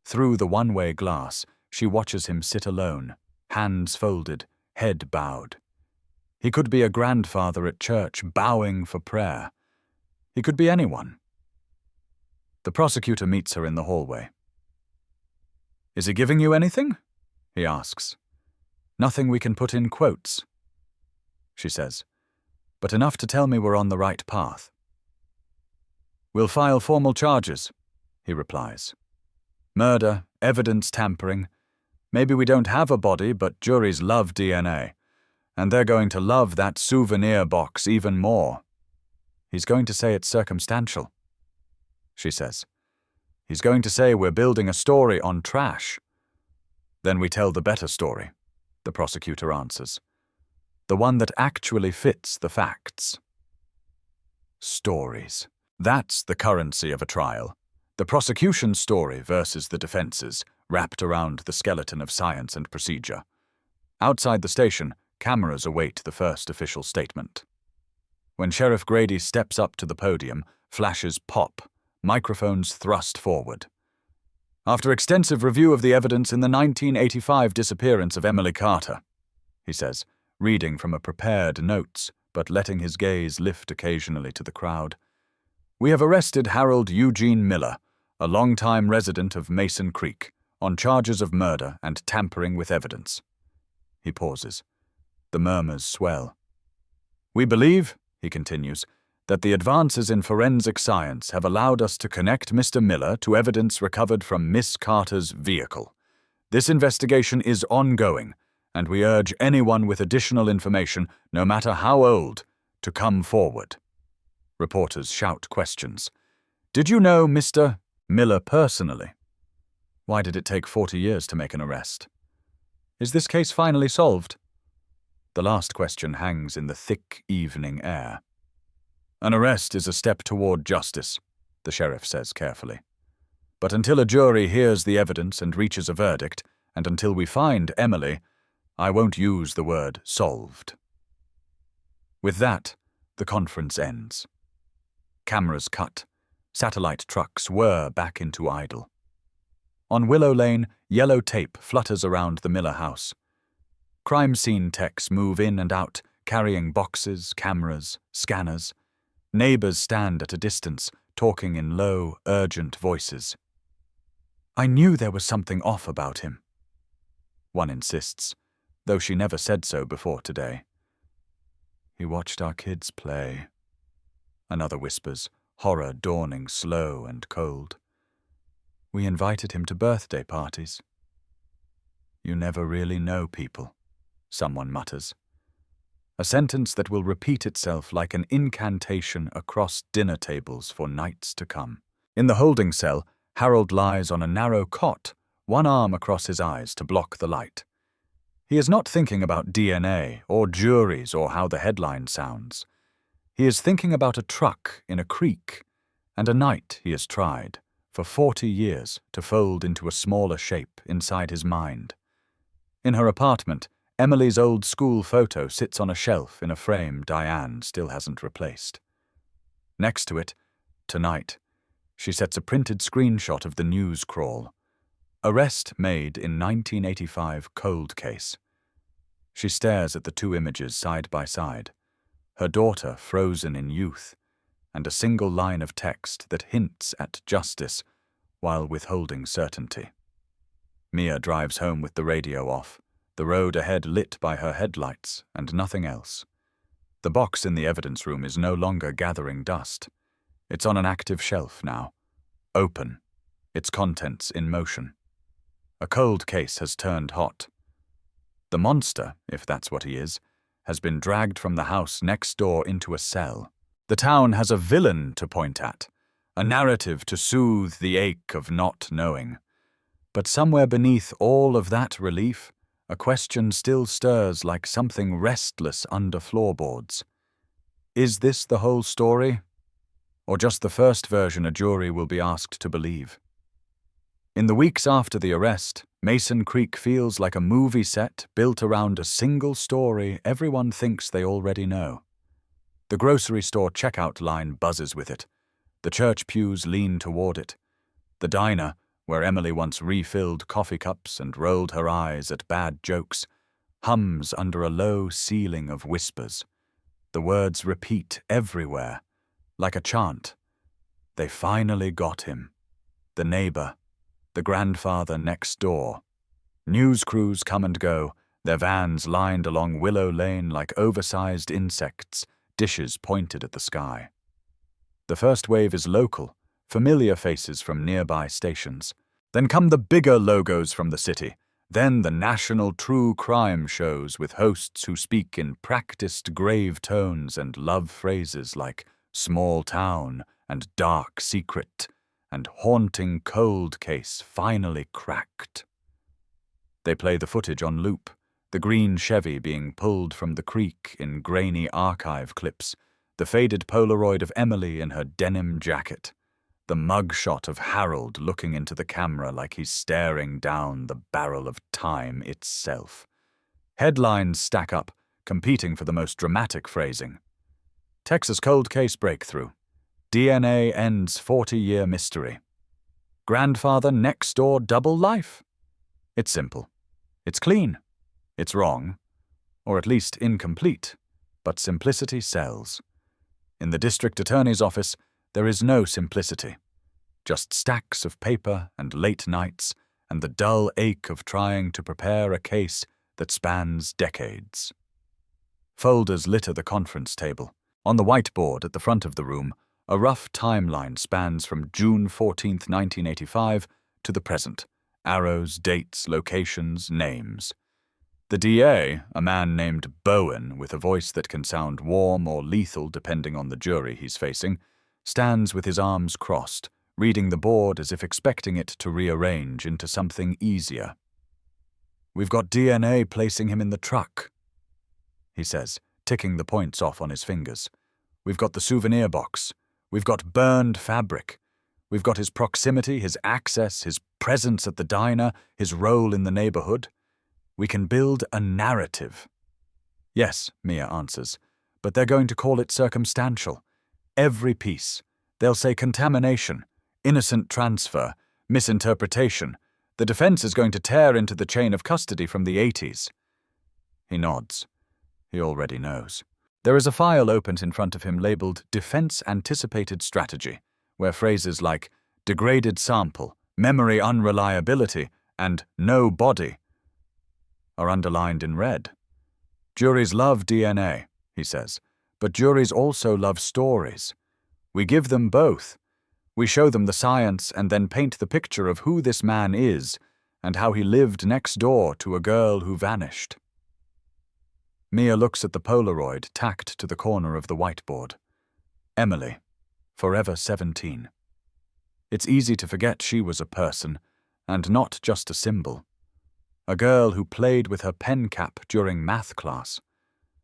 Through the one-way glass, she watches him sit alone, hands folded, head bowed. He could be a grandfather at church bowing for prayer. He could be anyone. The prosecutor meets her in the hallway. Is he giving you anything? He asks. Nothing we can put in quotes, she says, but enough to tell me we're on the right path. We'll file formal charges, he replies. Murder, evidence tampering. Maybe we don't have a body, but juries love DNA. And they're going to love that souvenir box even more. He's going to say it's circumstantial, she says. He's going to say we're building a story on trash. Then we tell the better story, the prosecutor answers. The one that actually fits the facts. Stories. That's the currency of a trial. The prosecution's story versus the defense's, wrapped around the skeleton of science and procedure. Outside the station, cameras await the first official statement. When Sheriff Grady steps up to the podium, flashes pop, microphones thrust forward. After extensive review of the evidence in the 1985 disappearance of Emily Carter, he says, reading from a prepared notes, but letting his gaze lift occasionally to the crowd, we have arrested Harold Eugene Miller, a longtime resident of Mason Creek, on charges of murder and tampering with evidence. He pauses. The murmurs swell. We believe, he continues, that the advances in forensic science have allowed us to connect Mr. Miller to evidence recovered from Miss Carter's vehicle. This investigation is ongoing, and we urge anyone with additional information, no matter how old, to come forward. Reporters shout questions. Did you know Mr. Miller personally? Why did it take 40 years to make an arrest? Is this case finally solved? The last question hangs in the thick evening air. An arrest is a step toward justice, the sheriff says carefully. But until a jury hears the evidence and reaches a verdict, and until we find Emily, I won't use the word solved. With that, the conference ends. Cameras cut. Satellite trucks whir back into idle. On Willow Lane, yellow tape flutters around the Miller house. Crime scene techs move in and out, carrying boxes, cameras, scanners. Neighbors stand at a distance, talking in low, urgent voices. I knew there was something off about him, one insists, though she never said so before today. He watched our kids play, another whispers, horror dawning slow and cold. We invited him to birthday parties. You never really know people, someone mutters. A sentence that will repeat itself like an incantation across dinner tables for nights to come. In the holding cell, Harold lies on a narrow cot, one arm across his eyes to block the light. He is not thinking about DNA or juries or how the headline sounds. He is thinking about a truck in a creek and a night he has tried, for 40 years, to fold into a smaller shape inside his mind. In her apartment, Emily's old school photo sits on a shelf in a frame Diane still hasn't replaced. Next to it, tonight, she sets a printed screenshot of the news crawl. Arrest made in 1985 cold case. She stares at the two images side by side, her daughter frozen in youth, and a single line of text that hints at justice while withholding certainty. Mia drives home with the radio off, the road ahead lit by her headlights and nothing else. The box in the evidence room is no longer gathering dust. It's on an active shelf now, open, its contents in motion. A cold case has turned hot. The monster, if that's what he is, has been dragged from the house next door into a cell. The town has a villain to point at, a narrative to soothe the ache of not knowing. But somewhere beneath all of that relief, a question still stirs like something restless under floorboards. Is this the whole story? Or just the first version a jury will be asked to believe? In the weeks after the arrest, Mason Creek feels like a movie set built around a single story everyone thinks they already know. The grocery store checkout line buzzes with it. The church pews lean toward it. The diner, where Emily once refilled coffee cups and rolled her eyes at bad jokes, hums under a low ceiling of whispers. The words repeat everywhere, like a chant. They finally got him. The neighbor, the grandfather next door. News crews come and go, their vans lined along Willow Lane like oversized insects, dishes pointed at the sky. The first wave is local, familiar faces from nearby stations. Then come the bigger logos from the city. Then the national true crime shows with hosts who speak in practiced grave tones and love phrases like small town and dark secret and haunting cold case finally cracked. They play the footage on loop, the green Chevy being pulled from the creek in grainy archive clips, the faded Polaroid of Emily in her denim jacket, the mugshot of Harold looking into the camera like he's staring down the barrel of time itself. Headlines stack up, competing for the most dramatic phrasing. Texas cold case breakthrough. DNA ends 40-year mystery. Grandfather next door double life. It's simple. It's clean. It's wrong. Or at least incomplete. But simplicity sells. In the district attorney's office, there is no simplicity. Just stacks of paper and late nights and the dull ache of trying to prepare a case that spans decades. Folders litter the conference table. On the whiteboard at the front of the room, a rough timeline spans from June 14, 1985 to the present. Arrows, dates, locations, names. The DA, a man named Bowen with a voice that can sound warm or lethal depending on the jury he's facing, stands with his arms crossed, reading the board as if expecting it to rearrange into something easier. "We've got DNA placing him in the truck," he says, ticking the points off on his fingers. "We've got the souvenir box. We've got burned fabric. We've got his proximity, his access, his presence at the diner, his role in the neighborhood. We can build a narrative." "Yes," Mia answers, "but they're going to call it circumstantial. Every piece. They'll say contamination, innocent transfer, misinterpretation. The defense is going to tear into the chain of custody from the 80s. He nods. He already knows. There is a file opened in front of him labeled Defense Anticipated Strategy, where phrases like degraded sample, memory unreliability, and no body are underlined in red. "Juries love DNA," he says, "but juries also love stories. We give them both. We show them the science and then paint the picture of who this man is and how he lived next door to a girl who vanished." Mia looks at the Polaroid tacked to the corner of the whiteboard. Emily, forever 17. It's easy to forget she was a person, and not just a symbol. A girl who played with her pen cap during math class.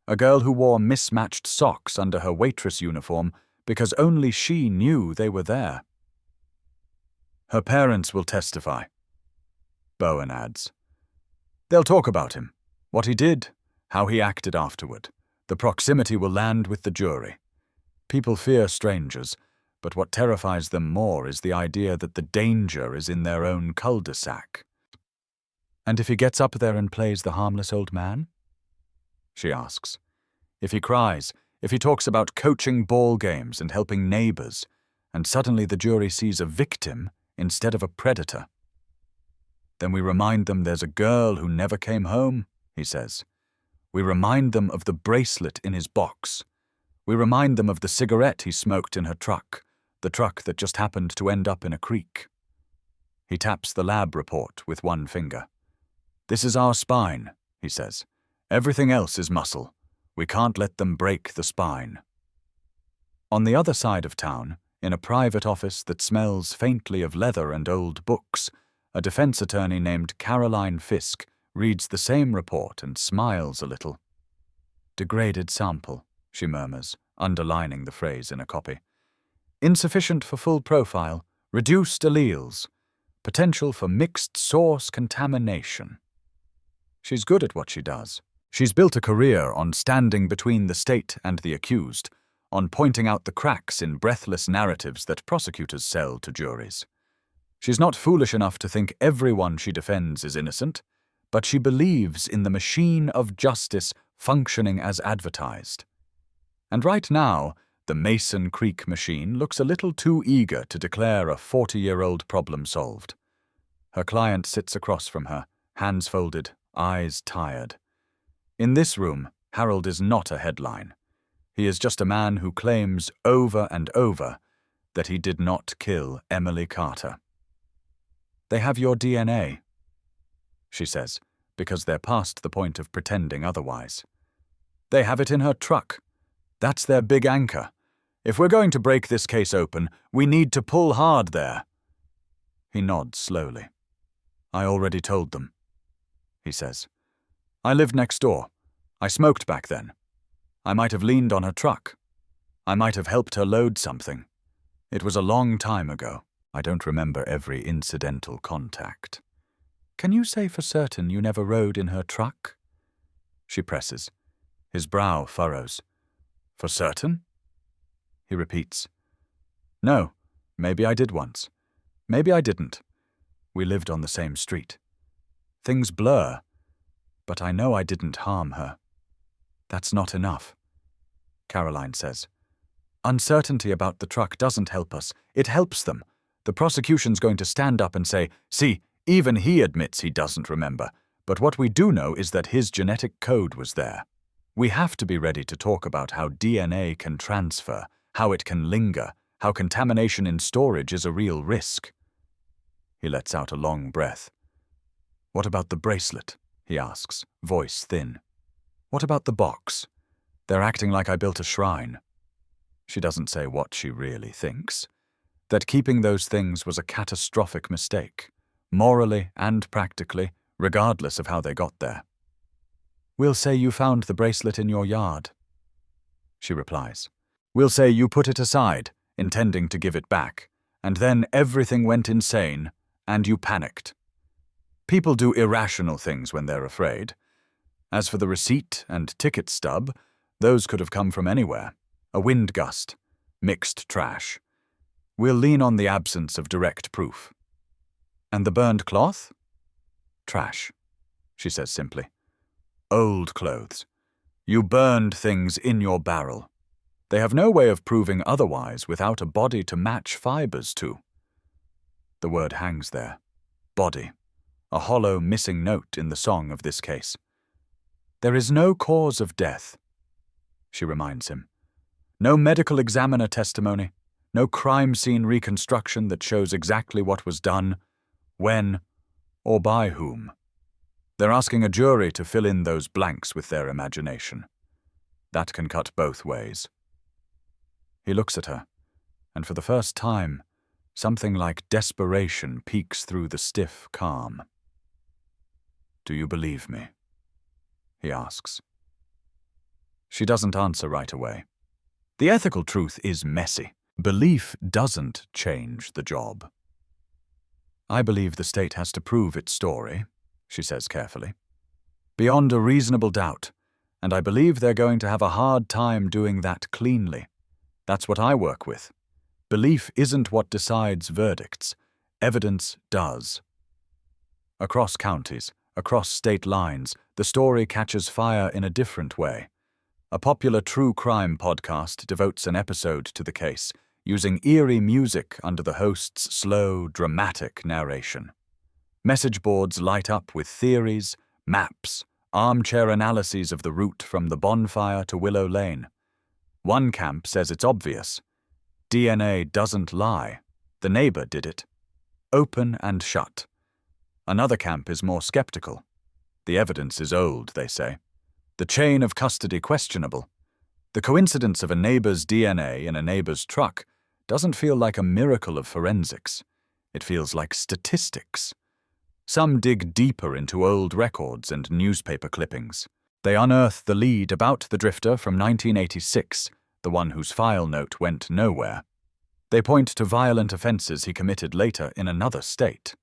A girl who wore mismatched socks under her waitress uniform because only she knew they were there. "Her parents will testify," Bowen adds. "They'll talk about him, what he did, how he acted afterward. The proximity will land with the jury. People fear strangers, but what terrifies them more is the idea that the danger is in their own cul-de-sac." "And if he gets up there and plays the harmless old man?" she asks. "If he cries, if he talks about coaching ball games and helping neighbors, and suddenly the jury sees a victim instead of a predator?" "Then we remind them there's a girl who never came home," he says. "We remind them of the bracelet in his box. We remind them of the cigarette he smoked in her truck, the truck that just happened to end up in a creek." He taps the lab report with one finger. "This is our spine," he says. "Everything else is muscle. We can't let them break the spine." On the other side of town, in a private office that smells faintly of leather and old books, a defense attorney named Caroline Fisk reads the same report and smiles a little. "Degraded sample," she murmurs, underlining the phrase in a copy. "Insufficient for full profile, reduced alleles, potential for mixed source contamination." She's good at what she does. She's built a career on standing between the state and the accused, on pointing out the cracks in breathless narratives that prosecutors sell to juries. She's not foolish enough to think everyone she defends is innocent, but she believes in the machine of justice functioning as advertised. And right now, the Mason Creek machine looks a little too eager to declare a 40-year-old problem solved. Her client sits across from her, hands folded, eyes tired. In this room, Harold is not a headline. He is just a man who claims over and over that he did not kill Emily Carter. They have your DNA, she says, because they're past the point of pretending otherwise. They have it in her truck. That's their big anchor. If we're going to break this case open, we need to pull hard there. He nods slowly. I already told them, he says. I lived next door. I smoked back then. I might have leaned on her truck. I might have helped her load something. It was a long time ago. I don't remember every incidental contact. Can you say for certain you never rode in her truck? She presses. His brow furrows. For certain? He repeats. No, maybe I did once. Maybe I didn't. We lived on the same street. Things blur, but I know I didn't harm her. That's not enough, Caroline says. Uncertainty about the truck doesn't help us. It helps them. The prosecution's going to stand up and say, see, even he admits he doesn't remember, but what we do know is that his genetic code was there. We have to be ready to talk about how DNA can transfer, how it can linger, how contamination in storage is a real risk. He lets out a long breath. What about the bracelet? He asks, voice thin. What about the box? They're acting like I built a shrine. She doesn't say what she really thinks. That keeping those things was a catastrophic mistake, morally and practically, regardless of how they got there. We'll say you found the bracelet in your yard, she replies. We'll say you put it aside, intending to give it back, and then everything went insane, and you panicked. People do irrational things when they're afraid. As for the receipt and ticket stub, those could have come from anywhere. A wind gust, mixed trash. We'll lean on the absence of direct proof. And the burned cloth? Trash, she says simply. Old clothes. You burned things in your barrel. They have no way of proving otherwise without a body to match fibers to. The word hangs there. Body. A hollow, missing note in the song of this case. There is no cause of death, she reminds him. No medical examiner testimony, no crime scene reconstruction that shows exactly what was done, when, or by whom. They're asking a jury to fill in those blanks with their imagination. That can cut both ways. He looks at her, and for the first time, something like desperation peeks through the stiff calm. Do you believe me? He asks. She doesn't answer right away. The ethical truth is messy. Belief doesn't change the job. I believe the state has to prove its story, she says carefully. Beyond a reasonable doubt, and I believe they're going to have a hard time doing that cleanly. That's what I work with. Belief isn't what decides verdicts. Evidence does. Across counties, across state lines, the story catches fire in a different way. A popular true crime podcast devotes an episode to the case, using eerie music under the host's slow, dramatic narration. Message boards light up with theories, maps, armchair analyses of the route from the bonfire to Willow Lane. One camp says it's obvious. DNA doesn't lie. The neighbor did it. Open and shut. Another camp is more skeptical. The evidence is old, they say. The chain of custody questionable. The coincidence of a neighbor's DNA in a neighbor's truck doesn't feel like a miracle of forensics. It feels like statistics. Some dig deeper into old records and newspaper clippings. They unearth the lead about the drifter from 1986, the one whose file note went nowhere. They point to violent offenses he committed later in another state.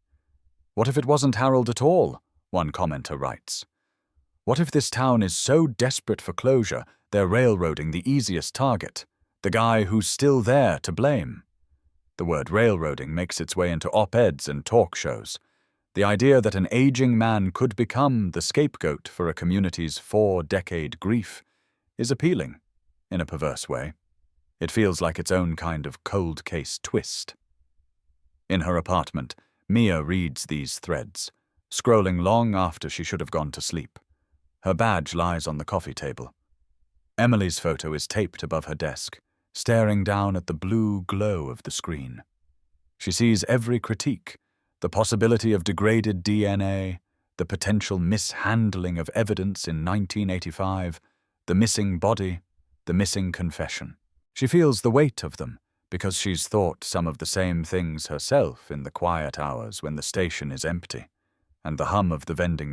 What if it wasn't Harold at all? One commenter writes. What if this town is so desperate for closure they're railroading the easiest target, the guy who's still there to blame? The word railroading makes its way into op-eds and talk shows. The idea that an aging man could become the scapegoat for a community's 4-decade grief is appealing, in a perverse way. It feels like its own kind of cold case twist. In her apartment, Mia reads these threads, scrolling long after she should have gone to sleep. Her badge lies on the coffee table. Emily's photo is taped above her desk, staring down at the blue glow of the screen. She sees every critique, the possibility of degraded DNA, the potential mishandling of evidence in 1985, the missing body, the missing confession. She feels the weight of them because she's thought some of the same things herself in the quiet hours when the station is empty and the hum of the vending machine